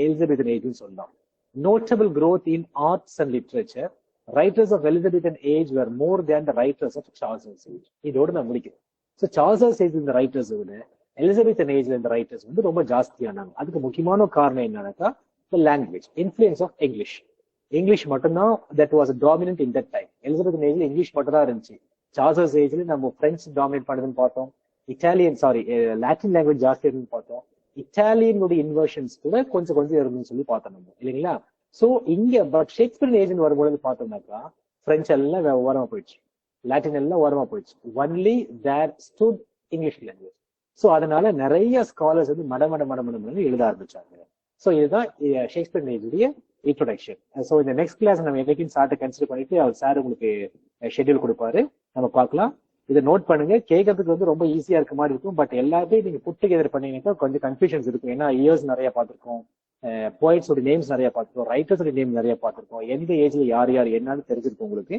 Elizabethan ஏஜ்னு சொல்லலாம். Notable growth in arts and literature. Writers of Elizabethan age were more than the writers of Chaucer's age. இதோட நான் முடிக்கிறேன். ஸோ சார்சர்ஸ் ஏஜ் இந்த ரைட்டர்ஸ் விட எலிசபெத்தன் ஏஜ்ல இந்த ரைட்டர்ஸ் வந்து ரொம்ப ஜாஸ்தியானாங்க. அதுக்கு முக்கியமான காரணம் என்னன்னாக்கா லாங்குவேஜ் இன்ஃபுளுன்ஸ் ஆஃப் இங்கிலீஷ் மட்டும்தான் that was dominant in that time. Elizabethan ஏஜ்ல இங்கிலீஷ் மட்டும் தான் இருந்துச்சு. சார்சர்ஸ் ஏஜ்ல நம்ம பிரெஞ்சு டாமினேட் பண்ணதுன்னு பார்த்தோம், லாட்டின் லாங்குவேஜ் ஜாஸ்தி இருக்குன்னு பார்த்தோம். இட்டாலியனுடைய இன்வர்ஷன்ஸ் கூட கொஞ்சம் கொஞ்சம் இருந்துன்னு சொல்லி பார்த்தோம் நம்ம இல்லைங்களா. சோ இங்க பட் ஷேக்ஸ்பியர் ஏஜ்னு வரும்பொழுது பார்த்தோம்னாக்கா பிரெஞ்சு எல்லாம் ஓரமா போயிடுச்சு, லாட்டின் எல்லாம் ஓரமா போயிடுச்சு. ஒன்லி தேர் ஸ்டூட் இங்கிலீஷ் லாங்குவேஜ். சோ அதனால நிறைய ஸ்காலர்ஸ் வந்து மடமடன்னு எழுத ஆரம்பிச்சாங்க. சோ இதுதான் ஷேக்ஸ்பியர் ஏஜுடைய இன்ட்ரோடக்ஷன். சோ இந்த நெக்ஸ்ட் கிளாஸ் நம்ம என்னைக்கும் சார்ட்டை கன்சிடர் பண்ணிட்டு அவர் சார் உங்களுக்கு ஷெட்யூல் கொடுப்பாரு, நம்ம பார்க்கலாம். இதை நோட் பண்ணுங்க. கேட்கறதுக்கு வந்து ரொம்ப ஈஸியா இருக்க மாதிரி இருக்கும், பட் எல்லாத்தையும் நீங்க புட் டுகெதர் பண்ணீங்கன்னா கொஞ்சம் கன்ஃபியூஷன்ஸ் இருக்கும். ஏன்னா இயர்ஸ் நிறைய பார்த்திருக்கோம், போய்ட்ஸோட நேம்ஸ் நிறைய பார்த்திருக்கோம், ரைட்டர்ஸோட நேம் நிறைய பார்த்திருக்கோம், எந்த ஏஜ்ல யார் யார் என்னன்னு தெரிஞ்சிருக்கும் உங்களுக்கு.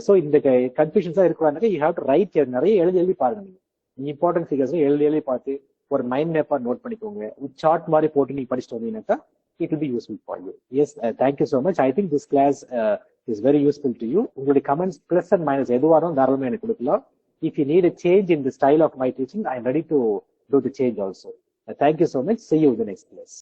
சோ இந்த கன்ஃபியூஷன்ஸா இருக்கிறாங்க. யூ ஹேவ் டு ரைட், நிறைய எழுதி பாருங்க. நீங்க இம்பார்ட்டன்ட் ஃபிகர்ஸ் எழுதி பார்த்து ஒரு மைண்ட் மேப்பா நோட் பண்ணிக்கோங்க. சார்ட் மாதிரி போட்டு நீங்க படிச்சுட்டு வந்தீங்கன்னாக்கா it will be useful for you. Yes, thank you so much. I think this class is very useful to you. உங்களுடைய comments plus and minus எதுவாரும் தாராளமா எனக்கு கொடுக்கலாம். If you need a change in the style of my teaching, I am ready to do the change also. Thank you so much. See you in the next class.